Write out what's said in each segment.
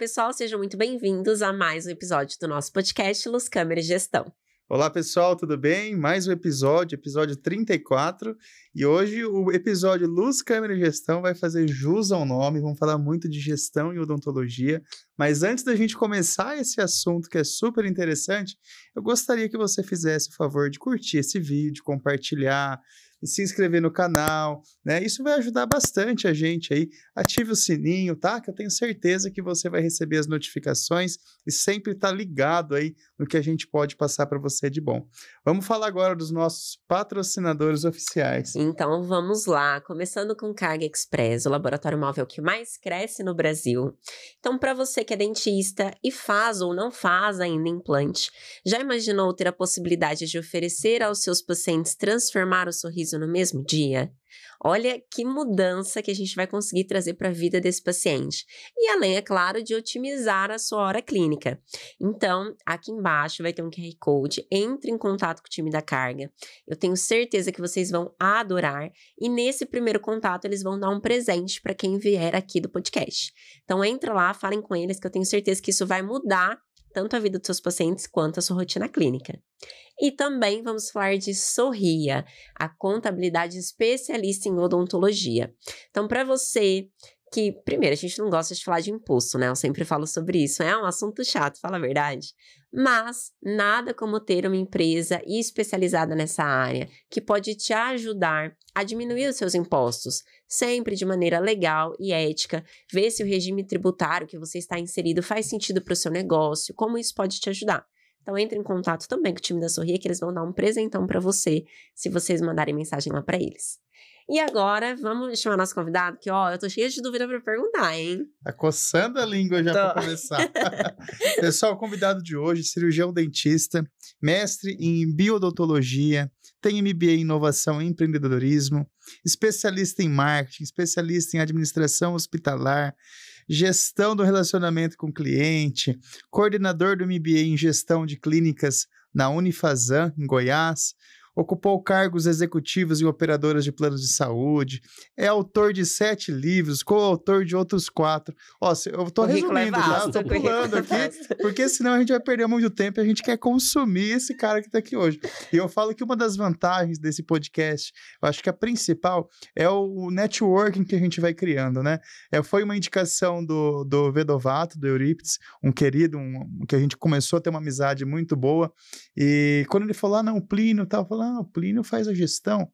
pessoal, sejam muito bem-vindos a mais um episódio do nosso podcast Luz, Câmera e Gestão. Olá, pessoal, tudo bem? Mais um episódio 34, e hoje o episódio Luz, Câmera e Gestão vai fazer jus ao nome, vamos falar muito de gestão e odontologia, mas antes da gente começar esse assunto que é super interessante, eu gostaria que você fizesse o favor de curtir esse vídeo, compartilhar, e se inscrever no canal, né? Isso vai ajudar bastante a gente aí. Ative o sininho, tá? Que eu tenho certeza que você vai receber as notificações e sempre tá ligado aí no que a gente pode passar para você de bom. Vamos falar agora dos nossos patrocinadores oficiais. Então vamos lá, começando com Carga Express, o laboratório móvel que mais cresce no Brasil. Então, para você que é dentista e faz ou não faz ainda implante, já imaginou ter a possibilidade de oferecer aos seus pacientes transformar o sorriso no mesmo dia? Olha que mudança que a gente vai conseguir trazer para a vida desse paciente. E além, é claro, de otimizar a sua hora clínica. Então, aqui embaixo vai ter um QR Code, entre em contato com o time da Carga. Eu tenho certeza que vocês vão adorar. E nesse primeiro contato, eles vão dar um presente para quem vier aqui do podcast. Então, entra lá, falem com eles, que eu tenho certeza que isso vai mudar tanto a vida dos seus pacientes quanto a sua rotina clínica. E também vamos falar de Sorria, a contabilidade especialista em odontologia. Então, para você que, primeiro, a gente não gosta de falar de imposto, né? Eu sempre falo sobre isso, é um assunto chato, fala a verdade. Mas nada como ter uma empresa especializada nessa área, que pode te ajudar a diminuir os seus impostos, sempre de maneira legal e ética, ver se o regime tributário que você está inserido faz sentido para o seu negócio, como isso pode te ajudar. Então, entre em contato também com o time da Sorria, que eles vão dar um presentão para você, se vocês mandarem mensagem lá para eles. E agora, vamos chamar nosso convidado, que, ó, eu tô cheia de dúvida para perguntar, hein? Tá coçando a língua já para começar. Pessoal, o convidado de hoje, cirurgião dentista, mestre em biodontologia, tem MBA em inovação e empreendedorismo, especialista em marketing, especialista em administração hospitalar, gestão do relacionamento com o cliente, coordenador do MBA em gestão de clínicas na Unifazam, em Goiás, ocupou cargos executivos em operadoras de planos de saúde, é autor de 7 livros, coautor de outros 4. Ó, eu tô resumindo, tá? Eu tô pulando aqui, porque senão a gente vai perder muito tempo e a gente quer consumir esse cara que tá aqui hoje. E eu falo que uma das vantagens desse podcast, eu acho que a principal é o networking que a gente vai criando, né? Foi uma indicação do Vedovato, do Eurípides, um querido, que a gente começou a ter uma amizade muito boa, e quando ele falou, não, o Plínio, tal, o Plínio faz a gestão.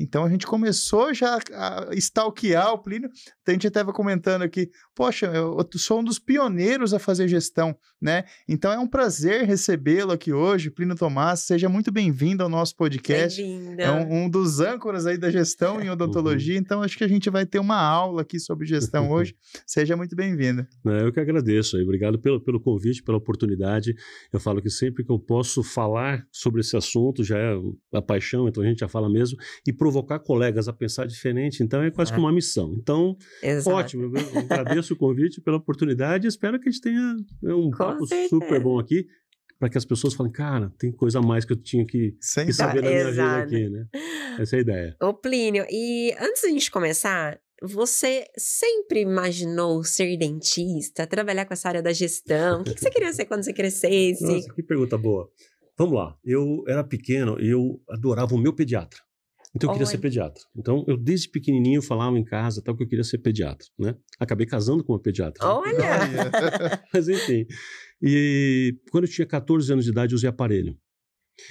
Então a gente começou já a stalkear o Plínio. A gente estava comentando aqui, poxa, eu sou um dos pioneiros a fazer gestão, né? Então é um prazer recebê-lo aqui hoje, Plínio Tomás. Seja muito bem-vindo ao nosso podcast. Bem-vindo. É um dos âncoras aí da gestão em odontologia. Então acho que a gente vai ter uma aula aqui sobre gestão hoje. Seja muito bem-vindo. Eu que agradeço. Obrigado pelo convite, pela oportunidade. Eu falo que sempre que eu posso falar sobre esse assunto, já é a paixão, então a gente já fala mesmo, e provocar colegas a pensar diferente, então é quase que uma missão. Então, Exato. Ótimo, eu agradeço o convite pela oportunidade e espero que a gente tenha um papo super bom aqui, para que as pessoas falem, cara, tem coisa a mais que eu tinha que saber na minha vida aqui, né? Essa é a ideia. Ô Plínio, e antes da gente começar, você sempre imaginou ser dentista, trabalhar com essa área da gestão? O que você queria ser quando você crescesse? Nossa, que pergunta boa. Vamos lá, eu era pequeno e eu adorava o meu pediatra. Então eu queria ser pediatra. Então eu desde pequenininho falava em casa tal que eu queria ser pediatra, né? Acabei casando com uma pediatra. Olha! Mas enfim. E quando eu tinha 14 anos de idade eu usei aparelho.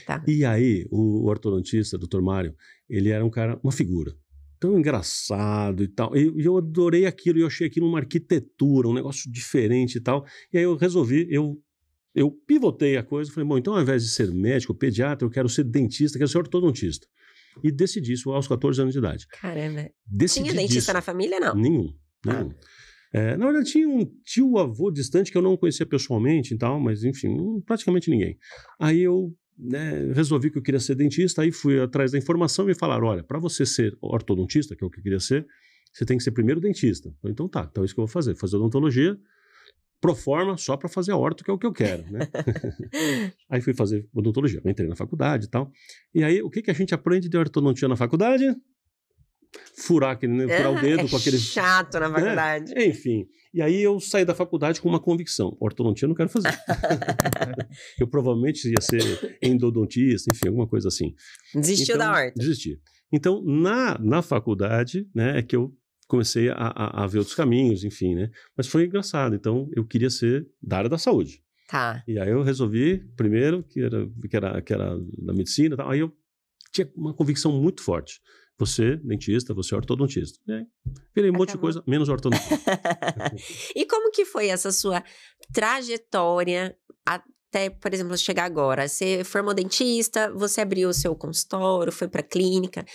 Tá. E aí o ortodontista, Dr. Mário, ele era um cara, uma figura tão engraçado e tal. E eu adorei aquilo, e eu achei aquilo uma arquitetura, um negócio diferente e tal. E aí eu resolvi, eu pivotei a coisa, falei, bom, então ao invés de ser médico, pediatra, eu quero ser dentista, quero ser ortodontista. E decidi isso aos 14 anos de idade. Caramba. Decidi Tinha dentista disso. na família, não? Nenhum. Na verdade, tinha um tio-avô distante que eu não conhecia pessoalmente e tal, mas enfim, praticamente ninguém. Aí eu resolvi que eu queria ser dentista, aí fui atrás da informação e me falaram, olha, para você ser ortodontista, que é o que eu queria ser, você tem que ser primeiro dentista. Eu falei, então tá, então é isso que eu vou fazer odontologia, pro forma, só para fazer a orto, que é o que eu quero, né? Aí fui fazer odontologia, entrei na faculdade e tal. E aí, o que a gente aprende de ortodontia na faculdade? furar o dedo com aquele... chato, na verdade. Enfim, e aí eu saí da faculdade com uma convicção. Ortodontia eu não quero fazer. Eu provavelmente ia ser endodontista, enfim, alguma coisa assim. Desistiu da horta. Desisti. Então, na faculdade, né, é que eu comecei a ver outros caminhos, enfim, né? Mas foi engraçado. Então, eu queria ser da área da saúde. Tá. E aí eu resolvi, primeiro, que era da medicina e tal. Aí eu tinha uma convicção muito forte. Você, dentista, você, ortodontista. E aí, virei um monte de coisa, menos ortodontista. E como que foi essa sua trajetória até, por exemplo, chegar agora? Você formou dentista, você abriu o seu consultório, foi para clínica.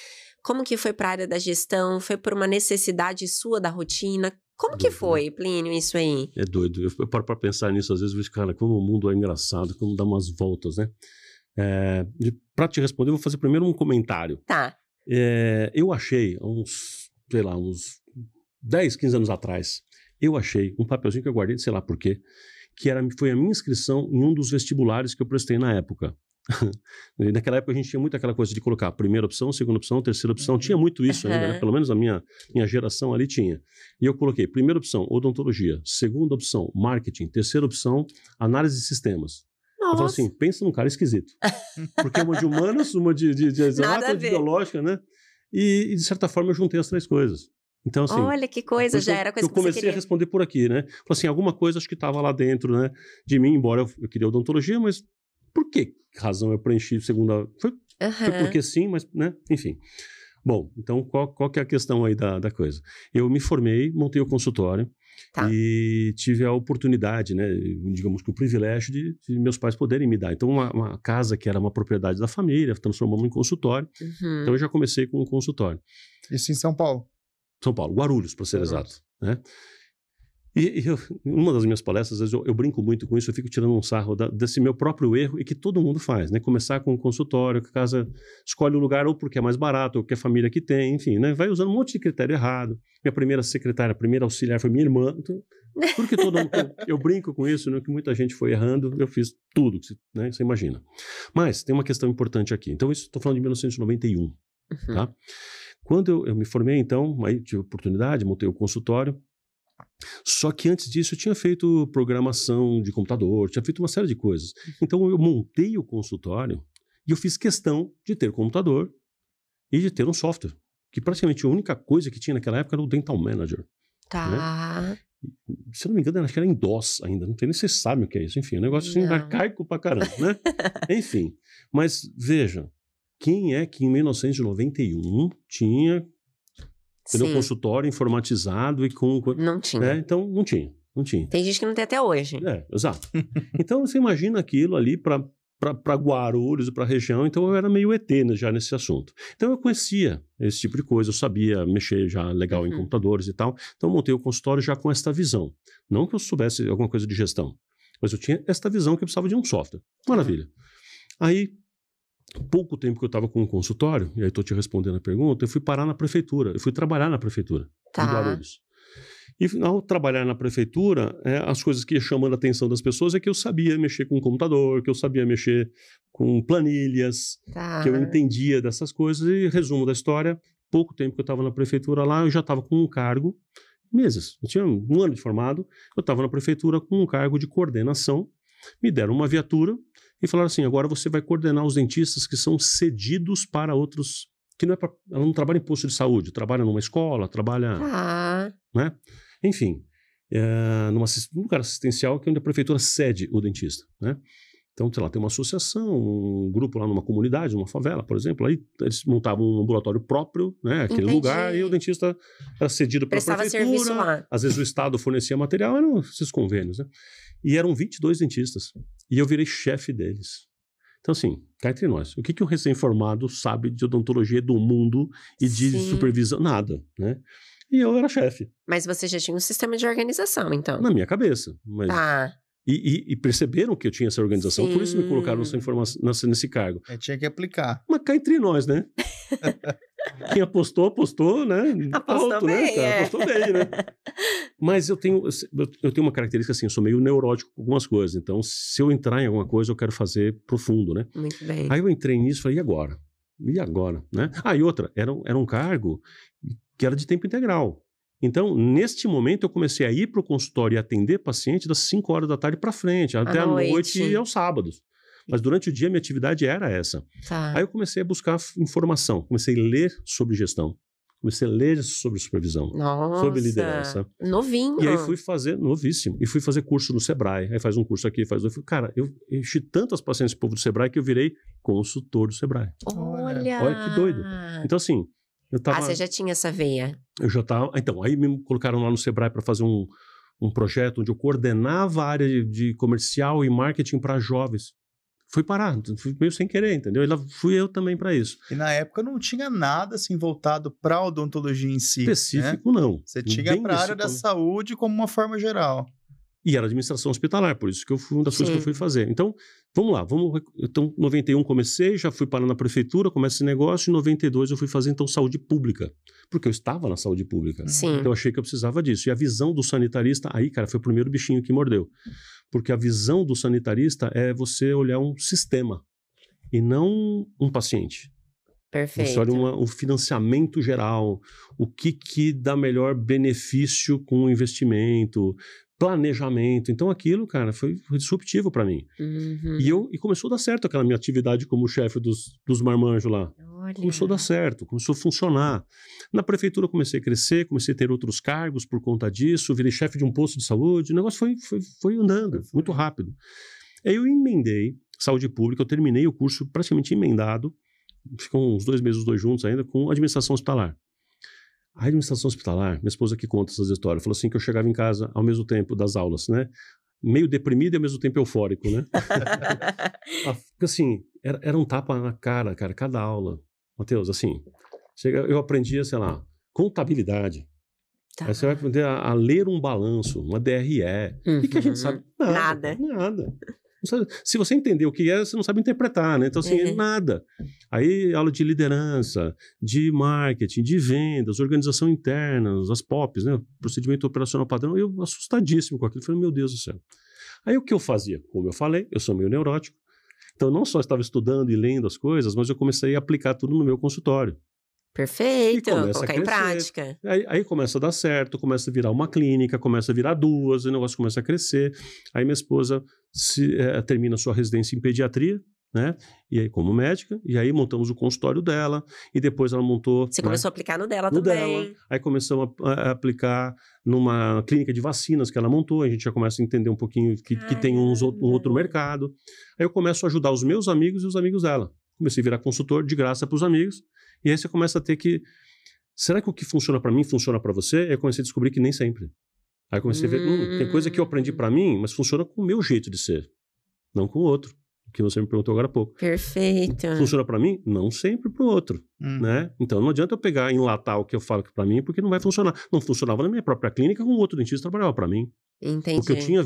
Como que foi para a área da gestão? Foi por uma necessidade sua da rotina? Como que foi, Plínio, isso aí? É doido. Eu paro para pensar nisso, às vezes, vejo, cara, como o mundo é engraçado, como dá umas voltas, né? Para te responder, eu vou fazer primeiro um comentário. Tá. Eu achei, uns 10, 15 anos atrás, eu achei um papelzinho que eu guardei, sei lá por quê, foi a minha inscrição em um dos vestibulares que eu prestei na época. Naquela época a gente tinha muito aquela coisa de colocar primeira opção, segunda opção, terceira opção, tinha muito isso ainda, né? Pelo menos na minha geração ali tinha. E eu coloquei primeira opção, odontologia, segunda opção, marketing, terceira opção, análise de sistemas. Nossa. Eu falo assim, pensa num cara esquisito. Porque uma de humanas, uma de exata, de biológica, né? E de certa forma eu juntei as três coisas. Então, assim, olha que coisa, já era coisa que eu comecei a responder por aqui, né? Falei assim, alguma coisa acho que estava lá dentro, né? De mim, embora eu queria odontologia, mas por que razão eu preenchi segunda? Foi porque sim, mas, né? Enfim. Bom, então qual que é a questão aí da coisa? Eu me formei, montei o consultório. Tá. E tive a oportunidade, né, digamos que o privilégio de meus pais poderem me dar. Então, uma casa que era uma propriedade da família, transformamos em consultório. Então, eu já comecei com um consultório. Isso em São Paulo? São Paulo, Guarulhos, para ser exato. Né? E uma das minhas palestras, às vezes eu brinco muito com isso, eu fico tirando um sarro desse meu próprio erro e que todo mundo faz, né? Começar com um consultório, que a casa escolhe o lugar ou porque é mais barato, ou porque a família que tem, enfim, né? Vai usando um monte de critério errado. Minha primeira secretária, primeira auxiliar foi minha irmã. Então, porque eu brinco com isso, né? Que muita gente foi errando, eu fiz tudo, né? Você imagina. Mas tem uma questão importante aqui. Então, isso estou falando de 1991, tá? Quando eu me formei, então, aí tive a oportunidade, montei o consultório. Só que antes disso eu tinha feito programação de computador, tinha feito uma série de coisas. Então eu montei o consultório e eu fiz questão de ter computador e de ter um software, que praticamente a única coisa que tinha naquela época era o Dental Manager. Tá. Né? Se eu não me engano, acho que era em DOS ainda, não tem nem se você sabe o que é isso. Enfim, um negócio assim arcaico pra caramba, né? Enfim, mas veja, quem é que em 1991 tinha... Entendeu? Consultório informatizado e com... Não tinha. Então, não tinha. Tem gente que não tem até hoje. Exato. Então, você imagina aquilo ali para Guarulhos e para a região, então eu era meio ET já nesse assunto. Então, eu conhecia esse tipo de coisa, eu sabia mexer já legal em computadores e tal, então eu montei o consultório já com esta visão. Não que eu soubesse alguma coisa de gestão, mas eu tinha esta visão que eu precisava de um software. Maravilha. Aí... pouco tempo que eu estava com um consultório, e aí estou te respondendo a pergunta, eu fui parar na prefeitura, eu fui trabalhar na prefeitura de Guarulhos. E ao trabalhar na prefeitura, as coisas que iam chamando a atenção das pessoas é que eu sabia mexer com computador, que eu sabia mexer com planilhas, que eu entendia dessas coisas, e resumo da história, pouco tempo que eu estava na prefeitura lá, eu já estava com um cargo, meses, eu tinha um ano de formado, eu estava na prefeitura com um cargo de coordenação, me deram uma viatura, e falaram assim, agora você vai coordenar os dentistas que são cedidos para outros, que não é para, ela não trabalha em posto de saúde, trabalha numa escola, trabalha, né? Enfim, num lugar assistencial que é onde a prefeitura cede o dentista, né? Então, sei lá, tem uma associação, um grupo lá numa comunidade, numa favela, por exemplo, aí eles montavam um ambulatório próprio, né, aquele lugar, e o dentista era cedido para a prefeitura, serviço lá. Às vezes o Estado fornecia material, eram esses convênios, né? E eram 22 dentistas, e eu virei chefe deles. Então, assim, cá entre nós, o que um recém-formado sabe de odontologia do mundo e de supervisão? Nada, né? E eu era chefe. Mas você já tinha um sistema de organização, então? Na minha cabeça, mas... E perceberam que eu tinha essa organização, por isso me colocaram nesse cargo. Tinha que aplicar. Mas cá entre nós, né? Quem apostou, né? Apostou alto, bem, né? Apostou bem, né? Mas eu tenho uma característica assim, eu sou meio neurótico com algumas coisas. Então, se eu entrar em alguma coisa, eu quero fazer profundo, né? Muito bem. Aí eu entrei nisso e falei, e agora? e agora, né? E outra, era um cargo que era de tempo integral. Então, neste momento, eu comecei a ir para o consultório e atender paciente das 5 horas da tarde para frente, até a noite e aos sábados. Mas durante o dia, minha atividade era essa. Tá. Aí eu comecei a buscar informação, comecei a ler sobre gestão, comecei a ler sobre supervisão, sobre liderança. Novinho. E aí fui fazer, novíssimo, e fui fazer curso no Sebrae. Aí faz um curso aqui, faz outro. Cara, eu enchi tantas pacientes do povo do Sebrae que eu virei consultor do Sebrae. Olha que doido. Então, assim, eu tava... você já tinha essa veia? Eu já tava... Então, aí me colocaram lá no Sebrae para fazer um projeto onde eu coordenava a área de comercial e marketing para jovens. Fui parar, fui meio sem querer, entendeu? E lá fui eu também para isso. E na época não tinha nada assim voltado para a odontologia em si. Específico, né? Não. Você tinha para a área da saúde como uma forma geral. E era administração hospitalar, por isso que eu fui uma das coisas que eu fui fazer. Então, vamos lá. Então, em 91 comecei, já fui parar na prefeitura, começa esse negócio. Em 92 eu fui fazer, então, saúde pública. Porque eu estava na saúde pública. Sim. Então, eu achei que eu precisava disso. E a visão do sanitarista, aí, cara, foi o primeiro bichinho que mordeu. Porque a visão do sanitarista é você olhar um sistema e não um paciente. Perfeito. Você olha um financiamento geral, o que dá melhor benefício com o investimento, planejamento. Então aquilo, cara, foi disruptivo para mim. E começou a dar certo aquela minha atividade como chefe dos marmanjos lá. Olha. Começou a dar certo, começou a funcionar. Na prefeitura eu comecei a crescer, comecei a ter outros cargos por conta disso, virei chefe de um posto de saúde, o negócio foi andando, muito rápido. Aí eu emendei saúde pública, eu terminei o curso praticamente emendado, ficam uns 2 meses os dois juntos ainda, com administração hospitalar. A administração hospitalar, minha esposa que conta essas histórias, falou assim que eu chegava em casa ao mesmo tempo das aulas, né? Meio deprimido e ao mesmo tempo eufórico, né? Porque assim, era um tapa na cara, cada aula. Matheus, assim, eu aprendia, sei lá, contabilidade. Tá. Aí você vai aprender a ler um balanço, uma DRE. O que a gente sabe? Nada. Se você entender o que é, você não sabe interpretar, né? Então, assim, nada. Aí, aula de liderança, de marketing, de vendas, organização interna, as POPs, né? Procedimento operacional padrão. Eu assustadíssimo com aquilo. Falei, meu Deus do céu. Aí, o que eu fazia? Como eu falei, eu sou meio neurótico. Então, não só estava estudando e lendo as coisas, mas eu comecei a aplicar tudo no meu consultório. Perfeito, colocar em prática. Aí começa a dar certo, começa a virar uma clínica, começa a virar 2, o negócio começa a crescer. Aí minha esposa termina sua residência em pediatria, né? E aí como médica, e aí montamos o consultório dela, e depois ela montou... Você começou a aplicar no dela também. Aí começamos a aplicar numa clínica de vacinas que ela montou, a gente já começa a entender um pouquinho que tem um outro mercado. Aí eu começo a ajudar os meus amigos e os amigos dela. Comecei a virar consultor de graça para os amigos. E aí você começa a ter que... Será que o que funciona para mim funciona para você? Aí eu comecei a descobrir que nem sempre. Aí eu comecei a ver, tem coisa que eu aprendi para mim, mas funciona com o meu jeito de ser. Não com o outro. Que você me perguntou agora há pouco. Perfeito. Funciona para mim? Não sempre para o outro. Né? Então não adianta eu pegar e enlatar o que eu falo para mim, porque não vai funcionar. Não funcionava na minha própria clínica, com outro dentista trabalhava para mim. Entendi. Porque eu tinha,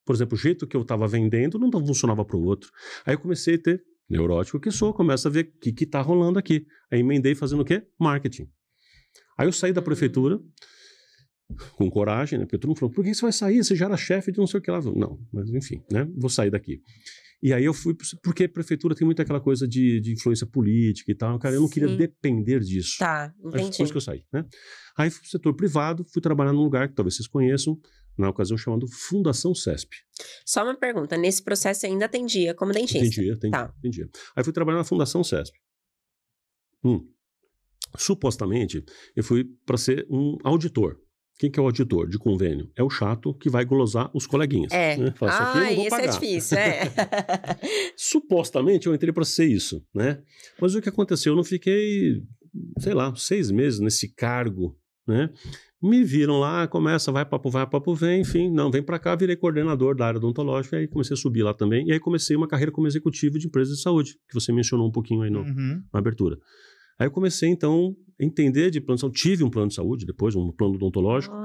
por exemplo, o jeito que eu estava vendendo não funcionava para o outro. Aí eu comecei a ter... neurótico que sou, começa a ver o que tá rolando aqui. Aí emendei fazendo o quê? Marketing. Aí eu saí da prefeitura, com coragem, né? Porque todo mundo falou, por que você vai sair? Você já era chefe de não sei o que lá. Não, mas enfim, né? Vou sair daqui. E aí eu fui, porque a prefeitura tem muito aquela coisa de influência política e tal. Cara, eu não queria depender disso. Tá, entendi. Por isso que eu saí, né? Aí fui pro setor privado, fui trabalhar num lugar que talvez vocês conheçam, na ocasião chamado Fundação CESP. Só uma pergunta, nesse processo você ainda atendia como dentista? Atendia. Aí fui trabalhar na Fundação CESP. Supostamente, eu fui para ser um auditor. Quem que é o auditor de convênio? É o chato que vai glosar os coleguinhas. Né? Fala, isso aqui eu não vou pagar. É difícil, Supostamente eu entrei para ser isso, né? Mas o que aconteceu? Eu não fiquei, sei lá, 6 meses nesse cargo, né? Me viram lá, vai, papo vem, enfim, não, vem para cá, virei coordenador da área odontológica, aí comecei a subir lá também, e aí comecei uma carreira como executivo de empresas de saúde, que você mencionou um pouquinho aí na abertura. Aí eu comecei, então, a entender de plano de saúde, tive um plano de saúde, depois um plano odontológico,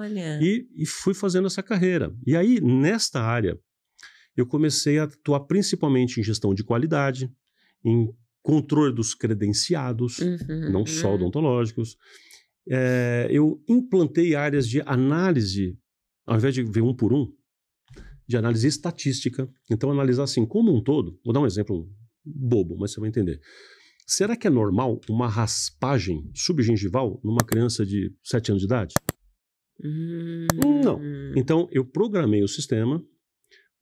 e fui fazendo essa carreira. E aí, nesta área, eu comecei a atuar principalmente em gestão de qualidade, em controle dos credenciados, não só odontológicos. Eu implantei áreas de análise, ao invés de ver um por um, de análise estatística. Então, analisar assim, como um todo, vou dar um exemplo bobo, mas você vai entender. será que é normal uma raspagem subgengival numa criança de 7 anos de idade? Não. Então, eu programei o sistema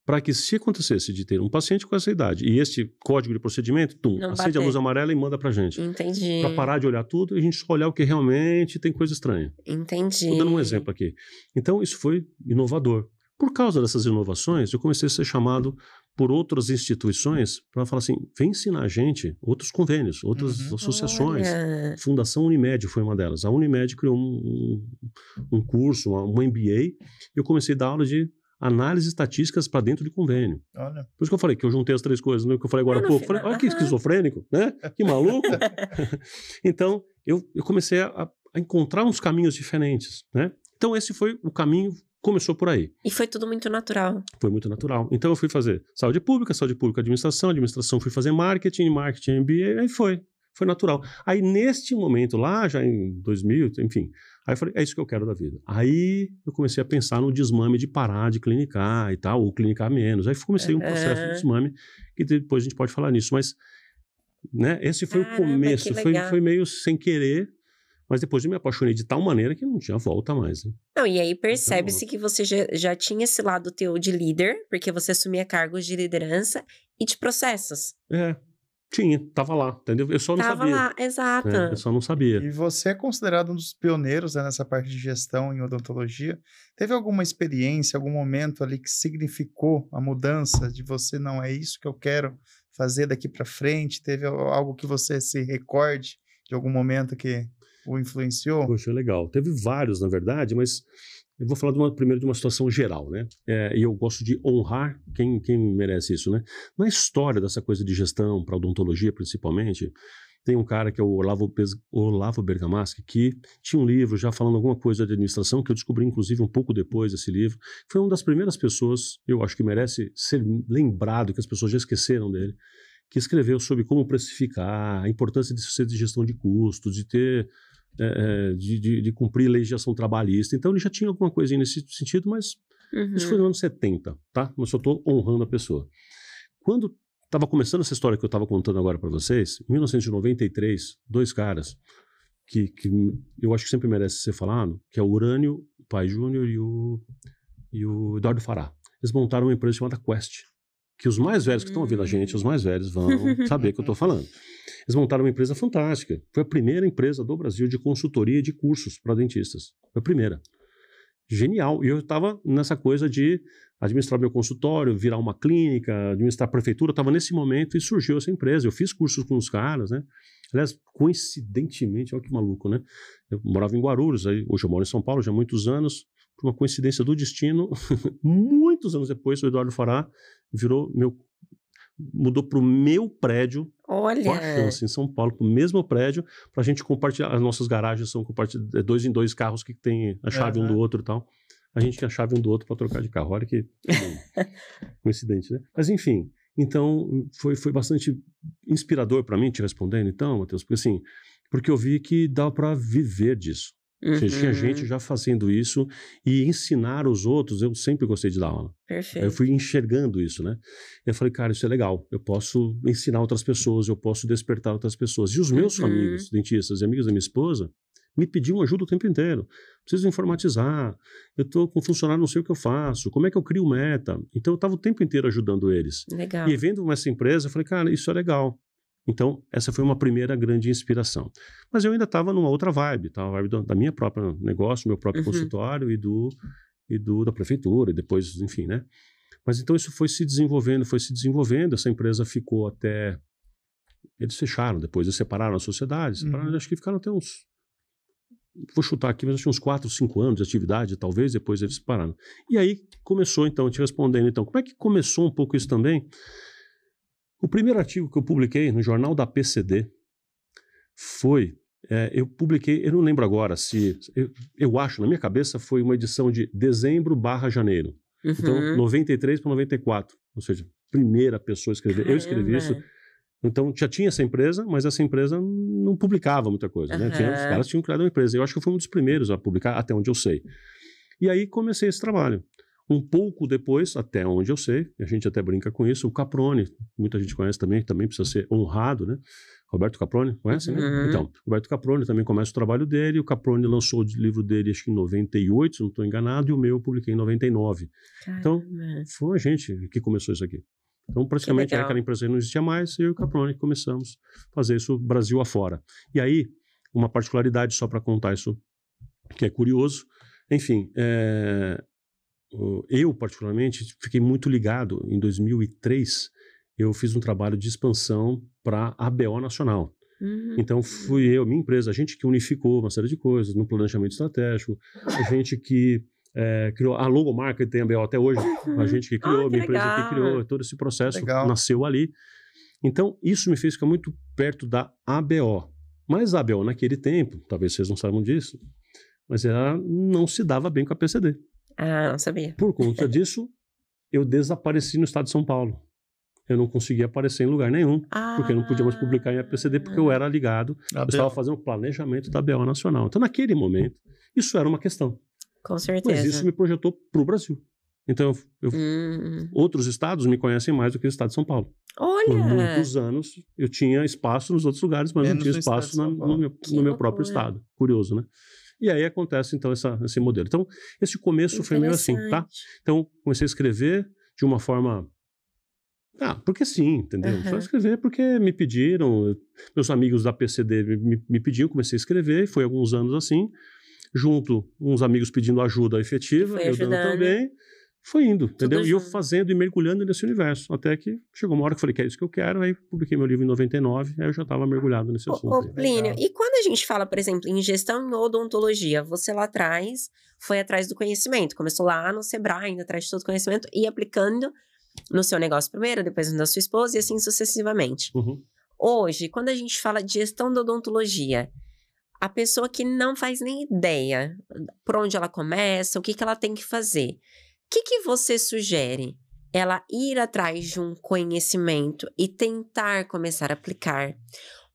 para que, se acontecesse de ter um paciente com essa idade e este código de procedimento, acende a luz amarela e manda pra gente. Entendi. Para parar de olhar tudo e a gente só olhar o que realmente tem coisa estranha. Entendi. Estou dando um exemplo aqui. Então, isso foi inovador. Por causa dessas inovações, eu comecei a ser chamado por outras instituições para falar assim, vem ensinar a gente outros convênios, outras associações. Olha. Fundação Unimed foi uma delas. A Unimed criou um curso, um MBA, e eu comecei a dar aula de análise estatísticas para dentro de convênio. Olha. Por isso que eu falei que eu juntei as 3 coisas, né, que eu falei agora há pouco. Falei, olha que esquizofrênico, né? Que maluco. Então, eu comecei a encontrar uns caminhos diferentes, né? Então, esse foi o caminho, começou por aí. E foi tudo muito natural. Foi muito natural. Então, eu fui fazer saúde pública, administração, fui fazer marketing, MBA, aí foi natural. Aí, neste momento lá, já em 2000, enfim, aí eu falei, é isso que eu quero da vida. Aí eu comecei a pensar no desmame de parar de clinicar e tal, ou clinicar menos. Aí comecei um processo de desmame, que depois a gente pode falar nisso, mas né, esse foi o começo, foi meio sem querer, mas depois eu me apaixonei de tal maneira que não tinha volta mais. Né? Não, e aí percebe-se que você já tinha esse lado teu de líder, porque você assumia cargos de liderança e de processos. Tava lá, entendeu? Eu só não sabia. Tava lá, exato. Eu só não sabia. E você é considerado um dos pioneiros, né, nessa parte de gestão em odontologia. Teve alguma experiência, algum momento ali que significou a mudança de você, não é isso que eu quero fazer daqui para frente? Teve algo que você se recorde de algum momento que o influenciou? Poxa, legal. Teve vários, na verdade, mas eu vou falar primeiro de uma situação geral, né? E eu gosto de honrar quem merece isso, né? Na história dessa coisa de gestão, para odontologia principalmente, tem um cara que é o Olavo Bergamaschi, que tinha um livro já falando alguma coisa de administração, que eu descobri inclusive um pouco depois desse livro. Foi uma das primeiras pessoas, eu acho que merece ser lembrado, que as pessoas já esqueceram dele, que escreveu sobre como precificar, a importância de ser de gestão de custos, de ter... de cumprir legislação trabalhista. Então ele já tinha alguma coisinha nesse sentido, mas isso foi no ano 70, tá? Mas só estou honrando a pessoa. Quando estava começando essa história que eu estava contando agora para vocês, em 1993, 2 caras que eu acho que sempre merece ser falado, que é o Urânio Pai Júnior e o Eduardo Fará. Eles montaram uma empresa chamada Quest, que os mais velhos que estão ouvindo a gente, os mais velhos vão saber o que eu estou falando. Eles montaram uma empresa fantástica. Foi a primeira empresa do Brasil de consultoria de cursos para dentistas. Foi a primeira. Genial. E eu estava nessa coisa de administrar meu consultório, virar uma clínica, administrar a prefeitura. Eu estava nesse momento e surgiu essa empresa. Eu fiz cursos com os caras, né? Aliás, coincidentemente, olha que maluco, né? Eu morava em Guarulhos, hoje eu moro em São Paulo já há muitos anos. Por uma coincidência do destino, muitos anos depois, o Eduardo Fará mudou para o meu prédio. Olha! Com a chance, em São Paulo, para o mesmo prédio, para a gente compartilhar. As nossas garagens são 2 em 2 carros que tem a chave um do outro e tal. A gente tinha a chave um do outro para trocar de carro. Olha que coincidente, né? Mas enfim, então foi bastante inspirador para mim te respondendo, então, Matheus, porque eu vi que dá para viver disso. Tinha gente já fazendo isso e ensinar os outros. Eu sempre gostei de dar aula. Perfeito. Eu fui enxergando isso, né? Eu falei, cara, isso é legal. Eu posso ensinar outras pessoas, eu posso despertar outras pessoas. E os meus amigos, dentistas e amigos da minha esposa, me pediam ajuda o tempo inteiro. Preciso informatizar, eu estou com funcionário, não sei o que eu faço, como é que eu crio meta? Então eu estava o tempo inteiro ajudando eles. Legal. E vendo essa empresa, eu falei, cara, isso é legal. Então, essa foi uma primeira grande inspiração. Mas eu ainda estava numa outra vibe, tá? A vibe da minha própria negócio, meu próprio consultório e da prefeitura, e depois, enfim, né? Mas então isso foi se desenvolvendo, essa empresa ficou até... Eles fecharam depois, eles separaram a sociedade, acho que ficaram até uns... Vou chutar aqui, mas acho que uns 4, 5 anos de atividade, talvez, depois eles separaram. E aí começou, então, te respondendo, então, como é que começou um pouco isso também? O primeiro artigo que eu publiquei no jornal da PCD foi, eu publiquei, eu não lembro agora se, eu acho, na minha cabeça foi uma edição de dezembro/janeiro. Então, 93 para 94, ou seja, primeira pessoa a escrever. Eu escrevi isso. Então, já tinha essa empresa, mas essa empresa não publicava muita coisa, né? Os caras tinham criado uma empresa. Eu acho que eu fui um dos primeiros a publicar, até onde eu sei. E aí comecei esse trabalho. Um pouco depois, até onde eu sei, a gente até brinca com isso, o Caproni, muita gente conhece também precisa ser honrado, né? Roberto Caproni, conhece, né? Então, Roberto Caproni também começa o trabalho dele, o Caproni lançou o livro dele, acho que em 98, se não estou enganado, e o meu eu publiquei em 99. Caramba. Então, foi a gente que começou isso aqui. Então, praticamente, aquela empresa não existia mais, eu e o Caproni começamos a fazer isso Brasil afora. E aí, uma particularidade só para contar isso, que é curioso, enfim, eu, particularmente, fiquei muito ligado. Em 2003, eu fiz um trabalho de expansão para a ABO Nacional. Então, fui eu, minha empresa, a gente que unificou uma série de coisas no planejamento estratégico, a gente que criou a logomarca, tem a ABO até hoje, a gente que criou, minha empresa que criou, todo esse processo nasceu ali. Então, isso me fez ficar muito perto da ABO. Mas a ABO, naquele tempo, talvez vocês não saibam disso, mas ela não se dava bem com a PCD. Ah, não sabia. Por conta disso, eu desapareci no estado de São Paulo. Eu não conseguia aparecer em lugar nenhum, porque eu não podia mais publicar em APCD, porque eu era ligado, eu estava fazendo o planejamento da BO Nacional. Então, naquele momento, isso era uma questão. Com certeza. Mas isso me projetou para o Brasil. Então, outros estados me conhecem mais do que o estado de São Paulo. Olha! Por muitos anos, eu tinha espaço nos outros lugares, mas não tinha espaço no meu próprio estado. Curioso, né? E aí acontece, então, esse modelo. Então, esse começo foi meio assim, tá? Então, comecei a escrever de uma forma... porque sim, entendeu? Só escrever porque me pediram, meus amigos da PCD me pediam, comecei a escrever, e foi alguns anos assim, junto, uns amigos pedindo ajuda efetiva, eu dando também, foi indo, entendeu? E eu fazendo e mergulhando nesse universo, até que chegou uma hora que eu falei que é isso que eu quero, aí publiquei meu livro em 99, aí eu já estava mergulhado nesse assunto. Ô Plínio, e quando a gente fala, por exemplo, em gestão em odontologia, você lá atrás foi atrás do conhecimento, começou lá no Sebrae, indo atrás de todo o conhecimento e aplicando no seu negócio primeiro, depois no da sua esposa e assim sucessivamente. Hoje, quando a gente fala de gestão da odontologia, a pessoa que não faz nem ideia por onde ela começa, o que ela tem que fazer, o que você sugere? Ela ir atrás de um conhecimento e tentar começar a aplicar?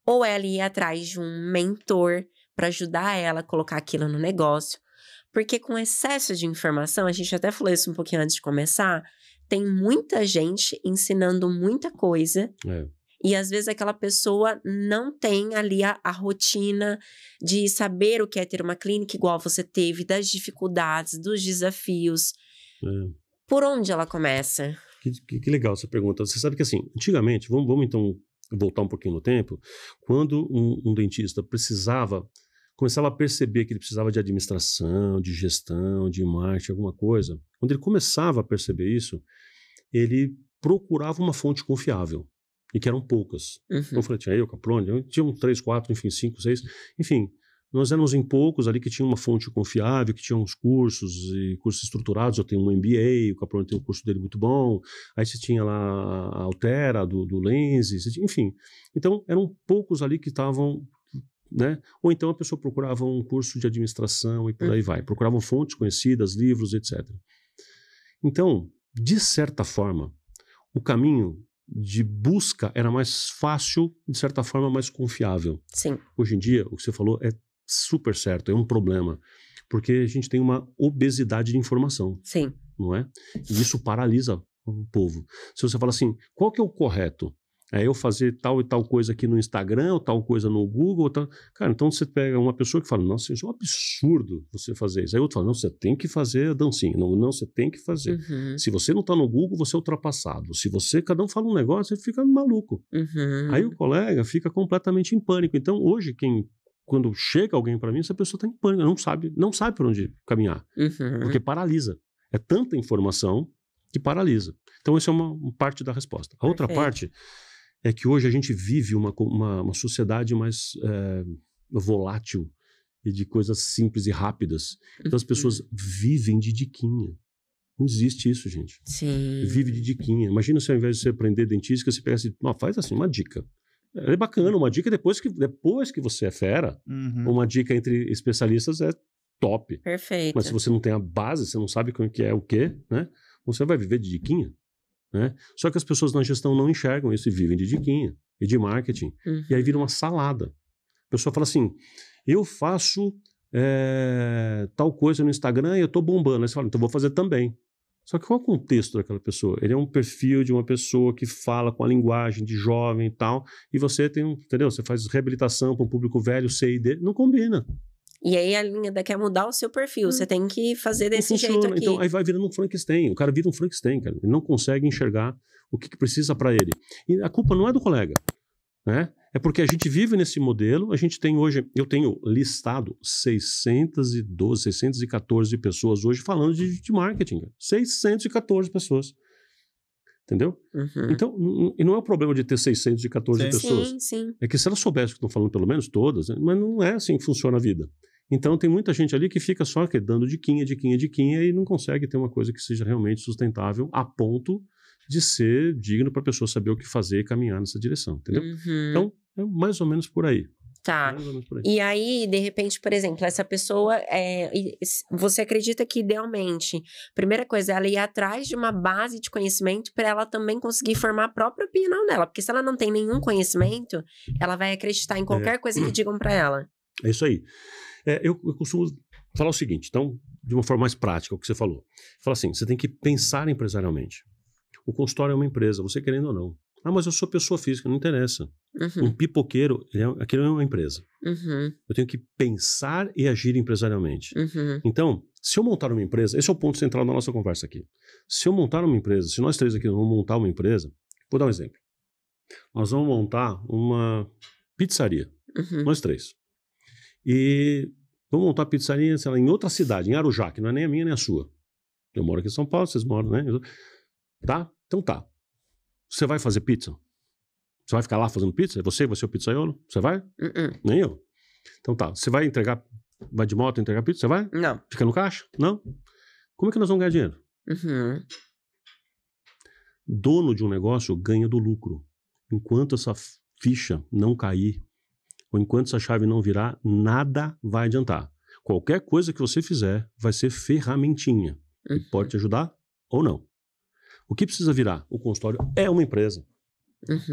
Ou ela ir atrás de um mentor para ajudar ela a colocar aquilo no negócio? Porque com excesso de informação, a gente até falou isso um pouquinho antes de começar, tem muita gente ensinando muita coisa e às vezes aquela pessoa não tem ali a rotina de saber o que é ter uma clínica igual você teve, das dificuldades, dos desafios. Por onde ela começa? Que legal essa pergunta. Você sabe que assim, antigamente, vamos então voltar um pouquinho no tempo, quando um dentista começava a perceber que ele precisava de administração, de gestão, de marketing, alguma coisa, quando ele começava a perceber isso, ele procurava uma fonte confiável, e que eram poucas. Então eu falei, tinha eu, Caproni, tinha 3, 4, enfim, 5, 6, enfim, nós éramos em poucos ali que tinha uma fonte confiável, que tinha uns cursos, e cursos estruturados, eu tenho um MBA, o Caproni tem um curso dele muito bom, aí você tinha lá a Altera, do Lenses, enfim. Então, eram poucos ali que estavam... Né? Ou então a pessoa procurava um curso de administração e por aí vai. Procuravam fontes conhecidas, livros, etc. Então, de certa forma, o caminho de busca era mais fácil, de certa forma mais confiável. Sim. Hoje em dia, o que você falou é super certo, é um problema, porque a gente tem uma obesidade de informação. Sim. Não é? E isso paralisa o povo. Se você fala assim, qual que é o correto? É eu fazer tal e tal coisa aqui no Instagram, ou tal coisa no Google, tal... Cara, então você pega uma pessoa que fala, nossa, isso é um absurdo você fazer isso. Aí outro fala, não, você tem que fazer a dancinha. Não, você tem que fazer. Se você não tá no Google, você é ultrapassado. Se você, cada um fala um negócio, você fica maluco. Aí o colega fica completamente em pânico. Então hoje, quando chega alguém para mim, essa pessoa tá em pânico, não sabe por onde caminhar. Porque paralisa. É tanta informação que paralisa. Então essa é uma parte da resposta. A outra parte... é que hoje a gente vive uma sociedade mais volátil e de coisas simples e rápidas. Então as pessoas vivem de diquinha. Não existe isso, gente. Sim. Vive de diquinha. Imagina se ao invés de você aprender dentística, você pega assim, faz assim, uma dica. É bacana, uma dica depois que você é fera, uma dica entre especialistas é top. Perfeito. Mas se você não tem a base, você não sabe o que é o quê, né? Você vai viver de diquinha. Né? Só que as pessoas na gestão não enxergam isso e vivem de diquinha e de marketing. E aí vira uma salada. A pessoa fala assim, eu faço tal coisa no Instagram e eu tô bombando. Aí você fala, então vou fazer também. Só que qual é o contexto daquela pessoa? Ele é um perfil de uma pessoa que fala com a linguagem de jovem e tal, e você tem entendeu? Você faz reabilitação para um público velho, C e D, não combina. E aí a linha quer mudar o seu perfil, você tem que fazer desse jeito aqui. Então aí vai virando um Frankenstein, o cara vira um Frankenstein, cara. Ele não consegue enxergar o que precisa para ele. E a culpa não é do colega, né? É porque a gente vive nesse modelo, a gente tem hoje, eu tenho listado 612, 614 pessoas hoje falando de marketing, cara. 614 pessoas. Entendeu? Então, e não é o problema de ter 614 pessoas. Sim. É que se elas soubessem o que estão falando, pelo menos todas, né? Mas não é assim que funciona a vida. Então, tem muita gente ali que fica só dando diquinha e não consegue ter uma coisa que seja realmente sustentável a ponto de ser digno para a pessoa saber o que fazer e caminhar nessa direção, entendeu? Então, é mais ou menos por aí. Tá. E aí, de repente, por exemplo, essa pessoa, você acredita que idealmente, primeira coisa, ela ir atrás de uma base de conhecimento para ela também conseguir formar a própria opinião dela, porque se ela não tem nenhum conhecimento, ela vai acreditar em qualquer coisa que digam para ela. É isso aí. Eu costumo falar o seguinte, então, de uma forma mais prática, o que você falou. Fala assim, você tem que pensar empresarialmente. O consultório é uma empresa, você querendo ou não. Ah, mas eu sou pessoa física, não interessa. Um pipoqueiro, aquilo é uma empresa. Eu tenho que pensar e agir empresarialmente. Então, se eu montar uma empresa, esse é o ponto central da nossa conversa aqui. Se eu montar uma empresa, se nós três aqui vamos montar uma empresa, vou dar um exemplo. Nós vamos montar uma pizzaria, nós três. E vamos montar uma pizzaria, sei lá, em outra cidade, em Arujá, que não é nem a minha nem a sua. Eu moro aqui em São Paulo, vocês moram, né? Tá? Então tá. Você vai fazer pizza? Você vai ficar lá fazendo pizza? Você vai ser o pizzaiolo? Você vai? Nem eu. Então tá. Você vai entregar, vai de moto entregar pizza? Você vai? Não. Fica no caixa? Não. Como é que nós vamos ganhar dinheiro? Dono de um negócio ganha do lucro. Enquanto essa ficha não cair, ou enquanto essa chave não virar, nada vai adiantar. Qualquer coisa que você fizer vai ser ferramentinha. E pode te ajudar ou não. O que precisa virar? O consultório é uma empresa.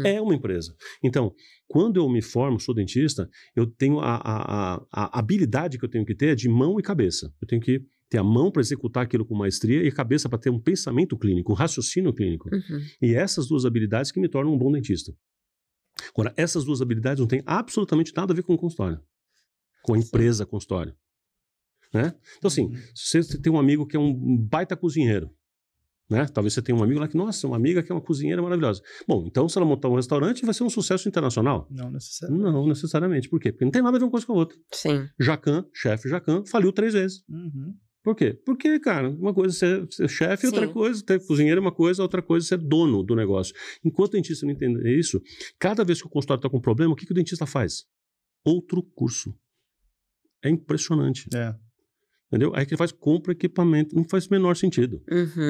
É uma empresa. Então, quando eu me formo, sou dentista, eu tenho a habilidade que eu tenho que ter é de mão e cabeça. Eu tenho que ter a mão para executar aquilo com maestria e a cabeça para ter um pensamento clínico, um raciocínio clínico. E essas duas habilidades que me tornam um bom dentista. Agora, essas duas habilidades não têm absolutamente nada a ver com o consultório. Com a empresa consultório. Né? Então, assim, se você tem um amigo que é um baita cozinheiro, né? Talvez você tenha um amigo lá que, nossa, uma amiga que é uma cozinheira maravilhosa. Bom, então se ela montar um restaurante, vai ser um sucesso internacional? Não necessariamente. Não necessariamente. Por quê? Porque não tem nada a ver uma coisa com a outra. Sim. Chefe Jacan, faliu 3 vezes. Por quê? Porque, cara, uma coisa é ser chefe, outra coisa, ter cozinheiro é uma coisa, outra coisa é ser dono do negócio. Enquanto o dentista não entender isso, cada vez que o consultório está com problema, o que o dentista faz? Outro curso. É impressionante. Entendeu? Aí que ele faz, compra equipamento, não faz o menor sentido.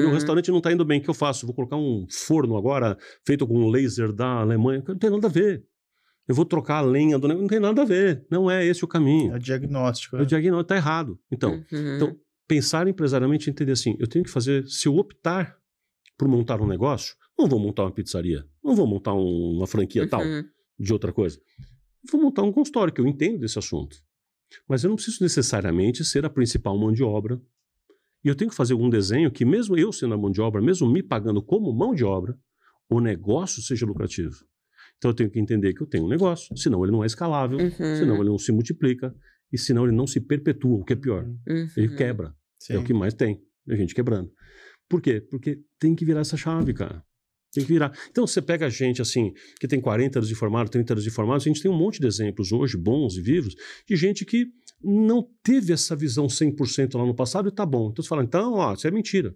O restaurante não está indo bem, o que eu faço? Vou colocar um forno agora, feito com um laser da Alemanha, não tem nada a ver. Eu vou trocar a lenha do negócio, não tem nada a ver. Não é esse o caminho. É o diagnóstico. O diagnóstico está errado. Então, pensar empresarialmente e entender assim, eu tenho que fazer, se eu optar por montar um negócio, não vou montar uma pizzaria, não vou montar uma franquia tal, de outra coisa. Vou montar um consultório, que eu entendo desse assunto. Mas eu não preciso necessariamente ser a principal mão de obra. E eu tenho que fazer um desenho que, mesmo eu sendo a mão de obra, mesmo me pagando como mão de obra, o negócio seja lucrativo. Então eu tenho que entender que eu tenho um negócio, senão ele não é escalável, senão ele não se multiplica, e senão ele não se perpetua, o que é pior. Ele quebra. É o que mais tem, a gente quebrando. Por quê? Porque tem que virar essa chave, cara. Tem que virar. Então, você pega a gente, assim, que tem 40 anos de formado, 30 anos de formado, a gente tem um monte de exemplos hoje, bons e vivos, de gente que não teve essa visão 100% lá no passado e tá bom. Então, você fala, então, ó, isso é mentira.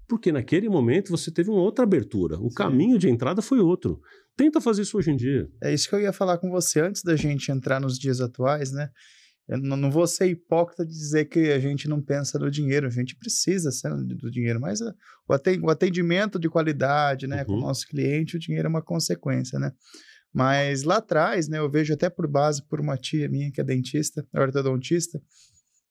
Porque naquele momento você teve uma outra abertura. O caminho de entrada foi outro. Tenta fazer isso hoje em dia. É isso que eu ia falar com você antes da gente entrar nos dias atuais, né? Eu não vou ser hipócrita de dizer que a gente não pensa no dinheiro, a gente precisa do dinheiro, mas o atendimento de qualidade, né, com o nosso cliente, o dinheiro é uma consequência, né? Mas lá atrás, né, eu vejo até por base por uma tia minha que é dentista, ortodontista,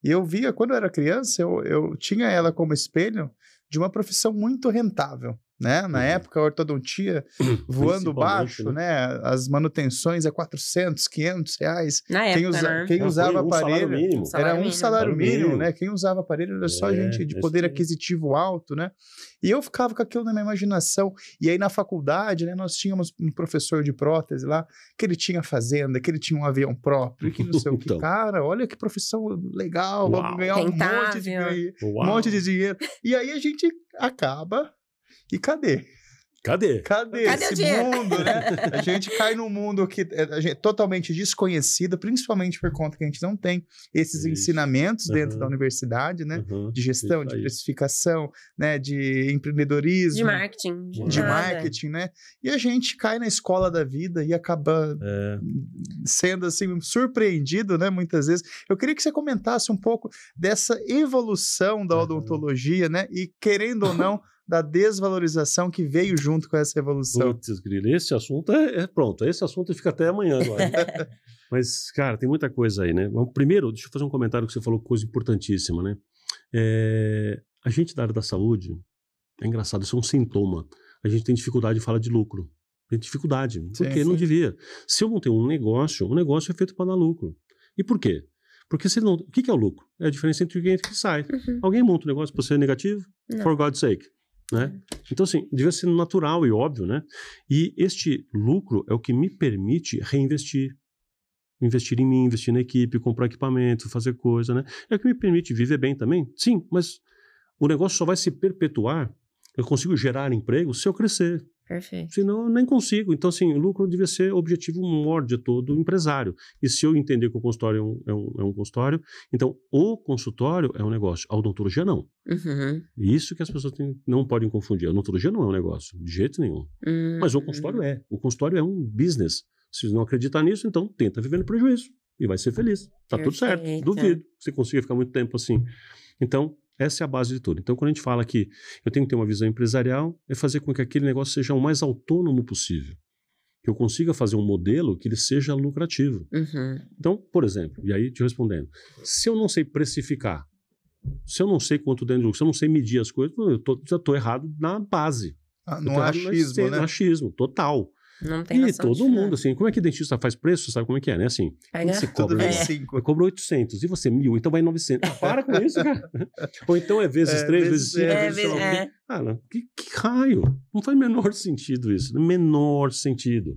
e eu via, quando eu era criança, eu tinha ela como espelho de uma profissão muito rentável, né? Na época, a ortodontia voando baixo, né? As manutenções a 400, 500 reais. Na época, Quem usava aparelho era um salário mínimo, né? né? Quem usava aparelho era só gente de poder aquisitivo alto, né? E eu ficava com aquilo na minha imaginação. E aí na faculdade, né? Nós tínhamos um professor de prótese lá, que ele tinha fazenda, que ele tinha um avião próprio, que não sei o que. Então. Cara, olha que profissão legal, vamos ganhar um monte de dinheiro. E aí a gente acaba... E cadê? Cadê Esse mundo, né? A gente cai num mundo que é totalmente desconhecido, principalmente por conta que a gente não tem esses ensinamentos dentro da universidade, né? De gestão, de precificação, né? De empreendedorismo. De marketing. De marketing, né? E a gente cai na escola da vida e acaba sendo, assim, surpreendido, né? Muitas vezes. Eu queria que você comentasse um pouco dessa evolução da odontologia, né? E, querendo ou não, da desvalorização que veio junto com essa evolução. Putz, grilo, esse assunto pronto, esse assunto fica até amanhã agora. Mas, cara, tem muita coisa aí, né? Primeiro, deixa eu fazer um comentário que você falou, coisa importantíssima, né? A gente da área da saúde, é engraçado, isso é um sintoma. A gente tem dificuldade de falar de lucro. Tem dificuldade, porque não devia. Se eu não tenho um negócio, o negócio é feito para dar lucro. E por quê? Porque se não, o que é o lucro? É a diferença entre o que entra e o que sai. Alguém monta um negócio para ser negativo? Não. For God's sake. Né? Então, assim, devia ser natural e óbvio, né? E este lucro é o que me permite reinvestir. Investir em mim, investir na equipe, comprar equipamento, fazer coisa, né? É o que me permite viver bem também? Sim, mas o negócio só vai se perpetuar, eu consigo gerar emprego se eu crescer. Perfeito. Senão, eu nem consigo. Então, assim, o lucro devia ser o objetivo maior de todo empresário. E se eu entender que o consultório é um consultório, então o consultório é um negócio. A odontologia não. Isso que as pessoas não podem confundir. A odontologia não é um negócio, de jeito nenhum. Mas o consultório é. O consultório é um business. Se não acreditar nisso, então tenta viver no prejuízo. E vai ser feliz. Tá tudo certo. Duvido que você consiga ficar muito tempo assim. Então, essa é a base de tudo. Então, quando a gente fala que eu tenho que ter uma visão empresarial, é fazer com que aquele negócio seja o mais autônomo possível. Que eu consiga fazer um modelo que ele seja lucrativo. Então, por exemplo, e aí te respondendo, se eu não sei precificar, se eu não sei quanto dentro do lucro, se eu não sei medir as coisas, já estou errado na base. No achismo, né? No achismo, total. Não tem noção todo mundo, assim, como é que dentista faz preço? Sabe como é que é, né? Assim, você cobra, eu cobro 800 e você 1.000, então vai 900. Para com isso, cara. Ou então é vezes 3, vezes 5, vezes 9. Ah, não, que raio? Não faz menor sentido isso. Menor sentido.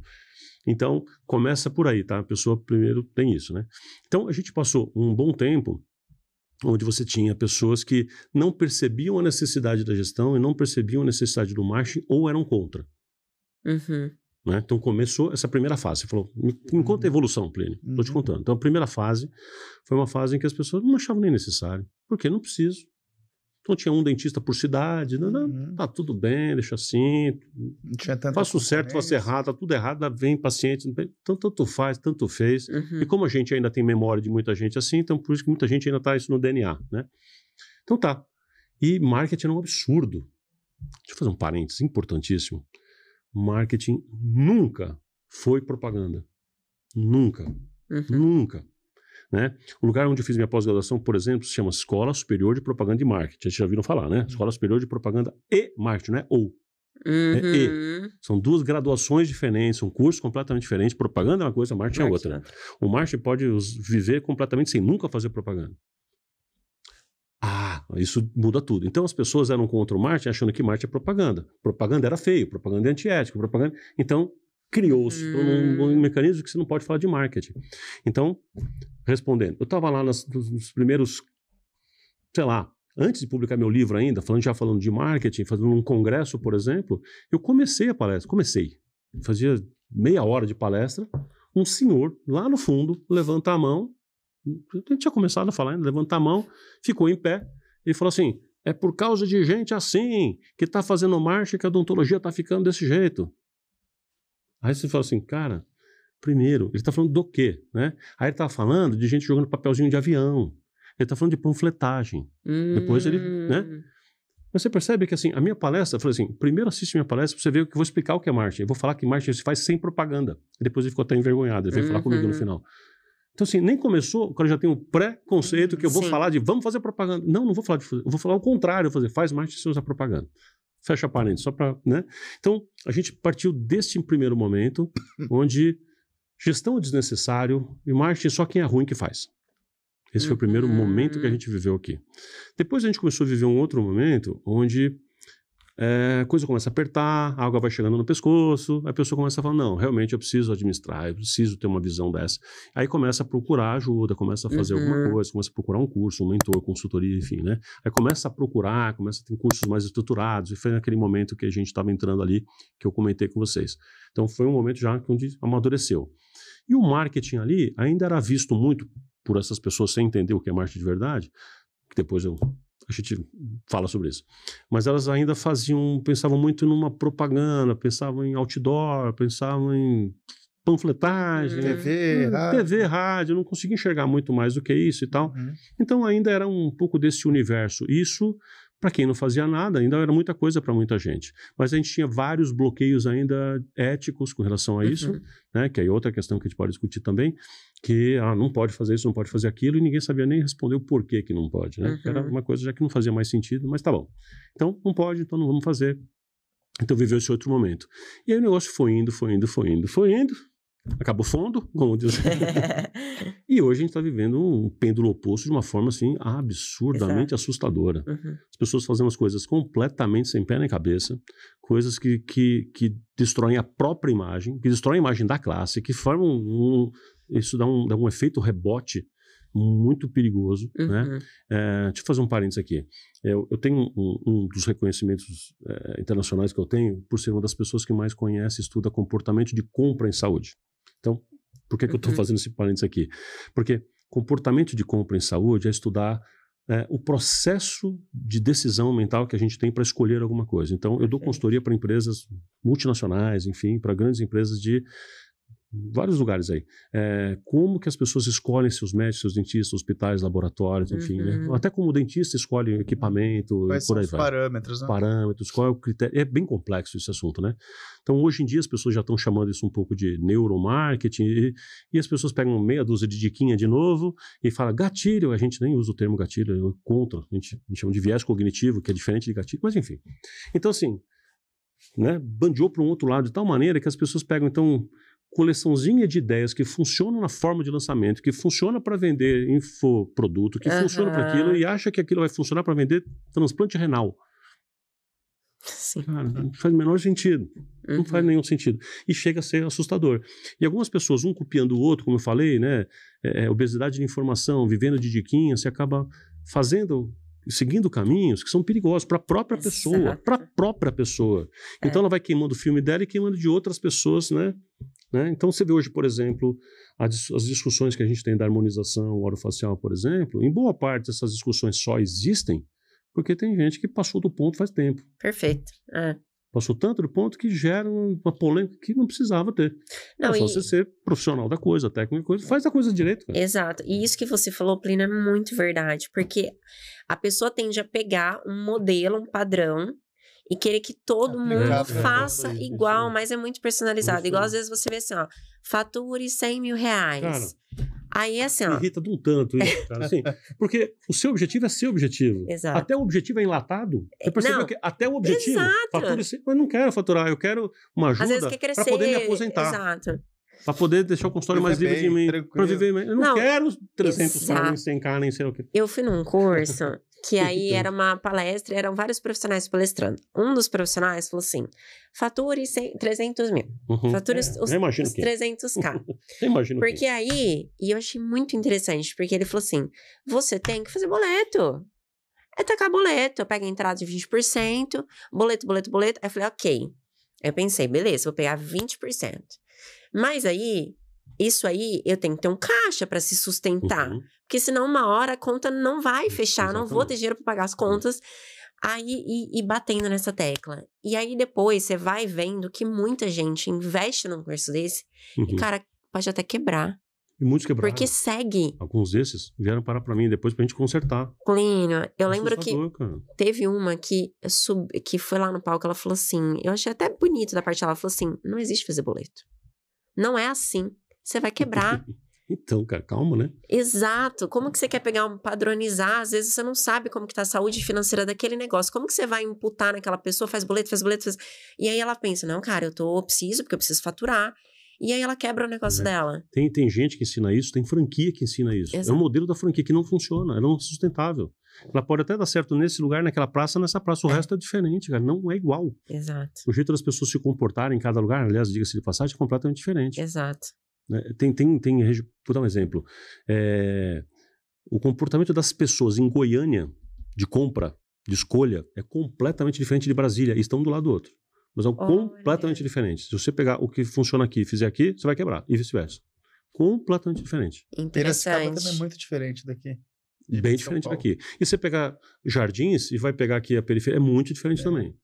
Então, começa por aí, tá? A pessoa primeiro tem isso, né? Então, a gente passou um bom tempo onde você tinha pessoas que não percebiam a necessidade da gestão e não percebiam a necessidade do marketing ou eram contra. Né? Então começou essa primeira fase. Você falou, me conta a evolução, Plínio. Estou te contando. Então a primeira fase foi uma fase em que as pessoas não achavam nem necessário. Por quê? Não preciso. Então tinha um dentista por cidade. Tá tudo bem, deixa assim. Não tinha tanta faço certo, faço errado, tá tudo errado, vem paciente. Então tanto faz, tanto fez. E como a gente ainda tem memória de muita gente assim, então por isso que muita gente ainda tá isso no DNA, né? Então tá. E marketing é um absurdo. Deixa eu fazer um parênteses importantíssimo. Marketing nunca foi propaganda. Nunca. Nunca. Né? O lugar onde eu fiz minha pós-graduação, por exemplo, se chama Escola Superior de Propaganda e Marketing. Vocês já ouviram falar, né? Escola Superior de Propaganda e Marketing, não é ou. É e. São duas graduações diferentes, um curso completamente diferente. Propaganda é uma coisa, marketing é outra. O marketing pode viver completamente sem nunca fazer propaganda. Isso muda tudo. Então as pessoas eram contra o marketing achando que marketing é propaganda. Propaganda era feio, propaganda é antiético, propaganda... Então criou-se um mecanismo que você não pode falar de marketing. Então, respondendo, eu estava lá nos primeiros, sei lá, antes de publicar meu livro ainda, já falando de marketing, fazendo um congresso, por exemplo, eu comecei a palestra, fazia meia hora de palestra, um senhor lá no fundo levanta a mão, eu tinha começado a falar ainda, levanta a mão, ficou em pé e falou assim, é por causa de gente assim, que está fazendo marketing que a odontologia está ficando desse jeito. Aí você fala assim, cara, primeiro, ele está falando do quê? Né? Aí ele está falando de gente jogando papelzinho de avião. Ele está falando de panfletagem. Depois ele, né? Mas você percebe que, assim, a minha palestra, eu falei assim, primeiro assiste minha palestra para você ver que eu vou explicar o que é marketing. Eu vou falar que marketing se faz sem propaganda. E depois ele ficou até envergonhado, ele veio falar comigo no final. Então, assim, nem começou, o cara já tem um pré-conceito que eu vou falar de vamos fazer propaganda. Não vou falar de fazer, eu vou falar o contrário, faz marketing sem usar propaganda. Fecha parênteses, só para, né? Então, a gente partiu deste primeiro momento, onde gestão é desnecessário e marketing só quem é ruim que faz. Esse foi o primeiro momento que a gente viveu aqui. Depois a gente começou a viver um outro momento, onde a coisa começa a apertar, a água vai chegando no pescoço, a pessoa começa a falar, não, realmente eu preciso administrar, eu preciso ter uma visão dessa. Aí começa a procurar ajuda, começa a fazer alguma coisa, começa a procurar um curso, um mentor, consultoria, enfim, né? Aí começa a procurar, começa a ter cursos mais estruturados, e foi naquele momento que a gente estava entrando ali, que eu comentei com vocês. Então foi um momento já onde amadureceu. E o marketing ali ainda era visto muito por essas pessoas sem entender o que é marketing de verdade, que depois a gente fala sobre isso. Mas elas ainda pensavam muito numa propaganda, pensavam em outdoor, pensavam em panfletagem, TV, rádio, não conseguia enxergar muito mais do que isso e tal. Então ainda era um pouco desse universo. Isso, para quem não fazia nada, ainda era muita coisa para muita gente. Mas a gente tinha vários bloqueios ainda éticos com relação a isso, né? Que aí é outra questão que a gente pode discutir também, que não pode fazer isso, não pode fazer aquilo, e ninguém sabia nem responder o porquê que não pode, né? Era uma coisa já que não fazia mais sentido, mas tá bom. Então, não pode, então não vamos fazer. Então viveu esse outro momento. E aí o negócio foi indo, acabou fundo, como diz. E hoje a gente está vivendo um pêndulo oposto de uma forma assim absurdamente assustadora. As pessoas fazendo as coisas completamente sem pé nem cabeça, coisas que destroem a própria imagem, que destroem a imagem da classe, que formam isso dá um efeito rebote muito perigoso, né? Deixa eu fazer um parênteses aqui. Eu tenho um dos reconhecimentos internacionais que eu tenho por ser uma das pessoas que mais conhece e estuda comportamento de compra em saúde. Então, por que eu estou fazendo esse parênteses aqui? Porque comportamento de compra em saúde é estudar o processo de decisão mental que a gente tem para escolher alguma coisa. Então, eu dou consultoria para empresas multinacionais, enfim, para grandes empresas de vários lugares aí. Como que as pessoas escolhem seus médicos, seus dentistas, hospitais, laboratórios, enfim, né? Até como o dentista escolhe equipamento. Quais são os parâmetros, né? Parâmetros, qual é o critério. É bem complexo esse assunto, né? Então, hoje em dia, as pessoas já estão chamando isso um pouco de neuromarketing, e as pessoas pegam meia dúzia de diquinha de novo e falam gatilho. A gente nem usa o termo gatilho, eu contra. A gente chama de viés cognitivo, que é diferente de gatilho, mas enfim. Então, assim, né? Bandeou para um outro lado de tal maneira que as pessoas pegam, então, coleçãozinha de ideias que funcionam na forma de lançamento, que funciona para vender infoproduto, que funciona para aquilo, e acha que aquilo vai funcionar para vender transplante renal. Sim. Cara, não faz o menor sentido. Não faz nenhum sentido. E chega a ser assustador. E algumas pessoas, um copiando o outro, como eu falei, né? Obesidade de informação, vivendo de diquinhas, você acaba seguindo caminhos que são perigosos para a própria pessoa, Então ela vai queimando o filme dela e queimando de outras pessoas, né? Então você vê hoje, por exemplo, as discussões que a gente tem da harmonização orofacial, por exemplo, em boa parte essas discussões só existem porque tem gente que passou do ponto faz tempo. Perfeito. Passou tanto do ponto que gera uma polêmica que não precisava ter. Não, só você ser profissional da coisa, técnico da coisa, faz a coisa direito. Cara. Exato. E isso que você falou, Plínio, é muito verdade. Porque a pessoa tende a pegar um modelo, um padrão, e querer que todo mundo faça igual, mas é muito personalizado. Igual às vezes você vê assim, ó, fature 100 mil reais. Cara, aí assim, ó. Me irrita de um tanto isso, cara. Assim, porque o seu objetivo é seu objetivo. Exato. Até o objetivo é enlatado. Você percebeu que até o objetivo. Fature 100, eu não quero faturar, eu quero uma ajuda para poder me aposentar. Exato. Para poder deixar o consultório mais livre de mim. Para viver bem. Eu não quero 300 nem 100k, nem sei o quê. Eu fui num curso que aí era uma palestra, eram vários profissionais palestrando. Um dos profissionais falou assim, fature 300 mil. Fature os 300k. Imagino porque aí, e eu achei muito interessante, porque ele falou assim, você tem que fazer boleto. É tacar boleto. Eu pego a entrada de 20%, boleto. Aí eu falei, ok. Aí eu pensei, beleza, vou pegar 20%. Mas aí, isso aí, eu tenho que ter um caixa para se sustentar. Porque senão uma hora a conta não vai fechar, eu não vou ter dinheiro para pagar as contas. Aí, e batendo nessa tecla. E aí depois você vai vendo que muita gente investe num curso desse e, cara, pode até quebrar. E muitos quebraram. Porque segue. Alguns desses vieram parar pra mim depois pra gente consertar. Plínio, eu lembro que teve uma que foi lá no palco, ela falou assim, eu achei até bonito da parte dela, ela falou assim, não existe fazer boleto. Não é assim. Você vai quebrar. Então, cara, calma, né? Exato. Como que você quer padronizar? Às vezes você não sabe como que tá a saúde financeira daquele negócio. Como que você vai imputar naquela pessoa, faz boleto. E aí ela pensa, não, cara, porque eu preciso faturar. E aí ela quebra o negócio dela. Tem gente que ensina isso, tem franquia que ensina isso. Exato. É um modelo da franquia que não funciona, ela não é sustentável. Ela pode até dar certo nesse lugar, naquela praça, nessa praça. O resto é diferente, cara. Não é igual. Exato. O jeito das pessoas se comportarem em cada lugar, aliás, diga-se de passagem, é completamente diferente. Exato. Vou dar um exemplo. O comportamento das pessoas em Goiânia, de compra, de escolha, é completamente diferente de Brasília. E estão do lado do outro. Mas é completamente diferente. Se você pegar o que funciona aqui e fizer aqui, você vai quebrar. E vice-versa. Completamente diferente. Piracicaba também é muito diferente daqui. Bem diferente daqui. E você pegar Jardins e vai pegar aqui a periferia, é muito diferente também.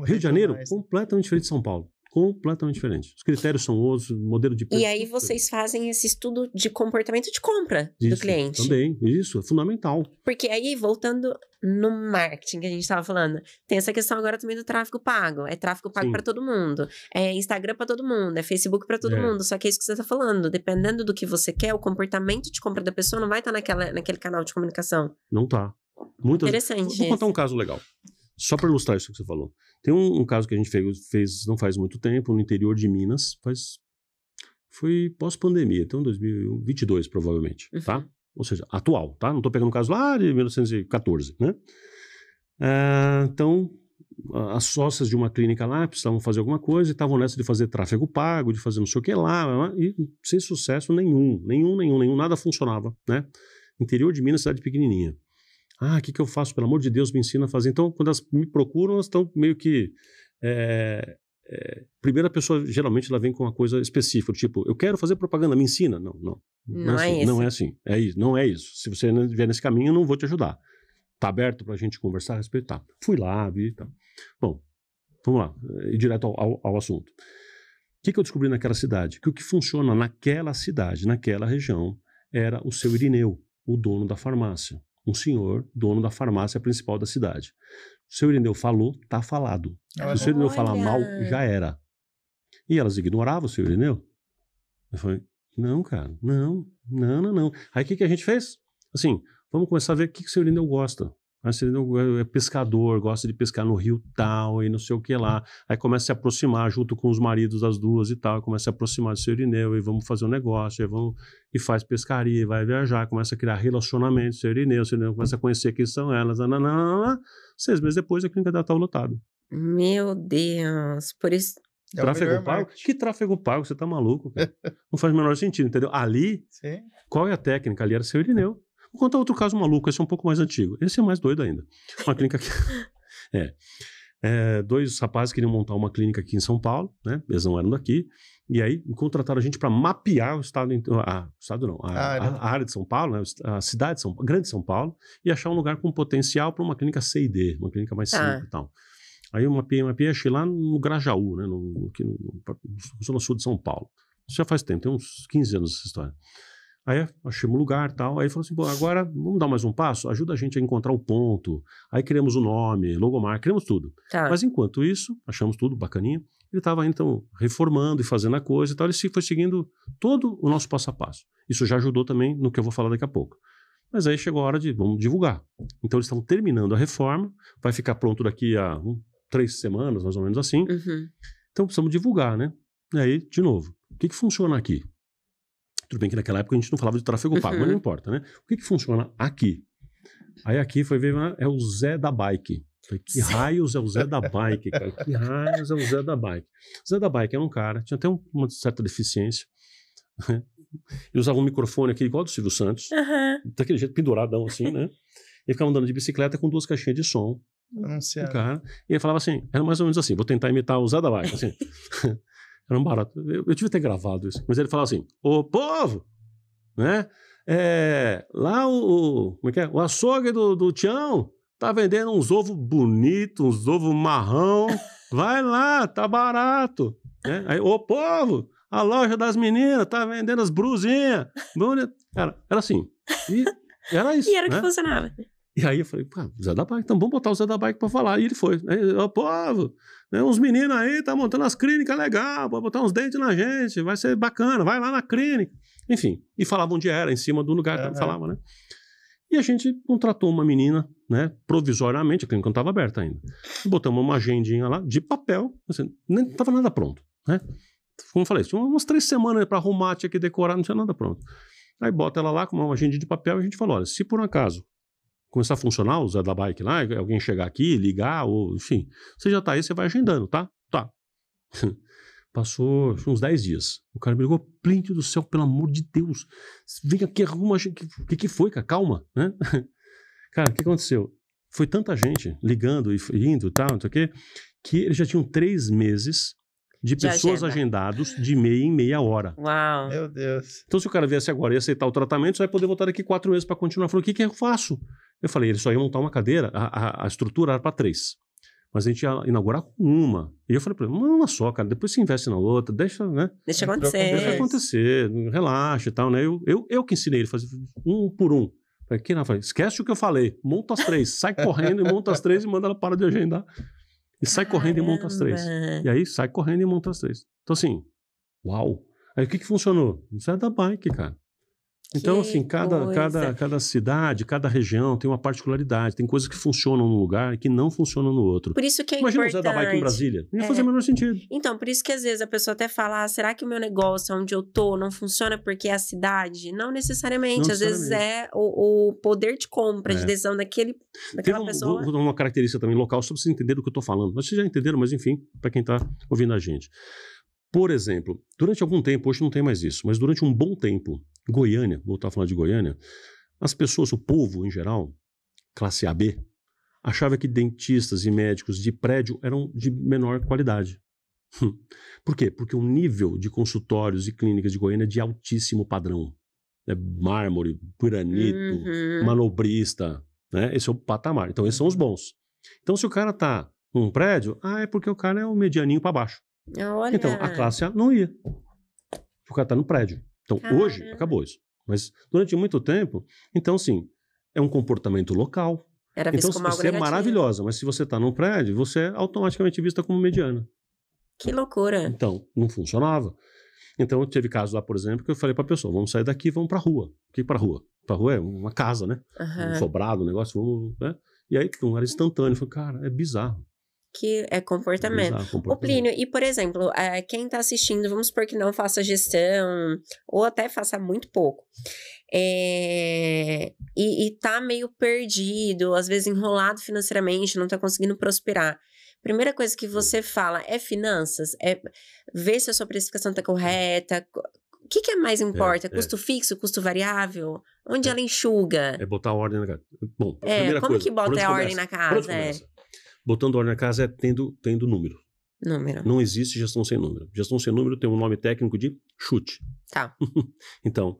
Rio de Janeiro, completamente diferente de São Paulo. Completamente diferente. Os critérios são outros, o modelo de... E aí vocês fazem esse estudo de comportamento de compra do cliente. Também, isso, é fundamental. Porque aí, voltando no marketing que a gente estava falando, tem essa questão agora também do tráfego pago. É tráfego pago para todo mundo. É Instagram para todo mundo. É Facebook para todo mundo. Só que é isso que você está falando. Dependendo do que você quer, o comportamento de compra da pessoa não vai estar naquele canal de comunicação. Não tá. Interessante. Vou contar um caso legal. Só para ilustrar isso que você falou. Tem um caso que a gente fez não faz muito tempo, no interior de Minas, foi pós-pandemia, então 2022 provavelmente, tá? Ou seja, atual, tá? Não estou pegando um caso lá de 1914, né? Então, as sócias de uma clínica lá precisavam fazer alguma coisa e estavam nessa de fazer tráfego pago, de fazer não sei o que lá, e sem sucesso nenhum, nada funcionava, né? Interior de Minas, cidade pequenininha. O que eu faço? Pelo amor de Deus, me ensina a fazer. Então, quando elas me procuram, elas estão meio que... primeira pessoa, geralmente, ela vem com uma coisa específica, tipo, eu quero fazer propaganda, me ensina. Não é assim. Não é isso. Se você não vier nesse caminho, eu não vou te ajudar. Tá aberto pra gente conversar a respeito? Tá. Fui lá, vi e tal. Bom, vamos lá, ir direto ao assunto. O que eu descobri naquela cidade? Que o que funciona naquela cidade, naquela região, era o seu Irineu, o dono da farmácia. Um senhor, dono da farmácia principal da cidade. O seu Irineu falou, tá falado. Se o seu Irineu falar mal, já era. E elas ignoravam o seu Irineu. Eu falei, não, cara, não. Aí o que a gente fez? Assim, vamos começar a ver o que o seu Irineu gosta. Aí o seu Irineu é pescador, gosta de pescar no rio tal, e não sei o que lá. Aí começa a se aproximar junto com os maridos das duas e tal, começa a se aproximar do seu Irineu, e vamos fazer um negócio, e faz pescaria, vai viajar, começa a criar relacionamentos, seu Irineu começa a conhecer quem são elas, 6 meses depois a clínica dela estava lotada. Meu Deus, por isso... Tráfego pago? Que tráfego pago? Você tá maluco, cara? Não faz o menor sentido, entendeu? Ali, qual é a técnica? Ali era seu Irineu. Vou contar outro caso maluco, esse é um pouco mais antigo. Esse é mais doido ainda. Uma clínica aqui. 2 rapazes queriam montar uma clínica aqui em São Paulo, né? Eles não eram daqui. E aí contrataram a gente para mapear o estado, a área de São Paulo, né? A cidade de São Paulo, grande São Paulo, e achar um lugar com potencial para uma clínica C&D, uma clínica mais simples e tal. Aí eu mapeei, achei lá no Grajaú, né? No sul de São Paulo. Isso já faz tempo, tem uns 15 anos essa história. Aí achamos um lugar e tal, aí falou assim, agora vamos dar mais um passo? Ajuda a gente a encontrar o ponto, aí criamos o nome, logomarca, criamos tudo. Mas enquanto isso, achamos tudo bacaninha, ele estava então reformando e fazendo a coisa e tal, ele foi seguindo todo o nosso passo a passo. Isso já ajudou também no que eu vou falar daqui a pouco. Mas aí chegou a hora de, vamos divulgar. Então eles estão terminando a reforma, vai ficar pronto daqui a 3 semanas, mais ou menos assim. Então precisamos divulgar, né? E aí, de novo, o que funciona aqui? Tudo bem que naquela época a gente não falava de tráfego pago, mas não importa, né? O que funciona aqui? Aí aqui foi ver, é o Zé da Bike. Falei, que raios é o Zé da Bike, cara? Que raios é o Zé da Bike? O Zé da Bike era um cara, tinha até uma certa deficiência. Ele usava um microfone aqui igual do Silvio Santos, daquele jeito penduradão assim, né? Ele ficava andando de bicicleta com 2 caixinhas de som. Cara, e ele falava assim, era mais ou menos assim, vou tentar imitar o Zé da Bike, assim. Era um barato. Eu tive que ter gravado isso. Mas ele falava assim, ô povo, né? Lá como é que é? O açougue do Tião tá vendendo uns ovos bonitos, uns ovos marrão. Vai lá, tá barato. Né? Aí, ô povo, a loja das meninas tá vendendo as brusinhas. Cara, era assim. E era isso. E era o né? que funcionava. E aí eu falei, Zé da Bike, então vamos botar o Zé da Bike pra falar. E ele foi. Ô povo, né, uns meninos aí tá montando as clínicas legal, pode botar uns dentes na gente, vai ser bacana, vai lá na clínica. Enfim, e falavam onde era, em cima do lugar que falava, né? E a gente contratou uma menina, né, provisoriamente, a clínica não estava aberta ainda. Botamos uma agendinha lá, de papel, assim, nem estava nada pronto, né? Como eu falei, tinha umas 3 semanas para arrumar, tinha que decorar, não tinha nada pronto. Aí bota ela lá com uma agenda de papel e a gente falou, olha, se por um acaso começar a funcionar, usar da bike lá, alguém chegar aqui, ligar, ou enfim, você já tá aí, você vai agendando, tá? Tá. Passou uns 10 dias. O cara me ligou, Plínio do céu, pelo amor de Deus. Vem aqui, arruma. O que foi, cara? Calma, né? Cara, o que aconteceu? Foi tanta gente ligando e indo e tal, não sei o quê, que eles já tinham 3 meses de pessoas agendados de meia em meia hora. Uau. Meu Deus. Então, se o cara viesse agora e aceitar o tratamento, você vai poder voltar daqui 4 meses para continuar. Falou, o que eu faço? Eu falei, ele só ia montar uma cadeira, a estrutura era para 3. Mas a gente ia inaugurar com uma. E eu falei para ele, uma só, cara, depois você investe na outra, deixa, né? Deixa acontecer. Deixa acontecer, relaxa e tal, né? Eu que ensinei ele a fazer um por um. Falei, esquece o que eu falei, monta as 3, sai correndo e monta as 3 e manda ela parar de agendar. E sai correndo e monta as 3. E aí sai correndo e monta as 3. Então assim, uau. Aí o que funcionou? Isso é da bike, cara. Então, assim, cada cidade, cada região tem uma particularidade, tem coisas que funcionam num lugar e que não funcionam no outro. Por isso que é Imagina importante. Imagina o Zé da Bike em Brasília. Não ia fazer o menor sentido. Então, por isso que às vezes a pessoa até fala, será que o meu negócio, onde eu tô, não funciona porque é a cidade? Não necessariamente. Às vezes é o poder de compra, de decisão daquela pessoa. Vou dar uma característica também local, só para vocês entenderem do que eu tô falando. Mas vocês já entenderam, mas enfim, para quem tá ouvindo a gente. Por exemplo, durante algum tempo, hoje não tem mais isso, mas durante um bom tempo, Goiânia, voltar a falar de Goiânia, as pessoas, o povo em geral, classe AB, achava que dentistas e médicos de prédio eram de menor qualidade. Por quê? Porque o nível de consultórios e clínicas de Goiânia é de altíssimo padrão. É mármore, granito, manobrista, né? Esse é o patamar. Então, esses são os bons. Então, se o cara tá num prédio, é porque o cara é um medianinho para baixo. Olha. Então, a classe A não ia. O cara tá no prédio. Então, hoje, acabou isso. Mas, durante muito tempo, então, sim, é um comportamento local. Era visto então, como algo você negativo. É maravilhosa, mas se você tá num prédio, você é automaticamente vista como mediana. Que loucura. Então, não funcionava. Então, teve casos lá, por exemplo, que eu falei pra pessoa, vamos sair daqui e vamos pra rua. O que pra rua? Pra rua é uma casa, né? Um sobrado, um negócio, vamos, né? E aí, era instantâneo. Eu falei, cara, é bizarro. Que é comportamento. O Plínio, e por exemplo, quem tá assistindo, vamos supor que não faça gestão, ou até faça muito pouco, e tá meio perdido, às vezes enrolado financeiramente, não tá conseguindo prosperar. Primeira coisa que você fala é finanças? É ver se a sua precificação tá correta? O que é mais importa? Custo fixo, custo variável? Onde ela enxuga? É botar ordem na casa. Bom, primeira como coisa, que bota a ordem na casa? Botando ordem na casa é tendo número. Número. Não existe gestão sem número. Gestão sem número tem um nome técnico de chute. Tá. Então,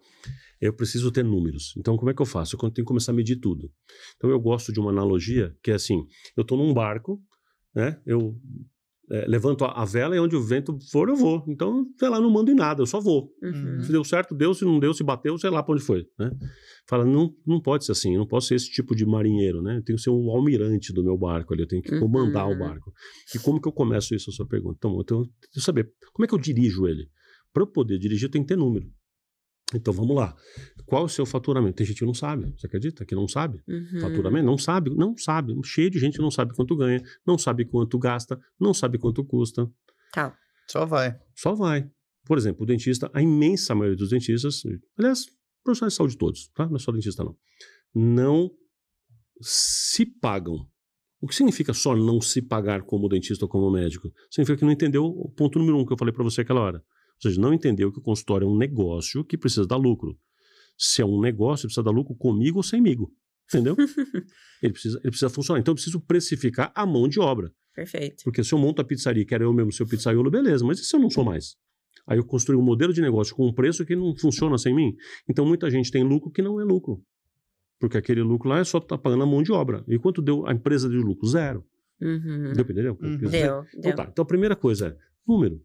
eu preciso ter números. Então, como é que eu faço? Eu tenho que começar a medir tudo. Então, eu gosto de uma analogia que é assim, eu estou num barco, né? Eu levanto a vela e onde o vento for, eu vou. Então, sei lá, não mando em nada, eu só vou. Se deu certo, deu. Se não deu, se bateu, sei lá pra onde foi, né? Fala, não pode ser assim, eu não posso ser esse tipo de marinheiro, né? Eu tenho que ser um almirante do meu barco ali, eu tenho que comandar o barco. E como que eu começo isso, a sua pergunta? Então, eu tenho que saber, como é que eu dirijo ele? Para eu poder dirigir, eu tenho que ter número. Então, vamos lá. Qual é o seu faturamento? Tem gente que não sabe, você acredita? Que não sabe? Faturamento? Não sabe. Cheio de gente que não sabe quanto ganha, não sabe quanto gasta, não sabe quanto custa. Tá. Só vai. Por exemplo, o dentista, a imensa maioria dos dentistas, aliás, profissionais de saúde todos, tá? Não é só dentista, não se pagam. O que significa só não se pagar como dentista ou como médico? Significa que não entendeu o ponto número 1 que eu falei para você aquela hora. Ou seja, não entendeu que o consultório é um negócio que precisa dar lucro. Se é um negócio, ele precisa dar lucro comigo ou semigo. Entendeu? ele precisa funcionar. Então, eu preciso precificar a mão de obra. Perfeito. Porque se eu monto a pizzaria e quero eu mesmo ser o pizzaiolo, beleza. Mas e se eu não sou mais? Aí eu construí um modelo de negócio com um preço que não funciona sem mim. Então, muita gente tem lucro que não é lucro. Porque aquele lucro lá é só estar pagando a mão de obra. E quanto deu a empresa de lucro? 0. Deu para entender? Deu. Então, a primeira coisa é número.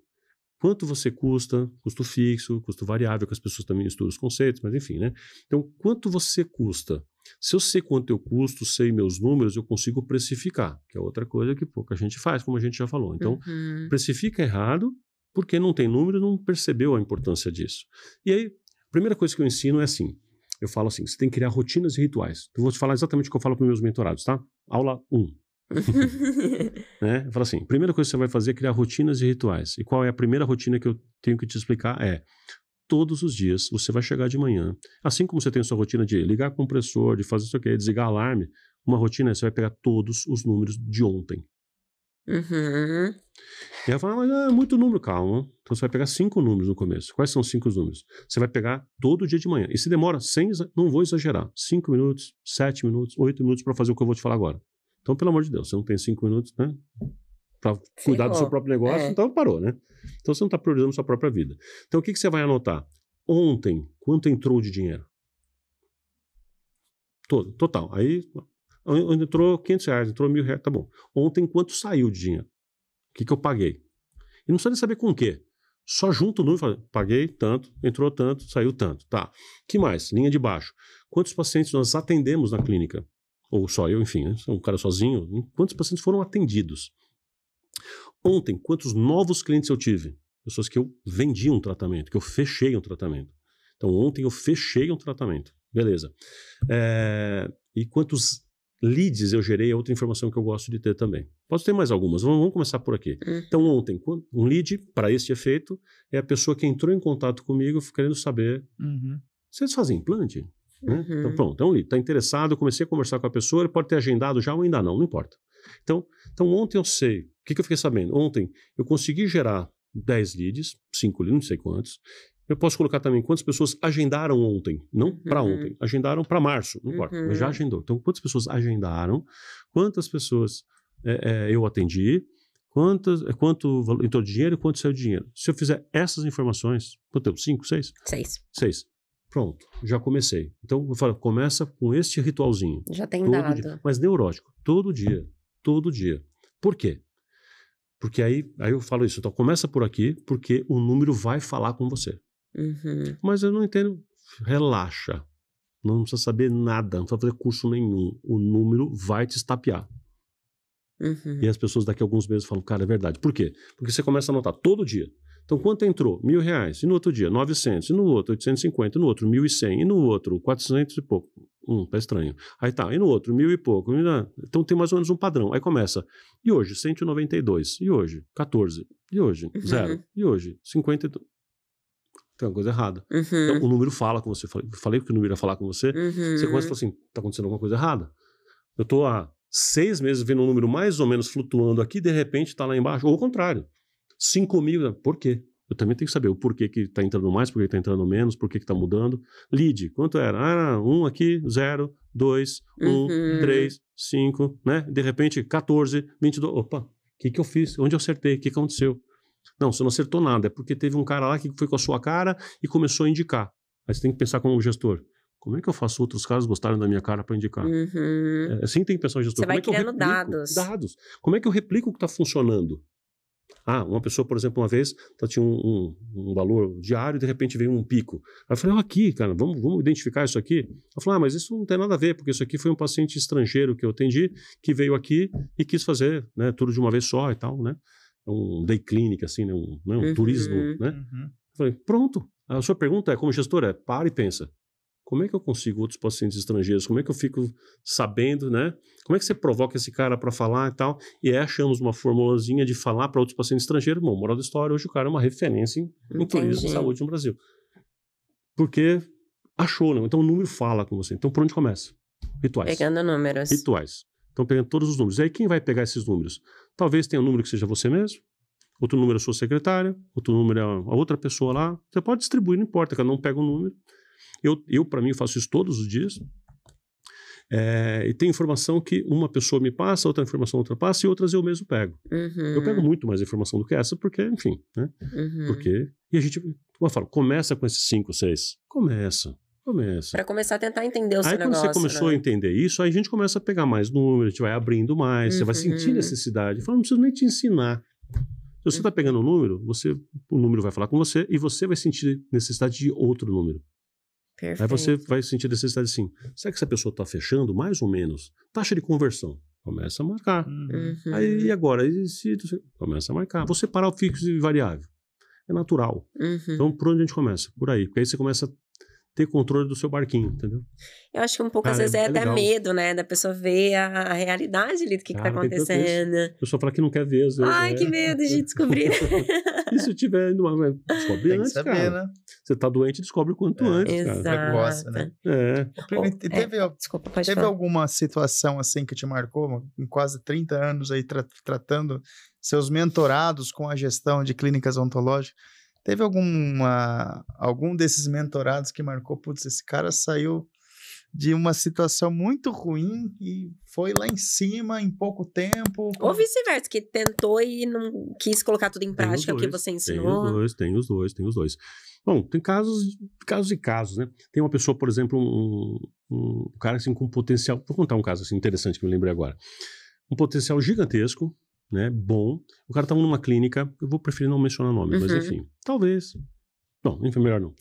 Quanto você custa, custo fixo, custo variável, que as pessoas também estudam os conceitos, mas enfim, né? Então, quanto você custa? Se eu sei quanto eu custo, sei meus números, eu consigo precificar, que é outra coisa que pouca gente faz, como a gente já falou. Então, precifica errado, porque não tem número, não percebeu a importância disso. E aí, Primeira coisa que eu ensino é assim, eu falo assim, você tem que criar rotinas e rituais. Eu vou te falar exatamente o que eu falo para os meus mentorados, tá? Aula 1. Né? Eu falo assim, primeira coisa que você vai fazer é criar rotinas e rituais. E qual é a primeira rotina que eu tenho que te explicar? Todos os dias você vai chegar de manhã, assim como você tem a sua rotina de ligar compressor, de fazer isso aqui, desligar alarme, uma rotina você vai pegar todos os números de ontem. Uhum. E ela fala, mas é muito número, calma. Então você vai pegar 5 números no começo. Quais são os 5 números? Você vai pegar todo dia de manhã. E se demora, não vou exagerar, 5 minutos, 7 minutos, 8 minutos para fazer o que eu vou te falar agora. Então, pelo amor de Deus, você não tem 5 minutos, né? Para cuidar do seu próprio negócio, então parou, né? Então você não está priorizando sua própria vida. Então o que você vai anotar? Ontem, quanto entrou de dinheiro? Total. Aí entrou R$500, entrou R$1.000, tá bom. Ontem, quanto saiu de dinheiro? O que eu paguei? E não precisa nem saber com o quê. Só junto o número e fala, paguei tanto, entrou tanto, saiu tanto. Tá. Que mais? Linha de baixo. Quantos pacientes nós atendemos na clínica? Ou só eu, enfim, né? Sou um cara sozinho. Quantos pacientes foram atendidos? Ontem, quantos novos clientes eu tive? Pessoas que eu vendi um tratamento, que eu fechei um tratamento. Então, ontem eu fechei um tratamento. Beleza. E quantos leads eu gerei? É outra informação que eu gosto de ter também. Posso ter mais algumas. Vamos começar por aqui. Então, ontem, um lead, para este efeito, é a pessoa que entrou em contato comigo querendo saber, vocês fazem implante? Né? Então, pronto. Então, está interessado, eu comecei a conversar com a pessoa, ele pode ter agendado já ou ainda não importa. Então ontem eu sei. O que eu fiquei sabendo? Ontem eu consegui gerar 10 leads, 5 leads, não sei quantos. Eu posso colocar também quantas pessoas agendaram ontem, não para ontem, agendaram para março, não importa, mas já agendou. Então, quantas pessoas agendaram, quantas pessoas eu atendi, quanto entrou de dinheiro e quanto saiu de dinheiro. Se eu fizer essas informações, quanto 5, 6? 6. Pronto, já comecei. Então, eu falo, começa com este ritualzinho. Já tem dado. Dia, mas neurótico, todo dia. Por quê? Porque aí eu falo isso, então começa por aqui, porque o número vai falar com você. Mas eu não entendo, relaxa, não precisa saber nada, não precisa fazer curso nenhum, o número vai te estapear. E as pessoas daqui a alguns meses falam, cara, é verdade. Por quê? Porque você começa a anotar todo dia. Então, quanto entrou? R$1.000, e no outro dia 900, e no outro 850, e no outro 1.100, e no outro 400 e pouco. Tá estranho. Aí tá, e no outro 1.000 e pouco. Então tem mais ou menos um padrão. Aí começa, e hoje 192, e hoje 14, e hoje 0, e hoje 52. Tem uma coisa errada. Então o número fala com você. Falei que o número ia falar com você. Você começa a falar assim, tá acontecendo alguma coisa errada. Eu tô há 6 meses vendo um número mais ou menos flutuando aqui, de repente tá lá embaixo. Ou ao contrário. 5.000, por quê? Eu também tenho que saber o porquê que está entrando mais, porquê que está entrando menos, porquê que está mudando. Lead, quanto era? 1 aqui, 0, 2, 1, 3, 5, né? De repente, 14, 22. Opa, o que eu fiz? Onde eu acertei? O que aconteceu? Não, você não acertou nada. É porque teve um cara lá que foi com a sua cara e começou a indicar. Aí você tem que pensar como gestor. Como é que eu faço outros caras gostarem da minha cara para indicar? Assim tem que pensar o gestor. Você vai criando dados. Como é que eu replico o que está funcionando? Uma pessoa, por exemplo, uma vez tinha um valor diário e de repente veio um pico. Aí eu falei, aqui, cara, vamos identificar isso aqui. Ela falou, mas isso não tem nada a ver, porque isso aqui foi um paciente estrangeiro que eu atendi, que veio aqui e quis fazer, né, tudo de uma vez só e tal, né? Um day clinic, assim, né, um turismo, né? Eu falei, pronto. A sua pergunta como gestor para e pensa. Como é que eu consigo outros pacientes estrangeiros? Como é que eu fico sabendo, né? Como é que você provoca esse cara para falar e tal? E aí achamos uma formulazinha de falar para outros pacientes estrangeiros. Bom, moral da história, hoje o cara é uma referência em turismo e saúde no Brasil. Porque achou, né? Então o número fala com você. Então por onde começa? Rituais. Pegando números. Rituais. Então pegando todos os números. E aí quem vai pegar esses números? Talvez tenha um número que seja você mesmo. Outro número é a sua secretária. Outro número é a outra pessoa lá. Você pode distribuir, não importa. Cada um pega um número. Eu para mim, faço isso todos os dias. E tem informação que uma pessoa me passa, outra informação outra passa, e outras eu mesmo pego. Eu pego muito mais informação do que essa, porque, enfim, né? E a gente, como eu falo, começa com esses 5, 6. Começa. Para começar a tentar entender o seu negócio. Aí quando você começou a entender isso, aí a gente começa a pegar mais números, a gente vai abrindo mais, você vai sentir necessidade. Eu falo, não preciso nem te ensinar. Se você está pegando um número, o número vai falar com você e você vai sentir necessidade de outro número. Perfeito. Aí você vai sentir necessidade assim, será que essa pessoa está fechando? Mais ou menos. Taxa de conversão. Começa a marcar. Aí e agora? Começa a marcar. Vou separar o fixo e variável. É natural. Então, por onde a gente começa? Por aí. Porque aí você começa a ter controle do seu barquinho, entendeu? Eu acho que um pouco, às vezes, é até legal. medo, né? Da pessoa ver a realidade ali do que tá acontecendo. A pessoa fala que não quer ver, às vezes. Ai, que medo de descobrir. E se tiver indo descobre Tem que antes, saber, cara. né? Você tá doente, descobre o quanto antes, cara. Precoce, né? Desculpa, pode Teve falar. alguma situação assim que te marcou, em quase 30 anos aí tratando seus mentorados com a gestão de clínicas odontológicas? Teve algum desses mentorados que marcou, putz, esse cara saiu de uma situação muito ruim e foi lá em cima em pouco tempo? Ou vice-versa, que tentou e não quis colocar tudo em prática, o que você ensinou. Tem os dois. Bom, tem casos e casos, né? Tem uma pessoa, por exemplo, um cara assim com potencial, vou contar um caso assim interessante que eu me lembrei agora. Um potencial gigantesco, né? Bom. O cara estava numa clínica, eu vou preferir não mencionar nome, mas enfim, talvez. Não, enfim, melhor não.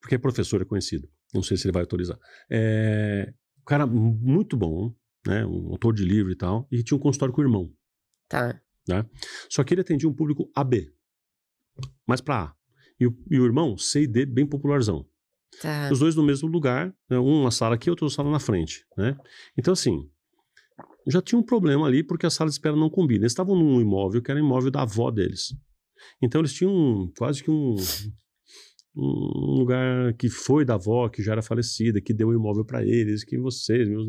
Porque é professor, é conhecido. Não sei se ele vai autorizar. Um cara muito bom, né? Um autor de livro e tal, e tinha um consultório com o irmão. Tá. Né? Só que ele atendia um público AB, mais para A. E o irmão, C e D, bem popularzão. Tá. Os dois no mesmo lugar, né? Uma sala aqui, outra sala na frente, né? Então, assim, já tinha um problema ali porque a sala de espera não combina. Eles estavam num imóvel que era o imóvel da avó deles. Então, eles tinham quase que um lugar que foi da avó, que já era falecida, que deu o imóvel para eles, que vocês, meus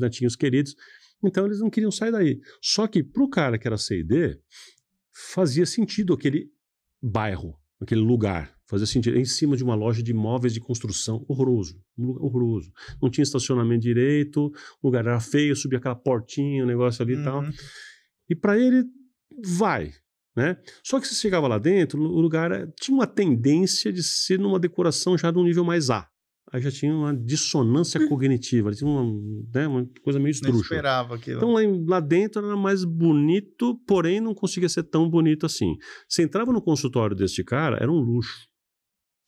netinhos queridos. Então, eles não queriam sair daí. Só que pro cara que era C e D, fazia sentido aquele bairro, aquele lugar, fazia sentido. Em cima de uma loja de móveis de construção, horroroso, um lugar horroroso. Não tinha estacionamento direito, o lugar era feio, subia aquela portinha, o negócio ali e tal. E para ele, vai, né? Só que você chegava lá dentro, o lugar tinha uma tendência de ser numa decoração já de um nível mais A. Aí já tinha uma dissonância cognitiva, tinha uma coisa meio esdrúxula. Não esperava aquilo. Então lá dentro era mais bonito, porém não conseguia ser tão bonito assim. Você entrava no consultório deste cara, era um luxo.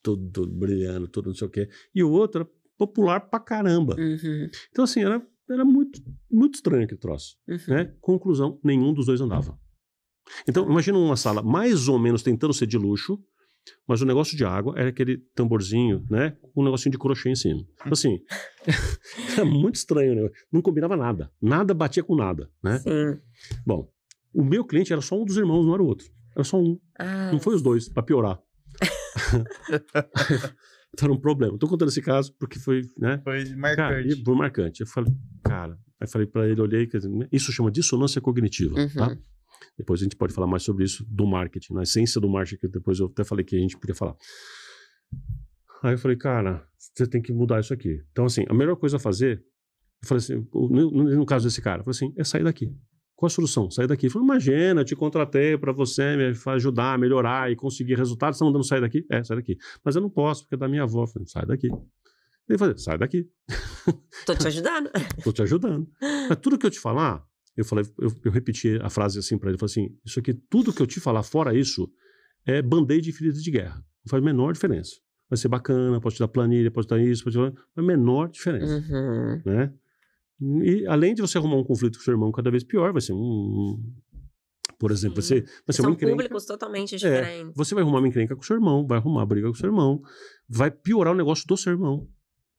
Todo brilhando, todo não sei o quê. E o outro era popular pra caramba. Então assim, era muito, muito estranho aquele troço. Né? Conclusão, nenhum dos dois andava. Então imagina uma sala mais ou menos tentando ser de luxo, mas o negócio de água era aquele tamborzinho, né? Com um negocinho de crochê em cima. Então, assim, era muito estranho, né? Não combinava nada. Nada batia com nada, né? Sim. Bom, o meu cliente era só um dos irmãos, não era o outro. Era só um. Não foi os dois, pra piorar. Então era um problema. Tô contando esse caso porque foi, né? Foi marcante. Foi marcante. Eu falei, cara... Aí falei pra ele, olhei, isso chama dissonância cognitiva, tá? Depois a gente pode falar mais sobre isso do marketing, na essência do marketing, que depois eu até falei que a gente podia falar. Aí eu falei, cara, você tem que mudar isso aqui. Então, assim, a melhor coisa a fazer, eu falei assim, no caso desse cara, eu falei assim, é sair daqui. Qual a solução? Sair daqui. Ele falou, imagina, eu te contratei para você me ajudar a melhorar e conseguir resultados, você está mandando sair daqui? Sai daqui. Mas eu não posso, porque é da minha avó. Eu falei, sai daqui. Ele falou, sai daqui. Tô te ajudando. Tô te ajudando. Mas tudo que eu te falar, eu repeti a frase assim para ele, falei assim, isso aqui, tudo que eu te falar fora isso, é band-aid de ferida de guerra. Não faz a menor diferença. Vai ser bacana, posso te dar planilha, posso te dar isso, não faz a menor diferença. Né? E além de você arrumar um conflito com o seu irmão cada vez pior, vai ser por exemplo, vai ser São uma encrenca. públicos totalmente diferentes. Você vai arrumar uma encrenca com o seu irmão, vai arrumar briga com o seu irmão, vai piorar o negócio do seu irmão.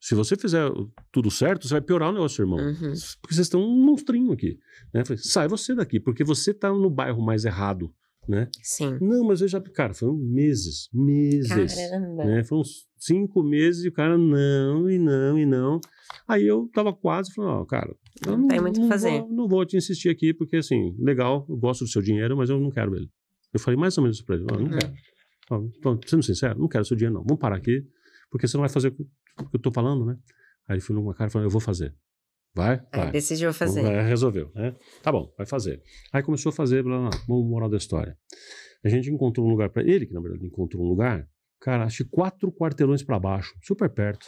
Se você fizer tudo certo, você vai piorar o negócio do seu irmão. Porque vocês estão um monstrinho aqui. Né? Falei, sai você daqui, porque você tá no bairro mais errado. Né? Sim. Não, mas eu já... Cara, foram meses. Caramba. Né? Foram uns 5 meses e o cara não. Aí eu tava quase falando, cara... Não tem muito o que fazer. Não vou te insistir aqui, porque assim, legal, eu gosto do seu dinheiro, mas eu não quero ele. Eu falei mais ou menos isso pra ele. Não quero. Então, sendo sincero, não quero seu dinheiro não. Vamos parar aqui, porque você não vai fazer o que eu tô falando, né? Aí ele foi numa cara e falou, eu vou fazer. Vai? Aí decidiu fazer. Resolveu, né? Tá bom, vai fazer. Aí começou a fazer, vamos moral da história. A gente encontrou um lugar para ele, que na verdade encontrou um lugar, cara, acho que 4 quarteirões para baixo, super perto.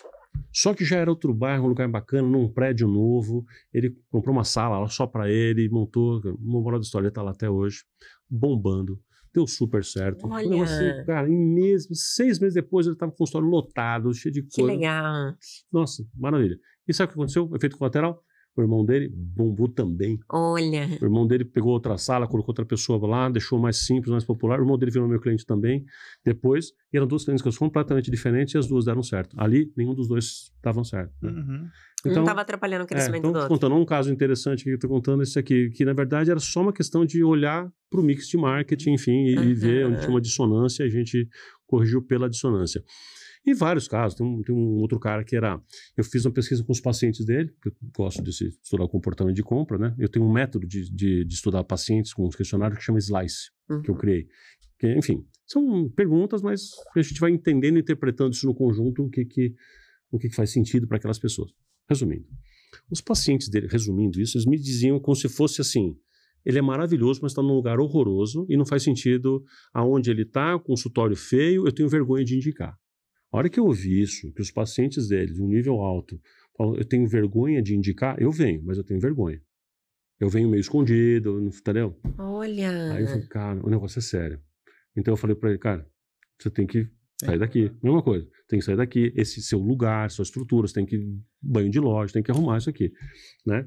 Só que já era outro bairro, um lugar bacana, num prédio novo. Ele comprou uma sala lá só para ele, montou, uma moral da história, ele tá lá até hoje, bombando. Deu super certo. Olha. Assim, cara, em 6 meses depois ele tava com o consultório lotado, cheio de coisa. Que legal. Nossa, maravilha. E sabe o que aconteceu? Efeito colateral? O irmão dele bombou também. Olha. O irmão dele pegou outra sala, colocou outra pessoa lá, deixou mais simples, mais popular. O irmão dele virou meu cliente também. Depois, e eram duas clientes completamente diferentes e as duas deram certo. Ali, nenhum dos dois estavam certo. Né? Então, não estava atrapalhando o crescimento do outro. Contando um caso interessante que eu estou contando, esse aqui, que na verdade era só uma questão de olhar para o mix de marketing, enfim, e ver onde tinha uma dissonância, a gente corrigiu pela dissonância. Em vários casos, tem um outro cara que era... Eu fiz uma pesquisa com os pacientes dele, porque eu gosto de estudar o comportamento de compra, né? Eu tenho um método de estudar pacientes com um questionário que chama SLICE, que eu criei. Que, enfim, são perguntas, mas a gente vai entendendo e interpretando isso no conjunto, o que faz sentido para aquelas pessoas. Resumindo, os pacientes dele, resumindo isso, eles me diziam como se fosse assim... Ele é maravilhoso, mas está num lugar horroroso e não faz sentido aonde ele está, consultório feio, eu tenho vergonha de indicar. A hora que eu ouvi isso, que os pacientes deles, de um nível alto, falam, eu tenho vergonha de indicar, eu venho, mas eu tenho vergonha. Eu venho meio escondido, entendeu? Olha! Aí eu falei, cara, o negócio é sério. Então eu falei para ele, cara, você tem que sair daqui. Mesma coisa, tem que sair daqui, esse seu lugar, sua estrutura, você tem que banho de loja, tem que arrumar isso aqui, né?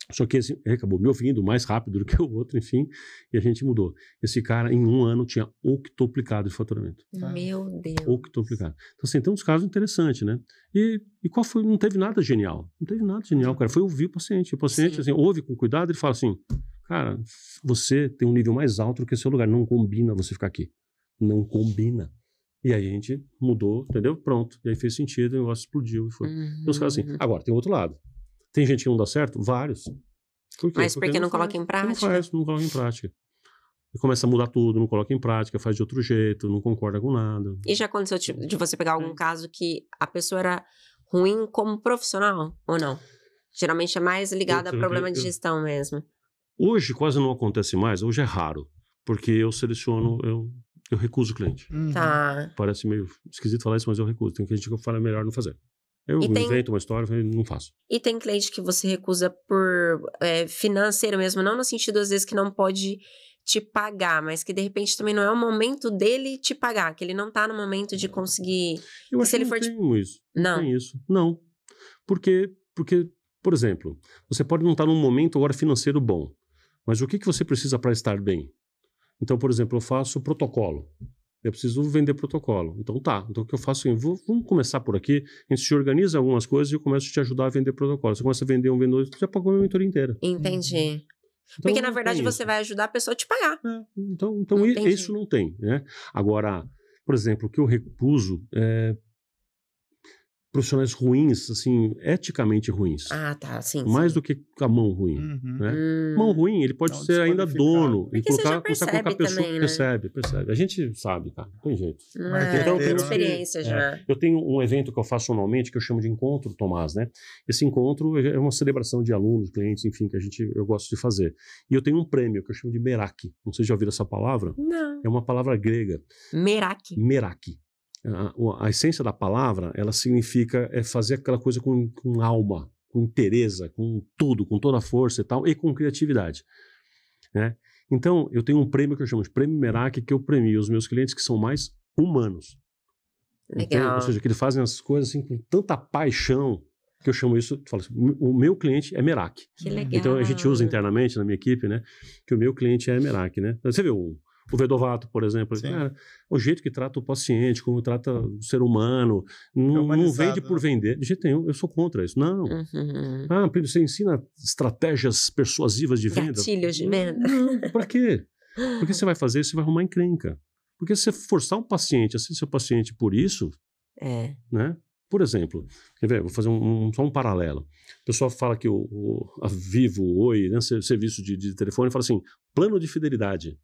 Só que assim, ele acabou me ouvindo mais rápido do que o outro, enfim, e a gente mudou. Esse cara, em 1 ano, tinha octuplicado de faturamento. Meu Deus. Octuplicado. Então, assim, tem uns casos interessantes, né? E qual foi? Não teve nada genial. Não teve nada genial, cara. Foi ouvir o paciente. O paciente, assim, ouve com cuidado e fala assim, cara, você tem um nível mais alto do que o seu lugar. Não combina você ficar aqui. Não combina. E aí a gente mudou, entendeu? Pronto. E aí fez sentido, o negócio explodiu e foi. Então, os caras assim. Agora, tem outro lado. Tem gente que não dá certo? Vários. Por quê? Mas porque não coloca em prática? Não coloca em prática. E começa a mudar tudo, não coloca em prática, faz de outro jeito, não concorda com nada. E já aconteceu de você pegar algum caso que a pessoa era ruim como profissional, ou não? Geralmente é mais ligado a problema de gestão mesmo. Hoje quase não acontece mais, hoje é raro. Porque eu seleciono, eu recuso o cliente. Tá. Parece meio esquisito falar isso, mas eu recuso. Tem gente que eu falo, é melhor não fazer. Eu invento uma história e não faço. E tem cliente que você recusa por financeiro mesmo, não no sentido, às vezes, que não pode te pagar, mas que, de repente, também não é o momento dele te pagar, que ele não tá no momento de conseguir... Eu acho que não tem isso. Não tem isso. Não. Porque, por exemplo, você pode não estar num momento agora financeiro bom, mas o que você precisa para estar bem? Então, por exemplo, eu faço protocolo. Eu preciso vender protocolo. Então Então o que eu faço? Vamos começar por aqui. A gente se organiza algumas coisas e eu começo a te ajudar a vender protocolo. Você começa a vender um vendedor, você já pagou a minha mentoria inteira. Entendi. Então, porque na verdade você vai ajudar a pessoa a te pagar. Então isso não tem, né? Agora, por exemplo, o que eu recuso é profissionais ruins, assim, eticamente ruins. Ah, tá, sim. Mais do que a mão ruim, né? Mão ruim, ele pode ser ainda dono. Porque você já percebe também, né? Percebe. A gente sabe, cara, não tem jeito. Então, tem experiência já. Eu tenho um evento que eu faço anualmente que eu chamo de Encontro Tomás, né? Esse encontro é uma celebração de alunos, clientes, enfim, que eu gosto de fazer. E eu tenho um prêmio que eu chamo de Meraki. Não sei se já ouviram essa palavra. Não. É uma palavra grega. Meraki. A essência da palavra, ela significa fazer aquela coisa com alma, com interesse, com tudo, com toda a força e tal, e com criatividade, né? Então, eu tenho um prêmio que eu chamo de Prêmio Meraki, que eu premio os meus clientes que são mais humanos. Legal. Ou seja, que eles fazem as coisas assim com tanta paixão, que eu chamo isso, falo assim, o meu cliente é Meraki. Que legal. Então, a gente usa internamente na minha equipe, né, que o meu cliente é Meraki, né? Você vê o Vedovato, por exemplo, cara, o jeito que trata o paciente, como trata o ser humano, não vende por vender. De jeito nenhum, eu sou contra isso. Não. Você ensina estratégias persuasivas de venda? Gatilhos de venda. Não, pra quê? Porque você vai fazer isso, você vai arrumar encrenca. Porque se você forçar um paciente a ser seu paciente por isso, né? Por exemplo, quer ver? Vou fazer só um paralelo. O pessoal fala que a Vivo, o Oi, né, serviço de telefone, fala assim, plano de fidelidade.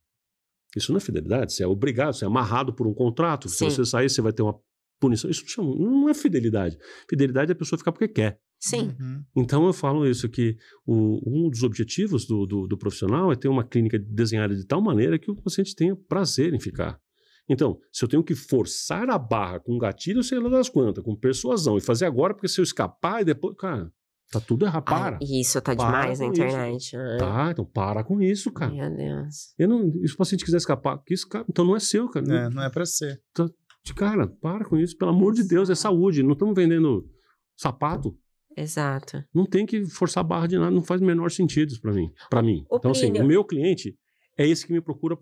Isso não é fidelidade, você é obrigado, você é amarrado por um contrato. Sim. Se você sair, você vai ter uma punição. Isso não é fidelidade. Fidelidade é a pessoa ficar porque quer. Sim. Então eu falo isso, que um dos objetivos do profissional é ter uma clínica desenhada de tal maneira que o paciente tenha prazer em ficar. Então, se eu tenho que forçar a barra com gatilho, sei lá das quantas, com persuasão, e fazer agora, porque se eu escapar e depois... Cara, tá tudo errado, para. Isso tá demais na internet. Tá, então para com isso, cara. Meu Deus. E se o paciente quiser escapar, então não é seu, cara. Não é pra ser. Cara, para com isso, pelo amor de Deus, é saúde. Não estamos vendendo sapato. Exato. Não tem que forçar a barra de nada, não faz o menor sentido para mim. Ô, Então, assim, Plínio, o meu cliente é esse que me procura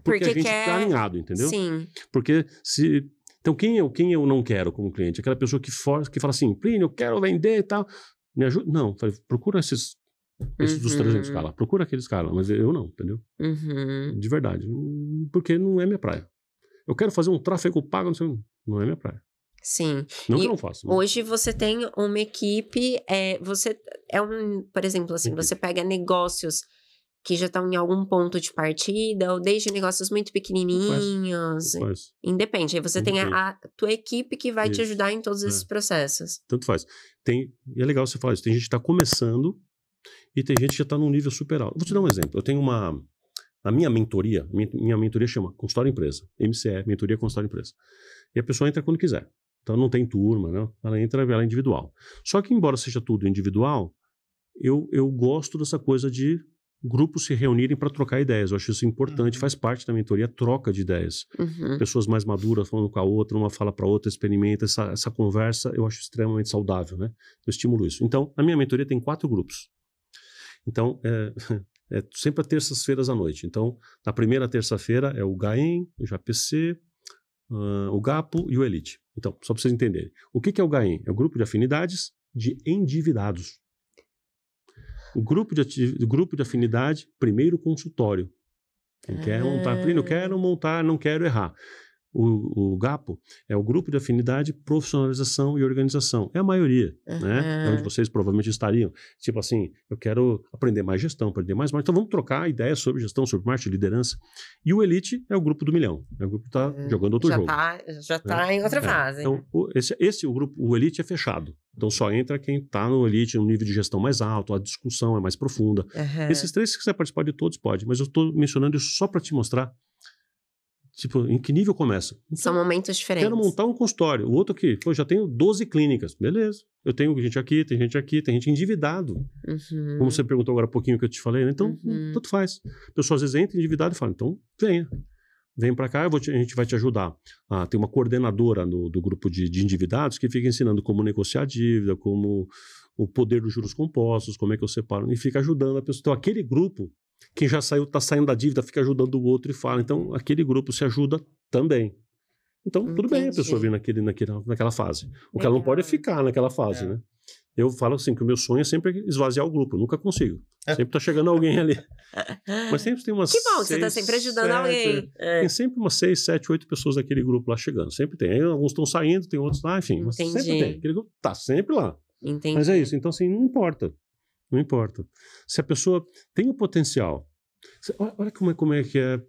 porque a gente quer... tá alinhado, entendeu? Sim. Porque se... Então, quem eu não quero como cliente? Aquela pessoa que fala assim, Plínio, eu quero vender e tal. Me ajuda? Não. Falei, procura esses dos 300 caras. Procura aqueles caras. Mas eu não, entendeu? De verdade. Porque não é minha praia. Eu quero fazer um tráfego pago, não é minha praia. Sim. Não que eu não faço. Mas... Hoje você tem uma equipe, por exemplo, assim, você pega negócios que já estão em algum ponto de partida, ou desde negócios muito pequenininhos. Faz. Independe. Aí você tem a tua equipe que vai te ajudar em todos esses processos. Tanto faz. E é legal você falar isso. Tem gente que está começando e tem gente que já está num nível super alto. Vou te dar um exemplo. Eu tenho a minha mentoria chama Consultório Empresa. MCE, Mentoria Consultório Empresa. E a pessoa entra quando quiser. Então não tem turma, né? Ela é individual. Só que embora seja tudo individual, eu gosto dessa coisa de grupos se reunirem para trocar ideias. Eu acho isso importante, faz parte da mentoria, troca de ideias. Pessoas mais maduras falando com a outra, uma fala para a outra, experimenta essa conversa, eu acho extremamente saudável, né? Eu estimulo isso. Então, a minha mentoria tem 4 grupos. Então, é sempre às terças-feiras à noite. Então, na primeira terça-feira é o GAEM, o JPC, o GAPO e o Elite. Então, só para vocês entenderem. O que é o GAEM? É o grupo de afinidades de endividados. O grupo de afinidade, primeiro consultório. Quem quer montar, eu quero montar, não quero errar. O GAPO é o grupo de afinidade, profissionalização e organização. É a maioria, né? É onde vocês provavelmente estariam. Tipo assim, eu quero aprender mais gestão, aprender mais marketing. Então vamos trocar ideias sobre gestão, sobre marketing, liderança. E o Elite é o grupo do milhão. É o grupo que está jogando outro jogo. Já está em outra fase. Então, o grupo, o Elite é fechado. Então só entra quem está no Elite, no nível de gestão mais alto, a discussão é mais profunda. Esses 3, se quiser participar de todos, pode. Mas eu estou mencionando isso só para te mostrar tipo, em que nível começa? Então, são momentos diferentes. Quero montar um consultório. O outro aqui, já tenho 12 clínicas. Beleza. Eu tenho gente aqui, tem gente endividado. Como você perguntou agora há pouquinho que eu te falei, né? Então, tanto faz. A pessoa às vezes entra endividada e fala, então, venha. Vem para cá, a gente vai te ajudar. Tem uma coordenadora do grupo de endividados que fica ensinando como negociar a dívida, como o poder dos juros compostos, como é que eu separo, e fica ajudando a pessoa. Então, aquele grupo, quem já está saindo da dívida, fica ajudando o outro e fala. Então, aquele grupo se ajuda também. Então, tudo bem a pessoa vir naquela fase. O que ela não pode é ficar naquela fase, né? Eu falo assim, que o meu sonho é sempre esvaziar o grupo. Eu nunca consigo. Sempre está chegando alguém ali. Mas sempre tem umas que bom que você está sempre ajudando alguém. Tem sempre umas 6, 7, 8 pessoas daquele grupo lá chegando. Sempre tem. Aí, alguns estão saindo, tem outros lá, enfim. Mas sempre tem. Aquele grupo está sempre lá. Entendi. Mas é isso. Então, assim, não importa. Não importa. Se a pessoa tem o potencial... Olha como é que é,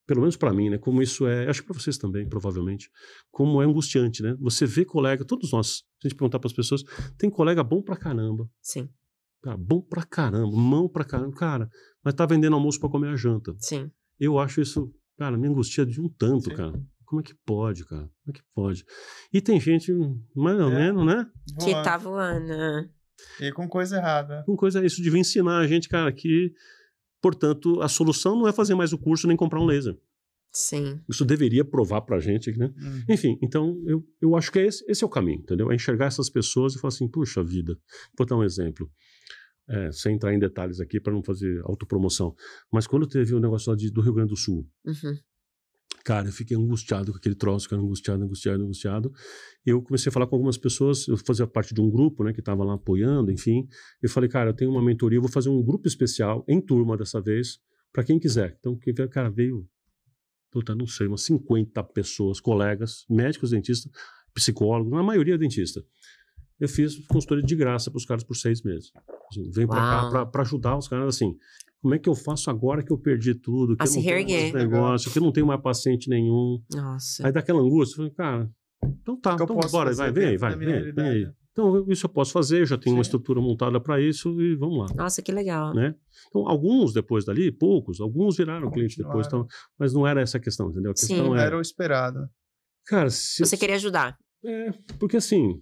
pelo menos para mim, né? Como isso é, acho que para vocês também, provavelmente, como é angustiante, né? Você vê colega, todos nós, se a gente perguntar para as pessoas, tem colega bom pra caramba. Sim. Cara, bom pra caramba, mão pra caramba, cara, mas tá vendendo almoço para comer a janta. Sim. Eu acho isso, cara, me angustia de um tanto, cara. Como é que pode, cara? Como é que pode? E tem gente, mais ou menos, né? Que tá voando. E com coisa errada. Com coisa, isso devia ensinar a gente, cara, que... Portanto, a solução não é fazer mais o curso nem comprar um laser. Sim. Isso deveria provar pra gente, né? Enfim, então eu acho que esse é o caminho, entendeu? É enxergar essas pessoas e falar assim, puxa vida. Vou dar um exemplo. Sem entrar em detalhes aqui para não fazer autopromoção. Mas quando teve o negócio lá do Rio Grande do Sul, cara, eu fiquei angustiado com aquele troço, cara, angustiado. Eu comecei a falar com algumas pessoas, eu fazia parte de um grupo, né, que estava lá apoiando, enfim. Eu falei, cara, eu tenho uma mentoria, eu vou fazer um grupo especial, em turma dessa vez, para quem quiser. Então, quem veio, cara, veio, não sei, umas 50 pessoas, colegas, médicos, dentistas, psicólogos, na maioria dentista. Eu fiz consultoria de graça para os caras por 6 meses. Assim, vem para cá para ajudar os caras, assim... Como é que eu faço agora que eu perdi tudo? Que eu não tenho mais negócio, que eu não tenho mais paciente nenhum. Nossa. Aí dá aquela angústia, eu falei, cara, então tá, então bora, vem aí. Então, isso eu posso fazer, já tenho uma estrutura montada para isso e vamos lá. Nossa, que legal. Né? Então, alguns depois dali, poucos, alguns viraram cliente depois, então, mas não era essa a questão, entendeu? A questão era o esperado. Cara, você queria ajudar. Porque assim,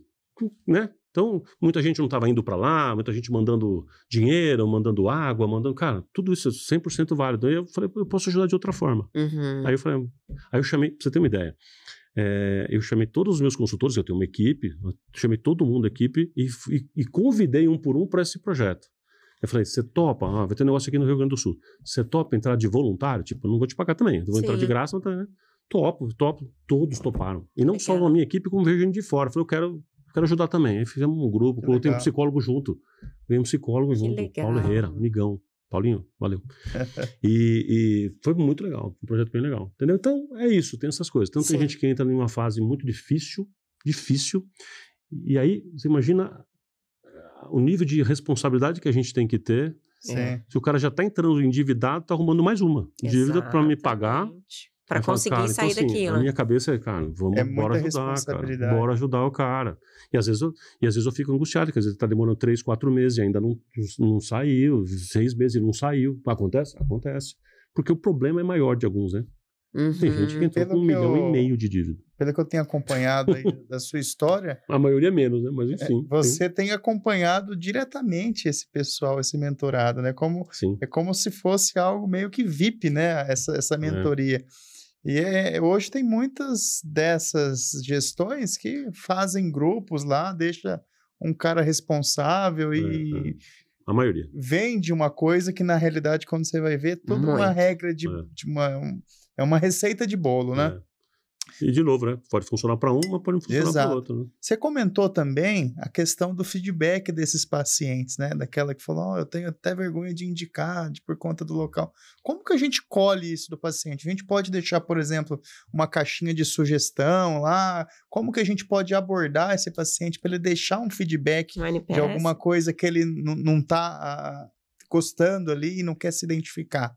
né? Então, muita gente não estava indo para lá, muita gente mandando dinheiro, mandando água, cara, tudo isso é 100% válido. Aí eu falei, eu posso ajudar de outra forma. Aí eu chamei, pra você ter uma ideia, eu chamei todos os meus consultores, eu tenho uma equipe, chamei todo mundo da equipe e convidei um por um para esse projeto. Eu falei, você topa? Vai ter um negócio aqui no Rio Grande do Sul. Você topa entrar de voluntário? Tipo, eu não vou te pagar também. Eu vou entrar de graça, mas, né? Topo. Todos toparam. E não só a minha equipe, como veio gente de fora. Eu falei, eu quero ajudar também. Aí fizemos um grupo, coloquei um psicólogo junto. Veio um psicólogo junto, Paulo Herrera, amigão. Paulinho, valeu. E foi muito legal, um projeto bem legal. Entendeu? Então, é isso, tem essas coisas. Então, tem gente que entra em uma fase muito difícil, e aí, você imagina o nível de responsabilidade que a gente tem que ter. Se o cara já está entrando endividado, está arrumando mais uma dívida para me pagar. Para conseguir sair então, assim, daquilo. A minha cabeça é, cara, bora ajudar, cara. Bora ajudar o cara. E às vezes eu fico angustiado, quer dizer, tá demorando 3, 4 meses e ainda não saiu, 6 meses e não saiu. Acontece? Acontece. Porque o problema é maior de alguns, né? Tem gente que entrou com 1,5 milhão de dívida. Pelo que eu tenho acompanhado aí da sua história... A maioria menos, né? Mas enfim. Você tem acompanhado diretamente esse pessoal, esse mentorado, né? É como se fosse algo meio que VIP, né? Essa mentoria. E hoje tem muitas dessas gestões que fazem grupos lá, deixa um cara responsável e... A maioria. Vende uma coisa que, na realidade, quando você vai ver, toda uma regra é uma receita de bolo, né? E, de novo, né? Pode funcionar para um, mas pode funcionar para outro. Né? Você comentou também a questão do feedback desses pacientes, né? Daquela que falou, eu tenho até vergonha de indicar por conta do local. Como que a gente colhe isso do paciente? A gente pode deixar, por exemplo, uma caixinha de sugestão lá? Como que a gente pode abordar esse paciente para ele deixar um feedback de alguma coisa que ele não está gostando ali e não quer se identificar?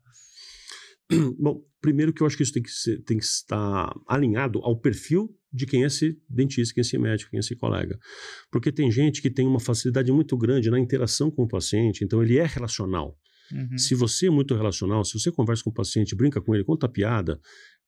Bom, primeiro que eu acho que isso tem que estar alinhado ao perfil de quem é esse dentista, quem é esse médico, quem é esse colega. Porque tem gente que tem uma facilidade muito grande na interação com o paciente, então ele é relacional. Se você é muito relacional, se você conversa com o paciente, brinca com ele, conta piada,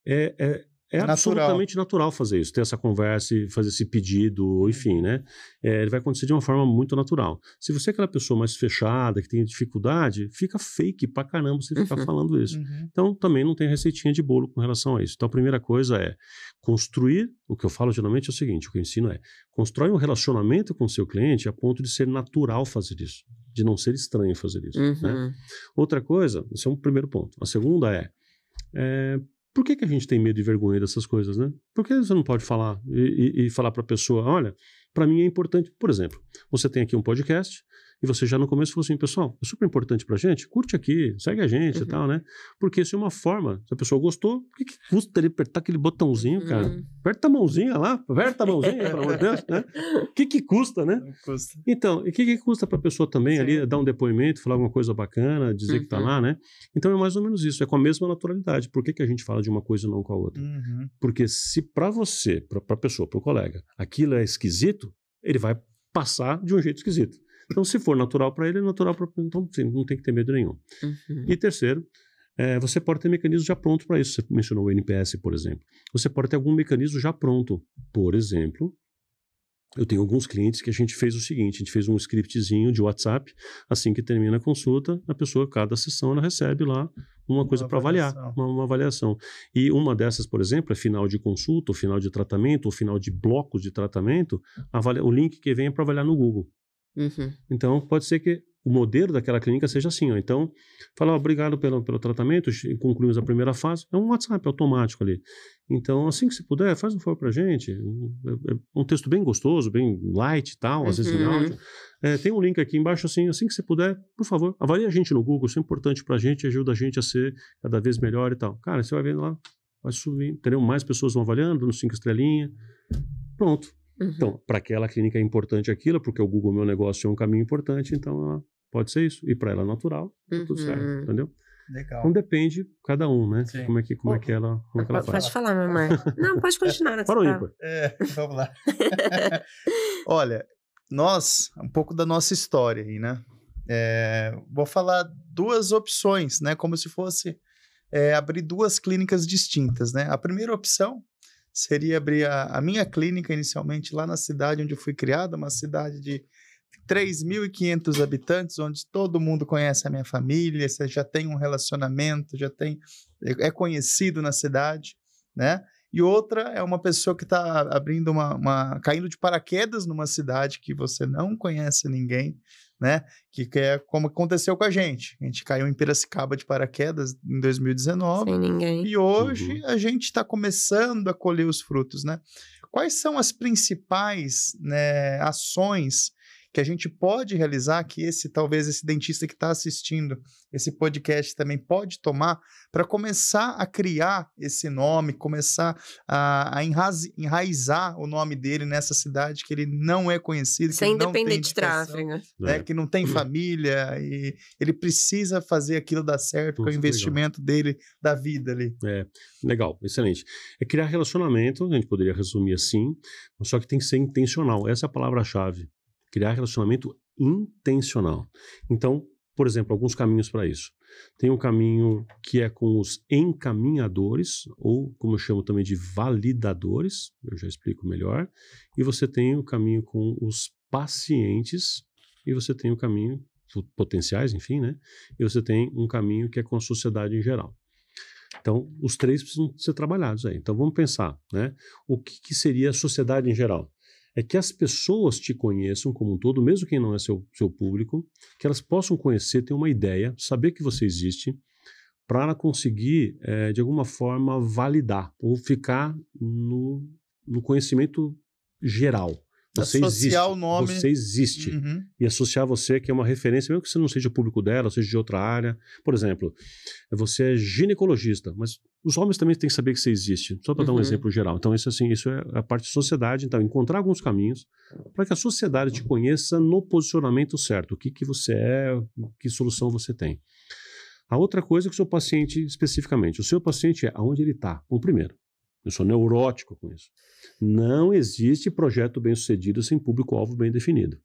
é absolutamente natural fazer isso, ter essa conversa e fazer esse pedido, enfim, né? Ele vai acontecer de uma forma muito natural. Se você é aquela pessoa mais fechada, que tem dificuldade, fica fake pra caramba você ficar falando isso. Então, também não tem receitinha de bolo com relação a isso. Então, a primeira coisa é construir, o que eu falo geralmente é o seguinte, o que eu ensino é, constrói um relacionamento com o seu cliente a ponto de ser natural fazer isso, de não ser estranho fazer isso. Né? Outra coisa, esse é um primeiro ponto. A segunda por que a gente tem medo e vergonha dessas coisas, né? Por que você não pode falar e falar para a pessoa, olha, para mim é importante, por exemplo, você tem aqui um podcast e você já no começo falou assim, pessoal, é super importante pra gente, curte aqui, segue a gente e tal, né? Porque isso é uma forma, se a pessoa gostou, o que custa ele apertar aquele botãozinho, cara? Aperta a mãozinha lá, aperta a mãozinha, pelo amor de Deus, né? O que custa, né? Não custa. Então, e o que custa pra pessoa também ali dar um depoimento, falar alguma coisa bacana, dizer que tá lá, né? Então é mais ou menos isso, é com a mesma naturalidade. Por que a gente fala de uma coisa e não com a outra? Porque se pra você, pra pessoa, pro colega, aquilo é esquisito, ele vai passar de um jeito esquisito. Então, se for natural para ele, é natural para... Então, sim, não tem que ter medo nenhum. E terceiro, você pode ter mecanismo já pronto para isso. Você mencionou o NPS, por exemplo. Você pode ter algum mecanismo já pronto. Por exemplo, eu tenho alguns clientes que a gente fez o seguinte, a gente fez um scriptzinho de WhatsApp, assim que termina a consulta, a pessoa, cada sessão, ela recebe lá uma coisa para avaliar, uma avaliação. E uma dessas, por exemplo, é final de consulta, ou final de tratamento, ou final de blocos de tratamento, o link que vem é para avaliar no Google. Então, pode ser que o modelo daquela clínica seja assim, ó. Então, fala, obrigado pelo tratamento, concluímos a primeira fase, é um WhatsApp automático ali. Então, assim que você puder, faz um favor pra gente, um texto bem gostoso, bem light e tal, às vezes em áudio. Tem um link aqui embaixo, assim que você puder, por favor, avalie a gente no Google, isso é importante pra gente, ajuda a gente a ser cada vez melhor e tal. Cara, você vai vendo lá, vai subir, terão mais pessoas vão avaliando, no 5 estrelinhas, pronto. Então, para aquela clínica é importante aquilo, porque o Google Meu Negócio é um caminho importante, então pode ser isso. E para ela é natural, tudo certo, entendeu? Legal. Então depende cada um, né? Como é que ela faz. Pode falar, meu amor. Não, pode continuar. Para o ímpar. Vamos lá. Olha, um pouco da nossa história aí, né? Vou falar 2 opções, né? Como se fosse abrir 2 clínicas distintas, né? A primeira opção seria abrir a minha clínica inicialmente lá na cidade onde eu fui criado, uma cidade de 3.500 habitantes, onde todo mundo conhece a minha família, você já tem um relacionamento, é conhecido na cidade, né? e outra é uma pessoa que está abrindo caindo de paraquedas numa cidade que você não conhece ninguém, né? Que é como aconteceu com a gente. A gente caiu em Piracicaba de paraquedas em 2019. Sem ninguém. E hoje a gente está começando a colher os frutos, né? Quais são as principais, né, ações que a gente pode realizar, que talvez esse dentista que está assistindo esse podcast também pode tomar para começar a criar esse nome, começar a enraizar o nome dele nessa cidade que ele não é conhecido, Sem que não tem depender de indicação, tráfego. né, que não tem família, e ele precisa fazer aquilo dar certo, com o investimento dele, da vida ali. Legal, excelente. É criar relacionamento, a gente poderia resumir assim, só que tem que ser intencional. Essa é a palavra-chave. Criar relacionamento intencional. Então, por exemplo, alguns caminhos para isso. Tem um caminho que é com os encaminhadores, ou como eu chamo também de validadores, eu já explico melhor. E você tem o caminho com os pacientes, e você tem o caminho, potenciais, enfim, né? E você tem um caminho que é com a sociedade em geral. Então, os três precisam ser trabalhados aí. Então, vamos pensar, né? O que seria a sociedade em geral? É que as pessoas te conheçam como um todo, mesmo quem não é seu público, que elas possam conhecer, ter uma ideia, saber que você existe, para ela conseguir, de alguma forma, validar ou ficar no conhecimento geral. Você associar existe, o nome. Você existe. Uhum. E associar você, que é uma referência, mesmo que você não seja público dela, seja de outra área. Por exemplo, você é ginecologista, mas os homens também têm que saber que você existe, só para dar um exemplo geral. Então, isso é a parte de sociedade. Então, encontrar alguns caminhos para que a sociedade te conheça no posicionamento certo. O que você é, que solução você tem. A outra coisa é que o seu paciente, especificamente, o seu paciente é aonde ele está. Bom, primeiro, eu sou neurótico com isso. Não existe projeto bem-sucedido sem público-alvo bem definido.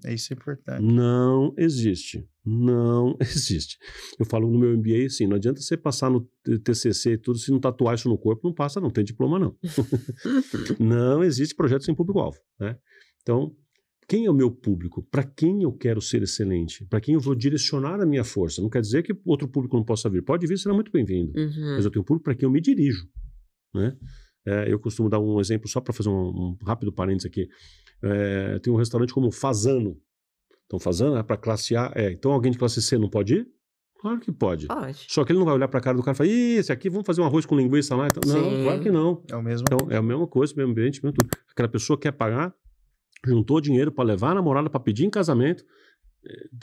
Isso é importante. Não existe. Não existe. Eu falo no meu MBA assim, não adianta você passar no TCC e tudo, se não tatuar isso no corpo, não passa, não tem diploma não. Não existe projeto sem público-alvo, né? Então, quem é o meu público? Para quem eu quero ser excelente? Para quem eu vou direcionar a minha força? Não quer dizer que outro público não possa vir. Pode vir, será muito bem-vindo. Mas eu tenho um público para quem eu me dirijo, né? Eu costumo dar um exemplo só para fazer um rápido parênteses aqui. Tem um restaurante como Fasano. Então, Fasano é para classe A. Então, alguém de classe C não pode ir? Claro que pode. Pode. Só que ele não vai olhar para a cara do cara e falar, esse aqui, vamos fazer um arroz com linguiça lá. Então, não, claro que não. É o mesmo. Então, é a mesma coisa, mesmo ambiente, mesmo tudo. Aquela pessoa quer pagar, juntou dinheiro para levar a namorada para pedir em casamento,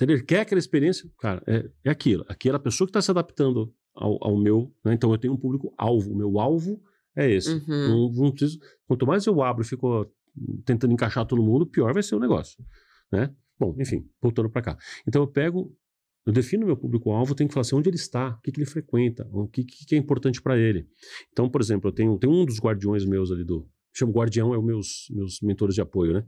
ele quer aquela experiência, cara, é aquilo. Aquela pessoa que está se adaptando ao meu, né? Então, eu tenho um público-alvo. O meu alvo é esse. Não preciso, quanto mais eu abro e fico tentando encaixar todo mundo, pior vai ser o negócio, né? Bom, enfim, voltando para cá. Então eu defino o meu público-alvo, tenho que falar assim, onde ele está, o que ele frequenta, o que é importante para ele. Então, por exemplo, eu tenho um dos guardiões meus ali chamo guardião, é os meus mentores de apoio, né?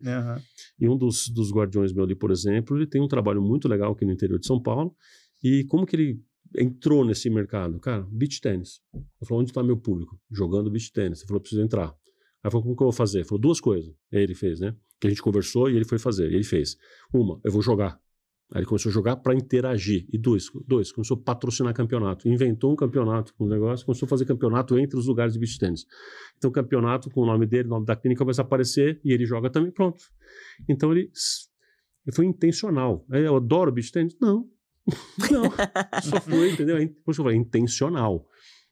E um dos guardiões meus ali, por exemplo, ele tem um trabalho muito legal aqui no interior de São Paulo. E como que ele entrou nesse mercado? Cara, beach tênis. Eu falei, onde está meu público? Jogando beach tênis. Ele falou, preciso entrar. Aí falou, como que eu vou fazer? Ele falou, duas coisas. Aí ele fez, né? Que a gente conversou e ele foi fazer. E ele fez. Uma, eu vou jogar. Aí ele começou a jogar para interagir. E dois, começou a patrocinar campeonato. Inventou um campeonato com o negócio, começou a fazer campeonato entre os lugares de beach tênis. Então, campeonato com o nome dele, o nome da clínica vai aparecer e ele joga também, pronto. Então, ele foi intencional. Aí, eu adoro beach tênis? Não. Só foi, entendeu? Por isso eu falei, intencional.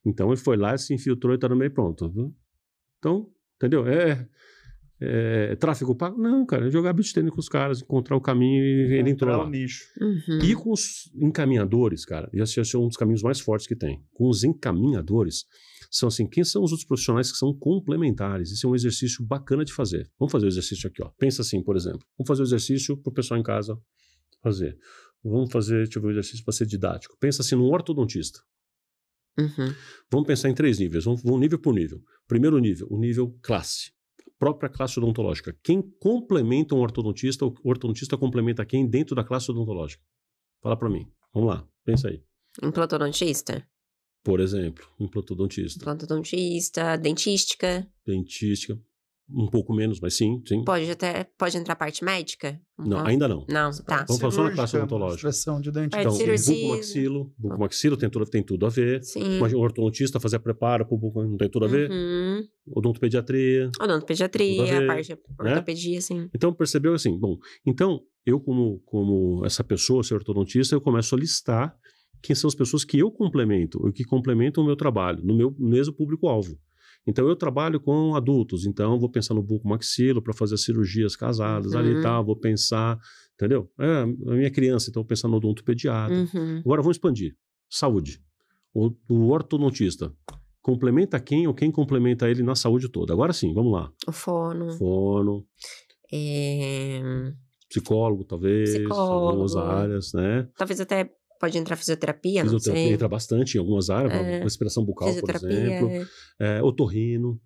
Então, ele foi lá, se infiltrou e tá no meio, pronto. Então, entendeu? Tráfego pago? Não, cara, jogar beach tênis com os caras, encontrar o caminho e ele entrou lá. Nicho. E com os encaminhadores, cara, e esse é um dos caminhos mais fortes que tem. Com os encaminhadores, são assim, quem são os outros profissionais que são complementares? Esse é um exercício bacana de fazer. Vamos fazer o exercício aqui, ó. Pensa assim, por exemplo. Vamos fazer o exercício pro pessoal em casa fazer. Vamos fazer, deixa eu ver o exercício para ser didático. Pensa assim num ortodontista. Vamos pensar em 3 níveis, vamos nível por nível. Primeiro nível, o nível classe. Própria classe odontológica. Quem complementa um ortodontista, o ortodontista complementa quem dentro da classe odontológica? Fala para mim. Vamos lá, pensa aí. Implantodontista? Por exemplo, implantodontista. Implantodontista, dentística. Dentística. um pouco menos, mas sim. Pode entrar parte médica? Não, ainda não. Não, tá. Vamos falar só na classe odontológica. Extração de dente. Então, cirurgia. bucomaxilo tem tudo a ver. Sim. Mas o ortodontista fazer preparo pro buco não tem tudo a ver. Odontopediatria. Odontopediatria, a parte de ortopedia, sim. Então, percebeu assim, bom, então, eu como essa pessoa, ser ortodontista, eu começo a listar quem são as pessoas que eu complemento, ou que complementam o meu trabalho, no meu mesmo público-alvo. Então, eu trabalho com adultos, então vou pensar no bucomaxilo para fazer as cirurgias casadas ali e tal, vou pensar, entendeu? A minha criança, então vou pensar no odontopediatra. Agora, vamos expandir. Saúde. O ortodontista complementa quem ou quem complementa ele na saúde toda. Agora sim, vamos lá. O fono. Psicólogo, talvez. Algumas áreas, né? Talvez até pode entrar fisioterapia, não sei. Entra bastante em algumas áreas, respiração bucal, por exemplo. Otorrino.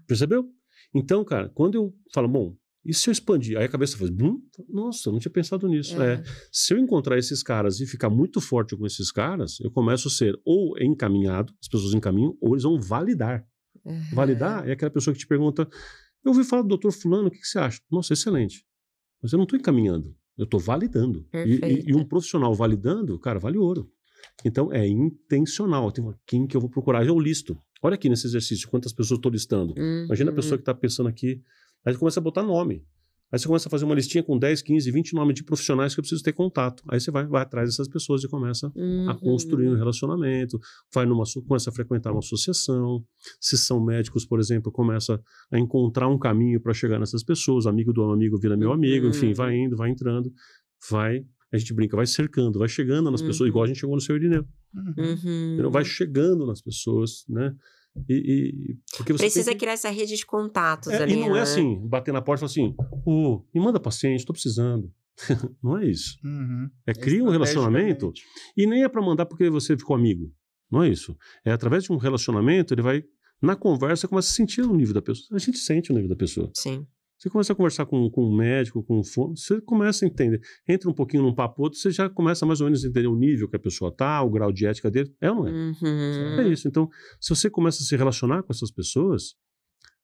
Percebeu? Então, cara, quando eu falo, bom, e se eu expandir? Aí a cabeça faz, nossa, eu não tinha pensado nisso. Se eu encontrar esses caras e ficar muito forte com esses caras, eu começo a ser ou encaminhado, as pessoas encaminham, ou eles vão validar. Validar é aquela pessoa que te pergunta, eu ouvi falar do doutor fulano, o que você acha? Nossa, excelente. Mas eu não estou encaminhando. Eu estou validando. E um profissional validando, cara, vale ouro. Então, é intencional. Quem que eu vou procurar? Eu listo. Olha aqui nesse exercício, quantas pessoas eu estou listando. Imagina a pessoa que está pensando aqui. Aí você começa a botar nome. Aí você começa a fazer uma listinha com 10, 15, 20 nomes de profissionais que eu preciso ter contato. Aí você vai atrás dessas pessoas e começa a construir um relacionamento, começa a frequentar uma associação. Se são médicos, por exemplo, começa a encontrar um caminho para chegar nessas pessoas. Amigo do amigo vira meu amigo, enfim, vai indo, vai entrando, a gente brinca, vai cercando, vai chegando nas pessoas, igual a gente chegou no seu Irineu. Vai chegando nas pessoas, né? Porque você precisa criar essa rede de contatos ali. E não é assim, bater na porta e falar assim, me manda paciente, estou precisando. Não é isso. Cria um relacionamento e nem é para mandar porque você ficou amigo. Não é isso. É através de um relacionamento, ele vai, na conversa, começa a sentir o nível da pessoa. A gente sente o nível da pessoa. Sim. Você começa a conversar com um médico, com um fono, você começa a entender. Entra um pouquinho num papo outro, você já começa mais ou menos a entender o nível que a pessoa está, o grau de ética dele. É ou não é? É isso. Então, se você começa a se relacionar com essas pessoas,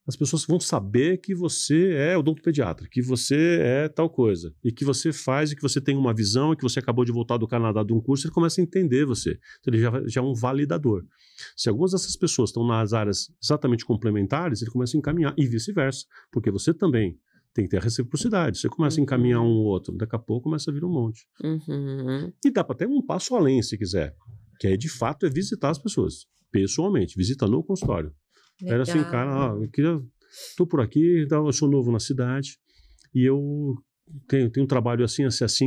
as pessoas vão saber que você é odontopediatra, que você é tal coisa, e que você faz, e que você tem uma visão, e que você acabou de voltar do Canadá de um curso, ele começa a entender você. Então, ele já é um validador. Se algumas dessas pessoas estão nas áreas exatamente complementares, ele começa a encaminhar, e vice-versa, porque você também tem que ter a reciprocidade. Você começa a encaminhar um outro, daqui a pouco começa a vir um monte. E dá para até um passo além, se quiser, que aí, de fato, é visitar as pessoas, pessoalmente, visita no consultório. Legal. Era assim, cara, tô por aqui, eu sou novo na cidade e eu tenho um trabalho assim,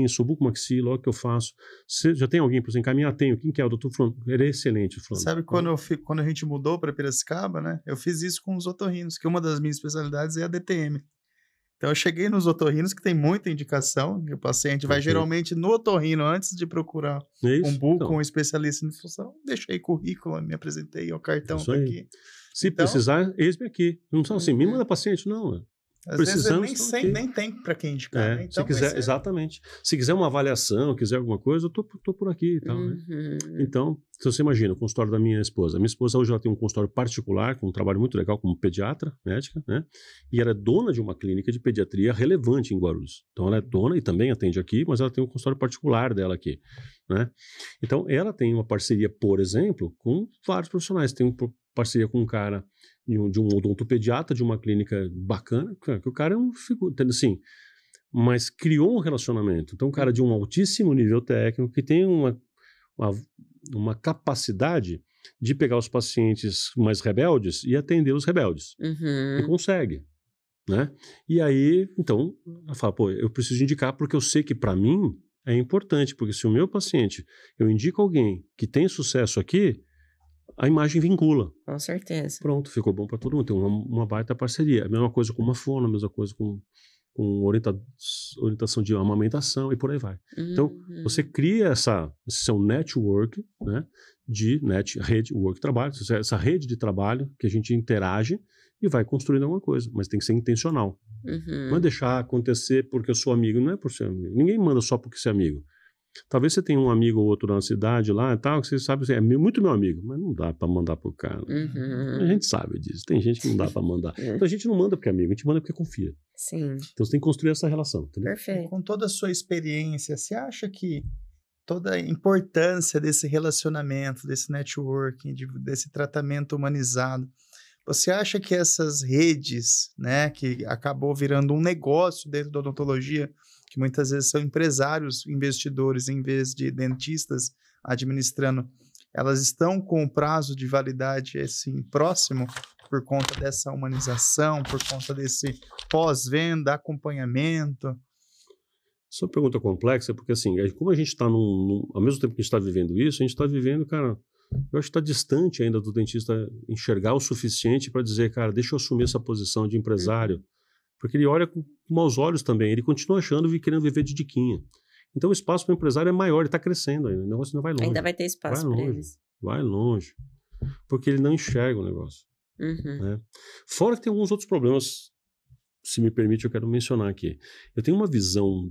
sou bucomaxilo, olha o que eu faço. Você já tem alguém para você encaminhar? Tenho. Quem que é? O doutor Fulano. Ele é excelente, Fulano. Sabe quando a gente mudou para Piracicaba, né? Eu fiz isso com os otorrinos, que uma das minhas especialidades é a DTM. Então eu cheguei nos otorrinos que tem muita indicação, que o paciente vai geralmente no otorrino antes de procurar um buco, um especialista em função. Deixei currículo, me apresentei, o cartão tá aqui. Se precisar, eis-me aqui. Não são assim, me manda paciente, não. Às vezes nem tem para quem indicar. Né? Então, se quiser, exatamente. Se quiser uma avaliação, quiser alguma coisa, eu tô por aqui e tal. Né? Então, se você imagina o consultório da minha esposa. Minha esposa hoje ela tem um consultório particular, com um trabalho muito legal como pediatra, médica, né? E ela é dona de uma clínica de pediatria relevante em Guarulhos. Então, ela é dona e também atende aqui, mas ela tem um consultório particular dela aqui, né? Então, ela tem uma parceria, por exemplo, com vários profissionais. Tem uma parceria com um cara de um odontopediatra de uma clínica bacana, que o cara é um figura, assim, mas criou um relacionamento. Então, um cara de um altíssimo nível técnico que tem uma capacidade de pegar os pacientes mais rebeldes e atender os rebeldes. E consegue, né? E aí, então, ela fala, eu preciso indicar porque eu sei que para mim é importante, porque se o meu paciente, eu indico alguém que tem sucesso aqui, a imagem vincula. Com certeza. Pronto, ficou bom para todo mundo. Tem uma baita parceria. A mesma coisa com uma fono, a mesma coisa com orientação de amamentação e por aí vai. Então, você cria esse seu network, né, rede, work, trabalho, essa rede de trabalho que a gente interage e vai construindo alguma coisa, mas tem que ser intencional. Não é deixar acontecer porque eu sou amigo, não é por ser amigo. Ninguém manda só porque você é amigo. Talvez você tenha um amigo ou outro na cidade lá e tal, que você sabe que é muito meu amigo, mas não dá para mandar pro cara. A gente sabe disso. Tem gente que não dá para mandar. Então a gente não manda porque é amigo, a gente manda porque confia. Sim. Então você tem que construir essa relação. Entendeu? Perfeito. Com toda a sua experiência, você acha que toda a importância desse relacionamento, desse networking, desse tratamento humanizado, você acha que essas redes, né, que acabou virando um negócio dentro da odontologia, que muitas vezes são empresários, investidores, em vez de dentistas administrando, elas estão com o prazo de validade assim, próximo por conta dessa humanização, por conta desse pós-venda, acompanhamento? Sua pergunta complexa, porque assim, como a gente está ao mesmo tempo que a gente está vivendo isso, a gente está vivendo, cara, eu acho que está distante ainda do dentista enxergar o suficiente para dizer, cara, deixa eu assumir essa posição de empresário, porque ele olha com maus olhos também, ele continua achando e querendo viver de diquinha. Então o espaço para o empresário é maior, ele está crescendo ainda, o negócio ainda vai longe. Ainda vai ter espaço para eles. Vai longe, porque ele não enxerga o negócio. Né? Fora que tem alguns outros problemas, se me permite, eu quero mencionar aqui. Eu tenho uma visão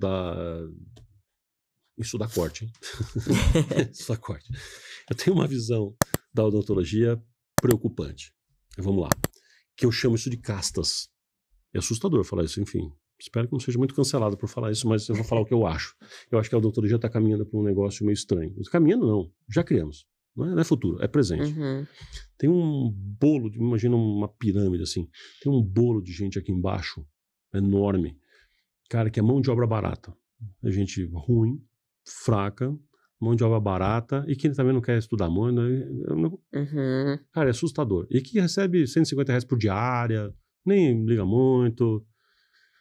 Isso dá corte, hein? Isso dá corte. Eu tenho uma visão da odontologia preocupante. Vamos lá. Que eu chamo isso de castas. É assustador falar isso, enfim. Espero que não seja muito cancelado por falar isso, mas eu vou falar o que eu acho. Eu acho que a odontologia está caminhando para um negócio meio estranho. Caminhando não, já criamos. Não é futuro, é presente. Tem um bolo, imagina uma pirâmide assim. Tem um bolo de gente aqui embaixo, enorme. Cara, que é mão de obra barata. É gente ruim, fraca, mão de obra barata, e que também não quer estudar muito. Cara, é assustador. E que recebe R$150 por diária, nem liga muito.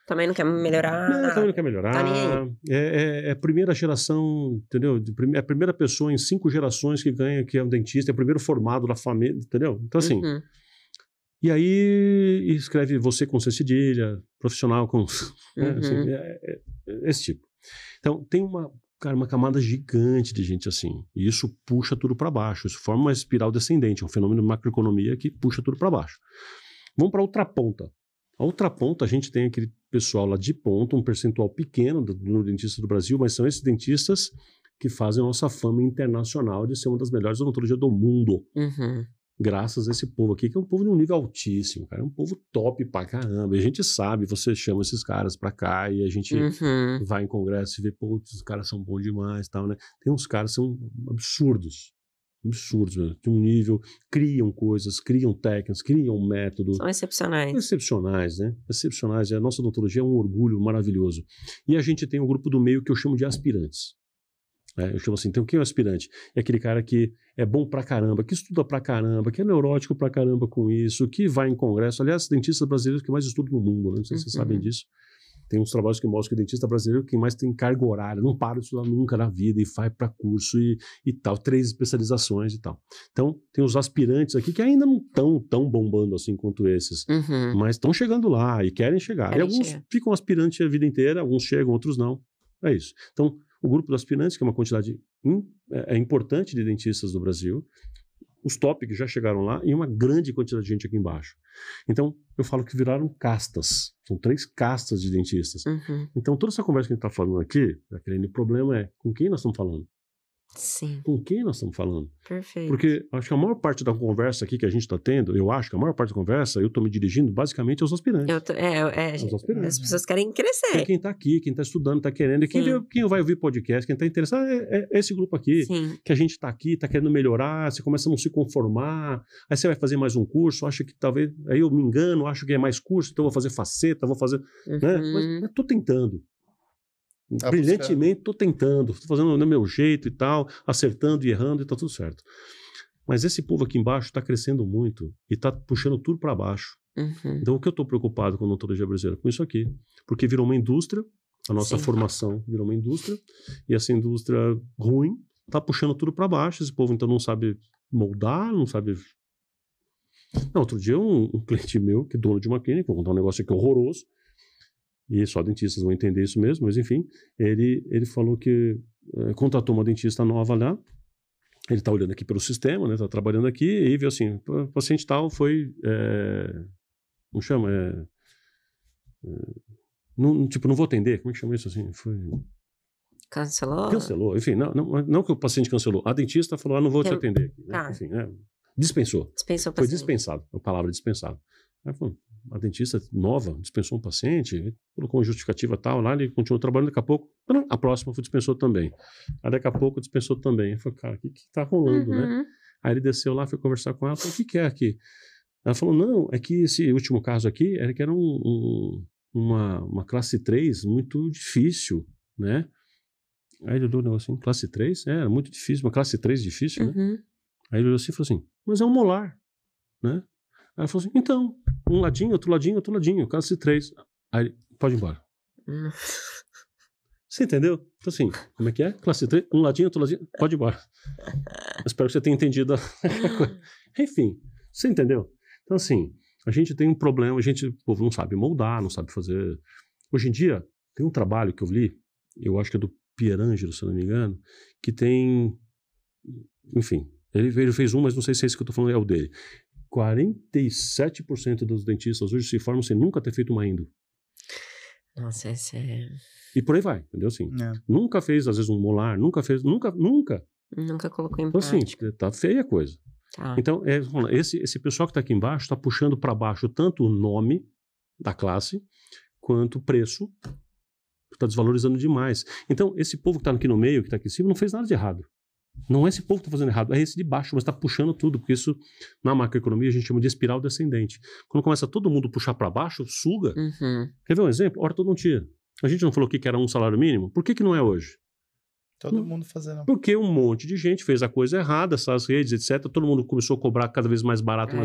Também não quer melhorar. Não, também não quer melhorar. Tá nem aí. É a primeira geração, entendeu? É a primeira pessoa em 5 gerações que ganha, que é um dentista, é o primeiro formado da família, entendeu? Então, assim. E aí escreve você com C cedilha, profissional com. Assim, esse tipo. Então, tem uma camada gigante de gente assim. E isso puxa tudo para baixo. Isso forma uma espiral descendente. É um fenômeno de macroeconomia que puxa tudo para baixo. Vamos para a outra ponta. A outra ponta, a gente tem aquele pessoal lá de ponta, um percentual pequeno do dentista do Brasil, mas são esses dentistas que fazem a nossa fama internacional de ser uma das melhores odontologias do mundo. Graças a esse povo aqui, que é um povo de um nível altíssimo, cara. É um povo top pra caramba. E a gente sabe, você chama esses caras pra cá e a gente vai em congresso e vê, pô, os caras são bons demais e tal, né? Tem uns caras que são absurdos, de um nível, criam coisas, criam técnicas, criam métodos. São excepcionais. Excepcionais, né? Excepcionais. A nossa odontologia é um orgulho maravilhoso. E a gente tem um grupo do meio que eu chamo de aspirantes. Eu chamo assim, então quem é o aspirante? É aquele cara que é bom pra caramba, que estuda pra caramba, que é neurótico pra caramba com isso, que vai em congresso. Aliás, dentistas brasileiros que mais estudam no mundo, né? Não sei se vocês sabem disso. Tem uns trabalhos que mostram que o dentista brasileiro é quem mais tem carga horária, não para de estudar nunca na vida e vai para curso e tal, 3 especializações e tal. Então, tem os aspirantes aqui que ainda não estão tão bombando assim quanto esses, mas estão chegando lá e querem chegar. E alguns ficam aspirantes a vida inteira, alguns chegam, outros não. É isso. Então, o grupo dos aspirantes, que é uma quantidade importante de dentistas do Brasil, os top que já chegaram lá e uma grande quantidade de gente aqui embaixo. Então, eu falo que viraram castas. São 3 castas de dentistas. Então, toda essa conversa que a gente está falando aqui, o problema é com quem nós estamos falando? Sim. Com quem nós estamos falando? Perfeito. Porque acho que a maior parte da conversa aqui que a gente está tendo, eu acho que a maior parte da conversa, eu estou me dirigindo basicamente aos aspirantes. Aos aspirantes. As pessoas querem crescer. É quem está aqui, quem está estudando, está querendo. E quem vai ouvir podcast, quem está interessado, é esse grupo aqui. Que a gente está aqui, está querendo melhorar, você começa a não se conformar, aí você vai fazer mais um curso, acha que talvez, aí eu me engano, acho que é mais curso, então eu vou fazer faceta, vou fazer... Né? Mas estou tentando. Brilhantemente, estou tentando, estou fazendo do meu jeito e tal, acertando e errando e está tudo certo. Mas esse povo aqui embaixo está crescendo muito e está puxando tudo para baixo. Então, o que eu estou preocupado com a odontologia brasileira? Com isso aqui. Porque virou uma indústria, a nossa formação virou uma indústria, e essa indústria ruim está puxando tudo para baixo. Esse povo, então, não sabe moldar, não sabe... Não, outro dia, um cliente meu, que é dono de uma clínica, vou contar um negócio aqui horroroso, e só dentistas vão entender isso mesmo, mas enfim, ele falou que contratou uma dentista nova lá, ele está olhando aqui pelo sistema, né, está trabalhando aqui, e viu assim, o paciente tal foi, como chama? Não vou atender, como é que chama isso assim? Cancelou? Cancelou, enfim, não que o paciente cancelou. A dentista falou, não vou te atender aqui. Né? Tá. Enfim, dispensou. Dispensou o Foi paciente. dispensado, a palavra dispensado. Aí, pô, a dentista nova dispensou um paciente, colocou uma justificativa tal lá, ele continuou trabalhando, daqui a pouco, a próxima foi dispensou também. Aí daqui a pouco dispensou também. Eu falei, cara, o que tá rolando, né? Aí ele desceu lá, foi conversar com ela, falou, o que é aqui? Ela falou, não, é que esse último caso aqui era que era uma classe 3 muito difícil, né? Aí ele olhou assim, classe 3? Era muito difícil, uma classe 3 difícil, né? Aí ele olhou assim e falou assim, mas é um molar, né? Aí ela falou assim, então, um ladinho, outro ladinho, outro ladinho, classe 3. Aí ele, pode ir embora. Você entendeu? Então assim, como é que é? Classe 3, um ladinho, outro ladinho, pode ir embora. Espero que você tenha entendido. Enfim, você entendeu? Então assim, a gente tem um problema, o povo não sabe moldar, não sabe fazer. Hoje em dia, tem um trabalho que eu li, eu acho que é do Pierangelo, se eu não me engano, que tem, enfim, ele fez um, mas não sei se é esse que eu tô falando, é o dele. 47% dos dentistas hoje se formam sem nunca ter feito uma endo. Nossa, esse é... E por aí vai, entendeu? Assim, nunca fez, às vezes, um molar, nunca Nunca colocou em então, assim, prática. tá feia a coisa. Tá. Então, esse pessoal que tá aqui embaixo tá puxando para baixo tanto o nome da classe, quanto o preço, tá desvalorizando demais. Então, esse povo que tá aqui no meio, que tá aqui em cima, não fez nada de errado. Não é esse povo que está fazendo errado, é esse de baixo, mas está puxando tudo, porque isso, na macroeconomia, a gente chama de espiral descendente. Quando começa todo mundo puxar para baixo, suga. Quer ver um exemplo? Ortodontia. A gente não falou que era um salário mínimo? Por que não é hoje? Todo mundo fazendo. Porque um monte de gente fez a coisa errada, essas redes, etc. Todo mundo começou a cobrar cada vez mais barato,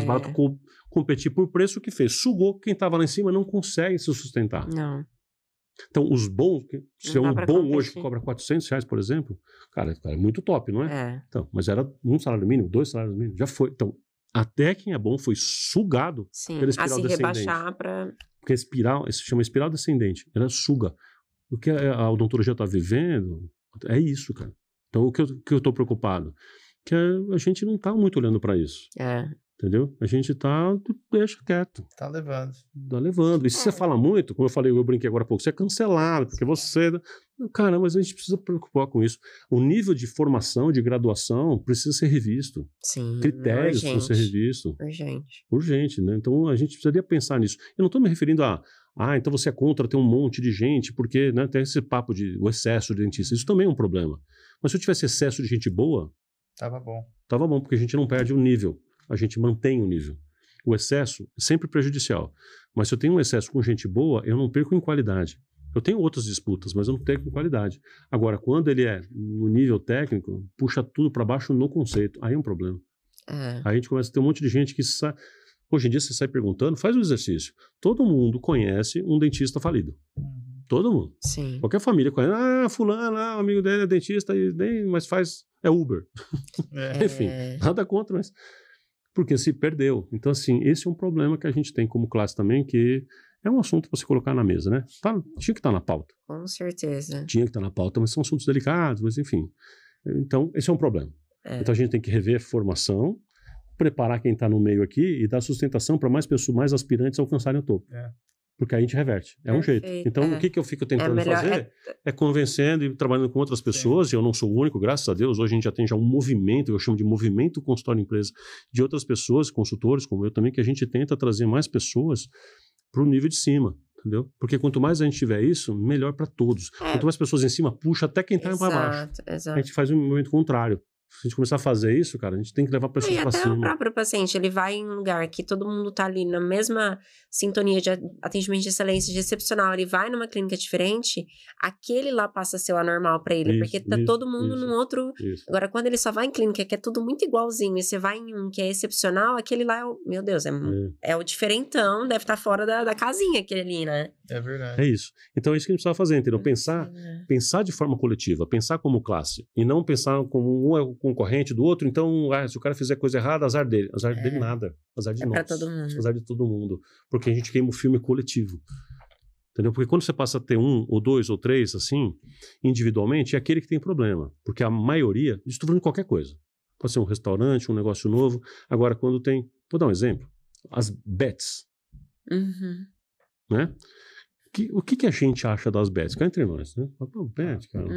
competir por preço. O que fez? Sugou. Quem estava lá em cima não consegue se sustentar. Não. Então, os bons, se é um bom competir. hoje que cobra R$400, por exemplo, cara, é muito top, não é? É. Então, mas era um salário mínimo, 2 salários mínimos, já foi. Então, até quem é bom foi sugado pela espiral a se descendente. rebaixar para... Porque a espiral, isso se chama espiral descendente, ela suga. O que a odontologia está vivendo é isso, cara. Então, o que eu estou preocupado? Que a gente não está muito olhando para isso. Entendeu? A gente deixa quieto. Tá levando. Tá levando. E se você fala muito, como eu falei, eu brinquei agora há pouco, você é cancelado, porque você... Cara, mas a gente precisa preocupar com isso. O nível de formação, de graduação, precisa ser revisto. Sim, critérios precisam ser revistos. Urgente, né? Então a gente precisaria pensar nisso. Eu não estou me referindo então você é contra ter um monte de gente, porque, né, tem esse papo de o excesso de dentistas. Isso também é um problema. Mas se eu tivesse excesso de gente boa... Tava bom. Tava bom, porque a gente não perde o nível. A gente mantém o nível. O excesso é sempre prejudicial. Mas se eu tenho um excesso com gente boa, eu não perco em qualidade. Eu tenho outras disputas, mas eu não perco em qualidade. Agora, quando ele é no nível técnico, puxa tudo para baixo no conceito. Aí é um problema. Aí a gente começa a ter um monte de gente que sai... Hoje em dia você sai perguntando, faz um exercício. Todo mundo conhece um dentista falido. Todo mundo. Sim. Qualquer família conhece. Fulano, o amigo dele é dentista, mas é Uber. Enfim, nada contra, mas... Porque se perdeu. Então, assim, esse é um problema que a gente tem como classe também, que é um assunto para se colocar na mesa, né? Tinha que estar na pauta. Com certeza. Tinha que estar na pauta, mas são assuntos delicados, mas enfim. Então, esse é um problema. Então, a gente tem que rever a formação, preparar quem está no meio aqui e dar sustentação para mais pessoas, mais aspirantes alcançarem o topo. Porque aí a gente reverte. É um jeito. Então, o que eu fico tentando fazer é convencendo e trabalhando com outras pessoas, e eu não sou o único, graças a Deus. Hoje a gente já tem um movimento, eu chamo de movimento consultório empresa, de outras pessoas, consultores como eu também, que a gente tenta trazer mais pessoas para o nível de cima, entendeu? Porque quanto mais a gente tiver isso, melhor para todos. Quanto mais pessoas em cima, puxa até quem está para baixo. Exato. A gente faz um movimento contrário. Se a gente começar a fazer isso, cara, a gente tem que levar pessoas para cima. E até o próprio paciente, ele vai em um lugar que todo mundo tá ali na mesma sintonia de atendimento de excelência, de excepcional, ele vai numa clínica diferente, aquele lá passa a ser o anormal pra ele, porque tá todo mundo num outro... Agora, quando ele só vai em clínica que é tudo muito igualzinho, e você vai em um que é excepcional, aquele lá é o... Meu Deus, é o diferentão, deve estar fora da casinha aquele ali, né? É verdade. É isso. Então é isso que a gente precisa fazer, entendeu? Pensar de forma coletiva, pensar como classe, e não pensar como um é o concorrente do outro, então, se o cara fizer coisa errada, azar dele. Azar dele nada. Azar de nós. Pra todo mundo. Azar de todo mundo. Porque a gente queima o filme coletivo. Entendeu? Porque quando você passa a ter 1, ou 2, ou 3, assim, individualmente, é aquele que tem problema. Porque a maioria, estou falando de qualquer coisa. Pode ser um restaurante, um negócio novo. Agora, quando tem... Vou dar um exemplo. As bets. Né? o que a gente acha das bets? Cá entre nós, né? Pô, bet, cara,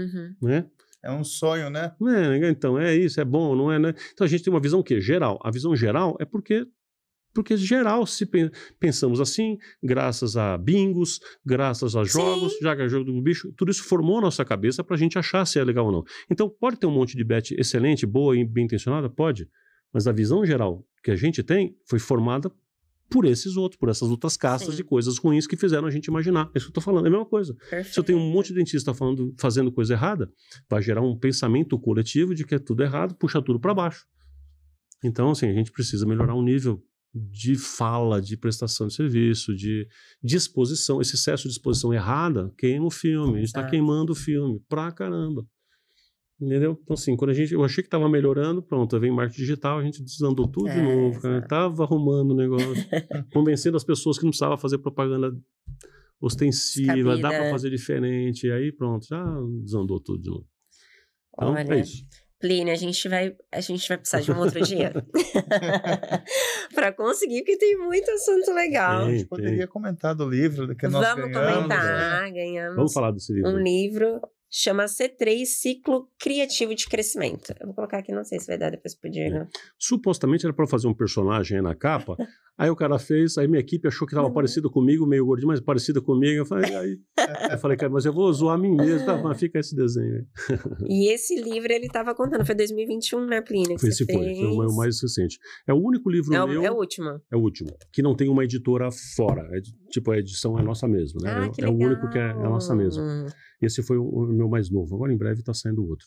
né? É um sonho, né? Então, é isso, é bom, não é, né? Então a gente tem uma visão o quê? Geral. A visão geral é porque geral, se pensamos assim, graças a bingos, graças a jogos, já que é jogo do bicho, tudo isso formou a nossa cabeça para a gente achar se é legal ou não. Então, pode ter um monte de bet excelente, boa e bem intencionada? Pode. Mas a visão geral que a gente tem foi formada por esses outros, por essas outras castas de coisas ruins que fizeram a gente imaginar. É isso que eu estou falando, é a mesma coisa. Perfeito. Se eu tenho um monte de dentista fazendo coisa errada, vai gerar um pensamento coletivo de que é tudo errado, puxa tudo para baixo. Então, assim, a gente precisa melhorar o nível de fala, de prestação de serviço, de exposição. Esse excesso de exposição errada queima o filme. A gente está queimando o filme pra caramba. Entendeu? Então, assim, quando eu achei que estava melhorando, pronto, vem marketing digital, a gente desandou tudo de novo, cara. Tava arrumando o negócio, convencendo as pessoas que não precisava fazer propaganda ostensiva, dá para fazer diferente, e aí pronto, já desandou tudo de novo. Então, é isso. Plínio, a gente vai precisar de um outro dia para conseguir, porque tem muito assunto legal. A gente poderia comentar do livro que nós ganhamos. Vamos comentar, ganhamos. Vamos falar desse livro. Um livro chama C3, Ciclo Criativo de Crescimento. Eu vou colocar aqui, não sei se vai dar depois pro Diego. Supostamente era para fazer um personagem aí na capa, aí o cara fez, aí minha equipe achou que estava parecido comigo, meio gordinho, mas parecido comigo. Eu falei, cara, mas eu vou zoar a mim mesmo, tá? Mas fica esse desenho aí. E esse livro ele estava contando, foi 2021, né, Plínio? Foi o mais recente. É o único livro meu... É o último. É o último, que não tem uma editora fora. Tipo, a edição é nossa mesmo, né? Que é o único que é a nossa mesma. Esse foi o meu mais novo. Agora, em breve, está saindo outro.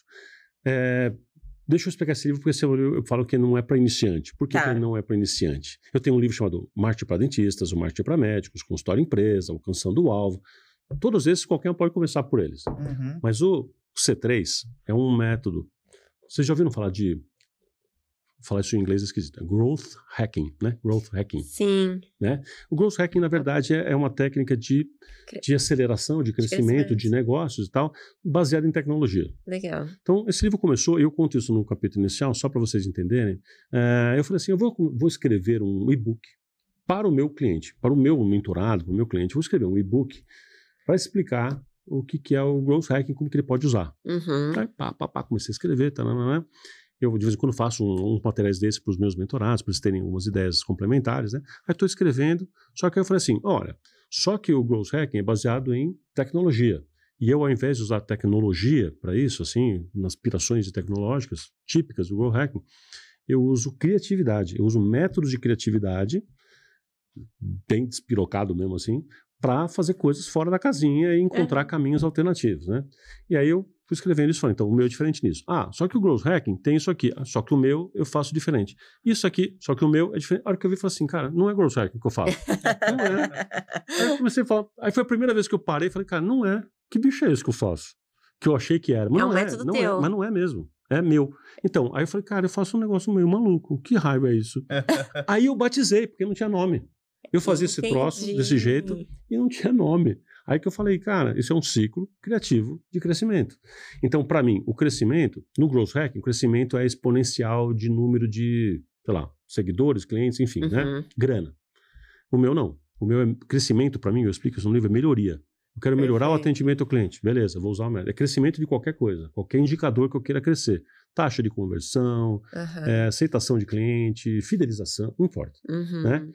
Deixa eu explicar esse livro, porque eu falo que não é para iniciante. Por que ele não é para iniciante? Eu tenho um livro chamado Marketing para Dentistas, o Marketing para Médicos, Consultório Empresa, Alcançando o Alvo. Todos esses, qualquer um pode começar por eles. Mas o C3 é um método. Vocês já ouviram falar de... Falar isso em inglês é esquisito. Growth Hacking, né? Growth Hacking. Sim. Né? O Growth Hacking, na verdade, é uma técnica de aceleração, de crescimento, de negócios e tal, baseada em tecnologia. Legal. Então, esse livro começou, eu conto isso no capítulo inicial, só para vocês entenderem. Eu falei assim, eu vou escrever um e-book para o meu cliente, para o meu mentorado, para o meu cliente. Eu vou escrever um e-book para explicar o que é o Growth Hacking, como que ele pode usar. Aí, comecei a escrever, eu, de vez em quando, faço uns materiais desses para os meus mentorados, para eles terem algumas ideias complementares, né? Aí estou escrevendo, só que eu falei assim, olha, só que o Growth Hacking é baseado em tecnologia. E eu, ao invés de usar tecnologia para isso, assim, nas aspirações tecnológicas típicas do Growth Hacking, eu uso criatividade, eu uso métodos de criatividade, bem despirocado mesmo assim, para fazer coisas fora da casinha e encontrar caminhos alternativos, né? E aí eu fui escrevendo isso, então o meu é diferente nisso. Só que o Growth Hacking tem isso aqui, só que o meu eu faço diferente. Isso aqui, só que o meu é diferente. A hora que eu vi, eu falei assim, cara, não é Growth Hacking que eu faço. Não é. Aí eu comecei a falar, aí foi a primeira vez que eu parei e falei, cara, não é. Que bicho é esse que eu faço? Que eu achei que era. Mas não é, mas não é mesmo. É meu. Então, aí eu falei, cara, eu faço um negócio meio maluco. Que raiva é isso? Aí eu batizei, porque não tinha nome. Eu fazia esse troço desse jeito e não tinha nome. Aí que eu falei, cara, isso é um ciclo criativo de crescimento. Então, para mim, o crescimento, no Growth Hacking, o crescimento é exponencial de número de, sei lá, seguidores, clientes, enfim, né? Grana. O meu não. O meu é crescimento, para mim, eu explico isso no livro, é melhoria. Eu quero melhorar o atendimento ao cliente. Beleza, vou usar o método. É crescimento de qualquer coisa, qualquer indicador que eu queira crescer. Taxa de conversão, aceitação de cliente, fidelização, não importa. Né?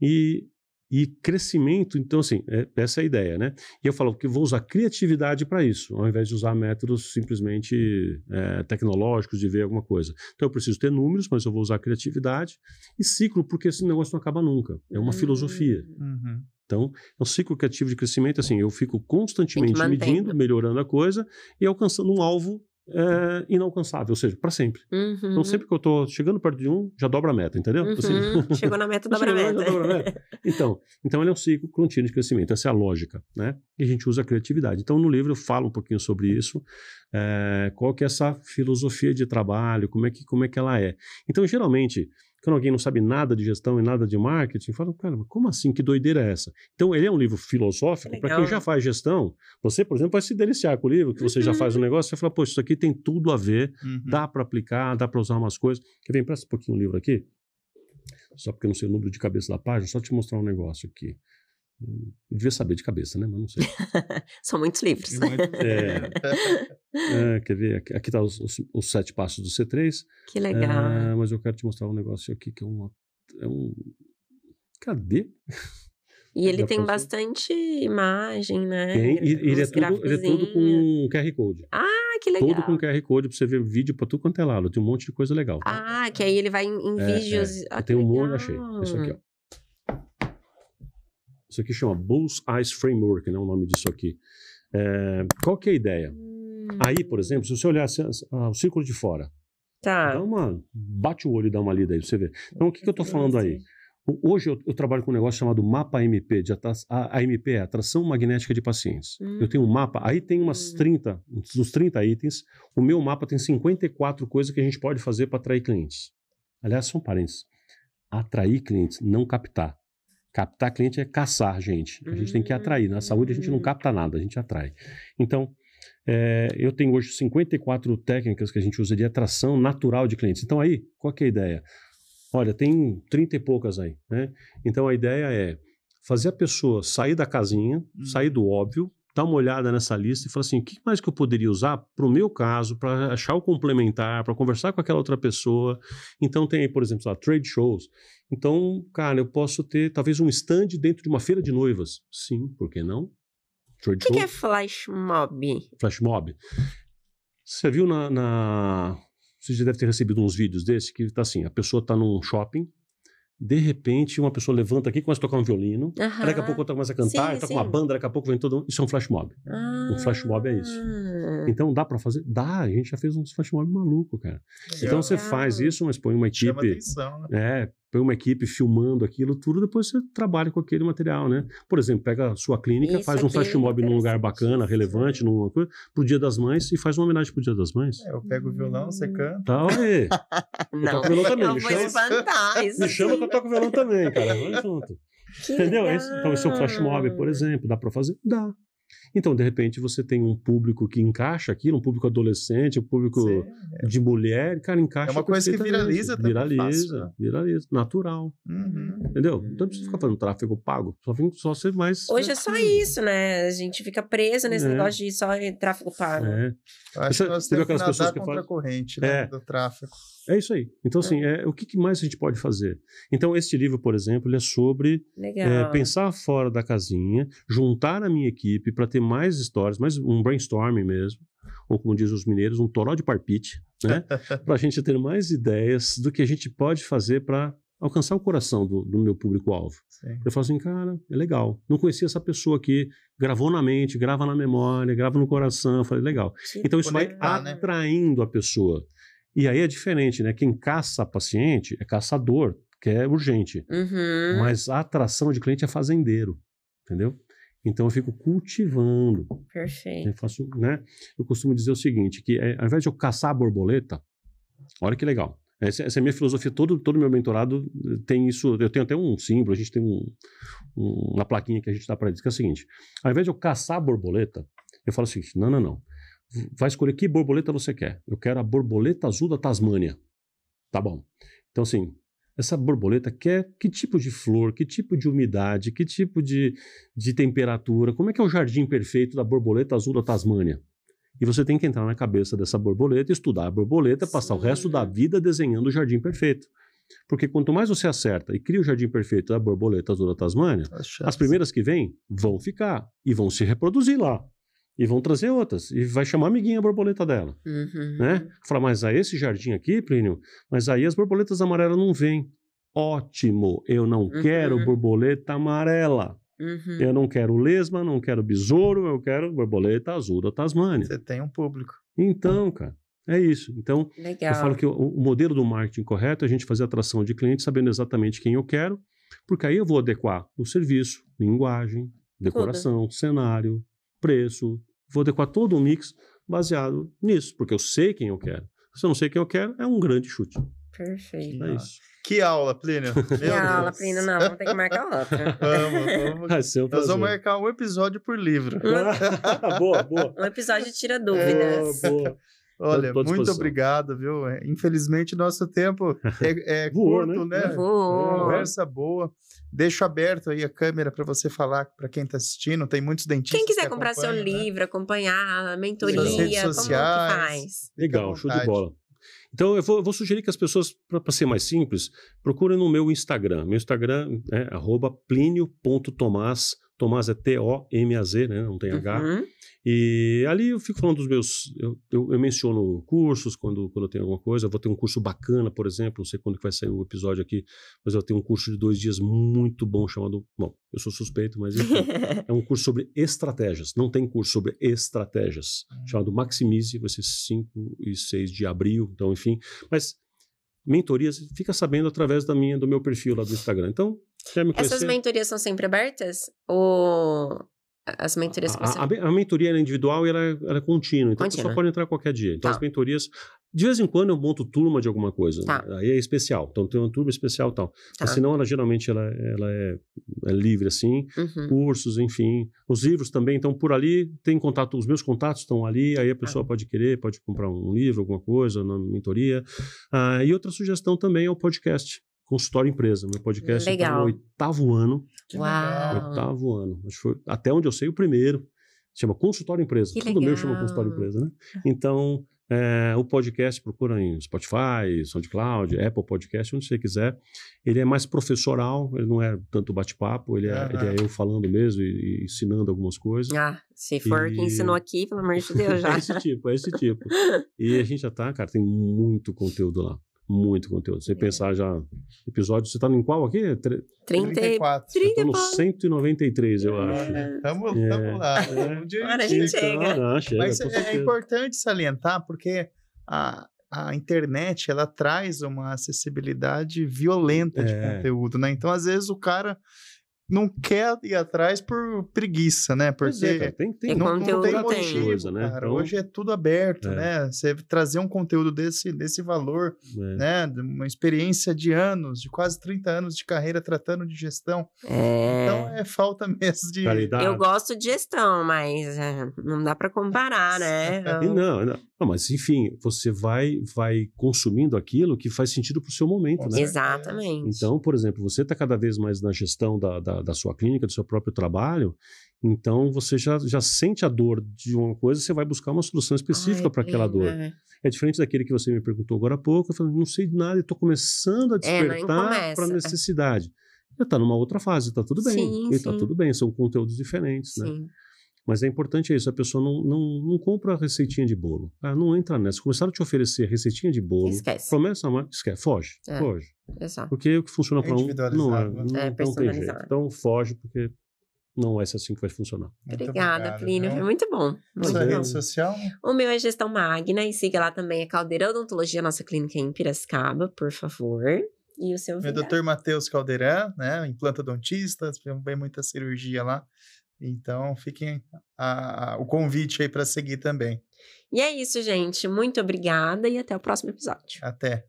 E crescimento, então assim, essa é a ideia, né? E eu falo que eu vou usar criatividade para isso, ao invés de usar métodos simplesmente tecnológicos de ver alguma coisa. Então eu preciso ter números, mas eu vou usar criatividade e ciclo, porque esse negócio não acaba nunca. É uma filosofia. Então, é um ciclo criativo de crescimento, assim, eu fico constantemente medindo, melhorando a coisa e alcançando um alvo inalcançável, ou seja, para sempre. Então, sempre que eu tô chegando perto de já dobra a meta, entendeu? Assim, chegou na meta, dobra a meta. Então, ele é um ciclo contínuo de crescimento, essa é a lógica, né? E a gente usa a criatividade. Então, no livro eu falo um pouquinho sobre isso, qual que é essa filosofia de trabalho, como é que ela é. Então, geralmente, quando alguém não sabe nada de gestão e nada de marketing, fala, cara, mas como assim? Que doideira é essa? Então, ele é um livro filosófico para quem já faz gestão. Você, por exemplo, vai se deliciar com o livro, que você já faz um negócio, você fala, pô, isso aqui tem tudo a ver, dá para aplicar, dá para usar umas coisas. Quer ver? Empresta um pouquinho o livro aqui, só porque eu não sei o número de cabeça da página, só te mostrar um negócio aqui. Eu devia saber de cabeça, né? Mas não sei. São muitos livros. Quer ver? Aqui tá os 7 passos do C3. Que legal. Mas eu quero te mostrar um negócio aqui que é um... Cadê? E ele tem bastante imagem, né? Tem, e ele é todo com QR Code. Ah, que legal. Todo com QR Code pra você ver vídeo pra tudo quanto é lado. Tem um monte de coisa legal. Ah, que aí ele vai em vídeos. Tem um monte, achei. Isso aqui, ó. Isso aqui chama Bull's-Eyes Framework, né? O nome disso aqui. Qual que é a ideia? Aí, por exemplo, se você olhar o círculo de fora, tá. Bate o olho e dá uma lida aí pra você ver. Então, o que eu tô falando aí? Hoje eu trabalho com um negócio chamado mapa AMP. A AMP é Atração Magnética de Pacientes. Eu tenho um mapa, aí tem uns 30 itens. O meu mapa tem 54 coisas que a gente pode fazer para atrair clientes. Aliás, são parênteses. Atrair clientes, não captar. Captar cliente é caçar, gente. A gente tem que atrair. Na saúde a gente não capta nada, a gente atrai. Então, eu tenho hoje 54 técnicas que a gente usa de atração natural de clientes. Então aí, qual que é a ideia? Olha, tem 30 e poucas aí, né? Então a ideia é fazer a pessoa sair da casinha, sair do óbvio, dar uma olhada nessa lista e falar assim, o que mais que eu poderia usar para o meu caso, para achar o complementar, para conversar com aquela outra pessoa. Então tem aí, por exemplo, trade shows. Então, cara, eu posso ter talvez um stand dentro de uma feira de noivas. Sim, por que não? O que é flash mob? Flash mob. Você viu Você já deve ter recebido uns vídeos desses que tá assim, a pessoa está num shopping, de repente uma pessoa levanta aqui e começa a tocar um violino, daqui a pouco outra começa a cantar, toca uma banda, daqui a pouco vem todo mundo. Isso é um flash mob. Um flash mob é isso. Então dá pra fazer? Dá, a gente já fez uns flash mob maluco, cara. Então você faz isso, mas põe uma equipe... Chama atenção, né? Põe uma equipe filmando aquilo tudo, depois você trabalha com aquele material, né? Por exemplo, pega a sua clínica, faz um flash mob num lugar bacana, relevante, numa coisa, pro Dia das Mães e faz uma homenagem pro Dia das Mães. Eu pego o violão, você canta. Tá, aí. Não, eu toco violão também. Eu vou espantar isso. Me chama que eu toco violão também, cara. Vamos junto. Entendeu? Então, esse é um flash mob, por exemplo. Dá pra fazer? Dá. Então, de repente, você tem um público que encaixa aquilo, um público adolescente, um público de mulher, cara, encaixa. É uma coisa que viraliza também. Viraliza, natural. Entendeu? Então não precisa ficar fazendo tráfego pago, só ser mais... Hoje é só isso, né? A gente fica preso nesse negócio de só tráfego pago. Acho que nós temos que nadar que contra a corrente, né, do tráfego. É isso aí. Então, assim, o que mais a gente pode fazer? Então, este livro, por exemplo, ele é sobre pensar fora da casinha, juntar a minha equipe para ter mais histórias, mais um brainstorming mesmo, ou como dizem os mineiros, um toró de parpite, né? Para a gente ter mais ideias do que a gente pode fazer para alcançar o coração do meu público-alvo. Eu falo assim, cara, é legal. Não conhecia essa pessoa aqui, gravou na mente, grava na memória, grava no coração. Eu falei, legal. Então, isso vai atraindo a pessoa. E aí é diferente, né? Quem caça paciente é caçador, que é urgente. Mas a atração de cliente é fazendeiro, entendeu? Então eu fico cultivando. Perfeito. Eu costumo dizer o seguinte, que ao invés de eu caçar a borboleta, olha que legal. Essa é a minha filosofia, todo meu mentorado tem isso, eu tenho até um símbolo, a gente tem uma plaquinha que a gente dá para dizer, que é o seguinte, ao invés de eu caçar a borboleta, eu falo o seguinte, não. Vai escolher que borboleta você quer. Eu quero a borboleta azul da Tasmânia. Tá bom. Então, assim, essa borboleta quer que tipo de flor, que tipo de umidade, que tipo de temperatura, como é que é o jardim perfeito da borboleta azul da Tasmânia? E você tem que entrar na cabeça dessa borboleta, estudar a borboleta, passar o resto da vida desenhando o jardim perfeito. Porque quanto mais você acerta e cria o jardim perfeito da borboleta azul da Tasmânia, as primeiras que vêm vão ficar e vão se reproduzir lá. E vão trazer outras. E vai chamar a amiguinha a borboleta dela. Né? Fala, mas a esse jardim aqui, Plínio, mas aí as borboletas amarelas não vêm. Ótimo, eu não quero borboleta amarela. Eu não quero lesma, não quero besouro, eu quero borboleta azul da Tasmânia. Você tem um público. Então, cara, é isso. Então, eu falo que o modelo do marketing correto é a gente fazer atração de clientes sabendo exatamente quem eu quero, porque aí eu vou adequar o serviço, linguagem, decoração, cenário, preço, vou adequar todo um mix baseado nisso, porque eu sei quem eu quero. Se eu não sei quem eu quero, é um grande chute. Perfeito. É isso. Que aula, Plínio. Que aula, Plínio. Não, vamos ter que marcar outra. Vamos. Nós vamos marcar um episódio por livro. Boa. Um episódio tira dúvidas. Boa. Olha, muito obrigado, viu? Infelizmente, nosso tempo é Voou, curto, né? Conversa boa. Deixo aberto aí a câmera para você falar para quem está assistindo. Tem muitos dentistas. Quem quiser comprar seu livro, acompanhar a mentoria, redes sociais, como que faz? Legal, show de bola. Então, eu vou sugerir que as pessoas, para ser mais simples, procurem no meu Instagram. Meu Instagram é @plinio.tomaz. Tomaz é T-O-M-A-Z, né? Não tem H. E ali eu fico falando dos meus... Eu menciono cursos quando eu tenho alguma coisa. Eu vou ter um curso bacana, por exemplo. Não sei quando que vai sair o episódio aqui, mas eu tenho um curso de 2 dias muito bom chamado... Bom, eu sou suspeito, mas enfim. É um curso sobre estratégias. Não tem curso sobre estratégias. Chamado Maximize. Vai ser 5 e 6 de abril. Então, enfim. Mas mentorias, fica sabendo através do meu perfil lá do Instagram. Então, quer me conhecer? Essas mentorias são sempre abertas? Ou as mentorias... A mentoria é individual e ela é contínua. Então, a pessoa pode entrar qualquer dia. Então, as mentorias... De vez em quando eu monto turma de alguma coisa. Aí é especial. Então, tem uma turma especial e tal. Mas, senão, geralmente, ela é livre, assim. Cursos, enfim. Os livros também estão por ali. Tem contato, os meus contatos estão ali. Aí a pessoa pode comprar um livro, alguma coisa, na mentoria. E outra sugestão também é o podcast. Consultório Empresa. Meu podcast está no 8º ano. Uau! 8º ano. Acho que foi, até onde eu sei, o primeiro. Chama Consultório Empresa. Tudo meu chama Consultório Empresa, né? Então... o podcast procura em Spotify, SoundCloud, Apple Podcast, onde você quiser. Ele é mais professoral, ele não é tanto bate-papo, ele é eu falando mesmo e ensinando algumas coisas. Se for quem ensinou aqui, pelo amor de Deus, já. É esse tipo. E a gente já tá, cara, tem muito conteúdo lá. Muito conteúdo. Você pensar já, episódio, você tá em qual aqui? 34. Eu tô no 193, eu acho. Tamo lá. Um dia a gente chega. Mas é importante salientar, porque a internet, ela traz uma acessibilidade violenta de conteúdo, né? Então, às vezes, o cara não quer ir atrás por preguiça, né? Porque tem não conteúdo, tem motivo, coisa, né? Cara. Então, hoje é tudo aberto, né? Você trazer um conteúdo desse valor, né? Uma experiência de anos, de quase 30 anos de carreira tratando de gestão. Então, é falta mesmo de... Caridade. Eu gosto de gestão, mas não dá para comparar, né? Não, mas enfim, você vai consumindo aquilo que faz sentido pro seu momento, né? Exatamente. Então, por exemplo, você está cada vez mais na gestão da sua clínica, do seu próprio trabalho, então você já sente a dor de uma coisa, você vai buscar uma solução específica para aquela dor. É diferente daquele que você me perguntou agora há pouco, eu falei, não sei de nada, estou começando a despertar para a necessidade. Já está numa outra fase, está tudo bem. Está tudo bem, são conteúdos diferentes, né? Mas é importante isso, a pessoa não compra a receitinha de bolo. Não entra nessa. Começaram a te oferecer receitinha de bolo. Esquece. Começa a foge. Foge. Exato. Porque o que funciona para um não tem jeito. Então foge, porque não é assim que vai funcionar. Obrigada, Plínio. Foi muito bom. Sua rede social? O meu é Gestão Magna e siga lá também a Caldeira Odontologia, nossa clínica em Piracicaba, por favor. E o seu Meu Dr. Matheus Caldeirão, né? Implantodontista, vem muita cirurgia lá. Então, fiquem o convite aí para seguir também. E é isso, gente. Muito obrigada e até o próximo episódio. Até.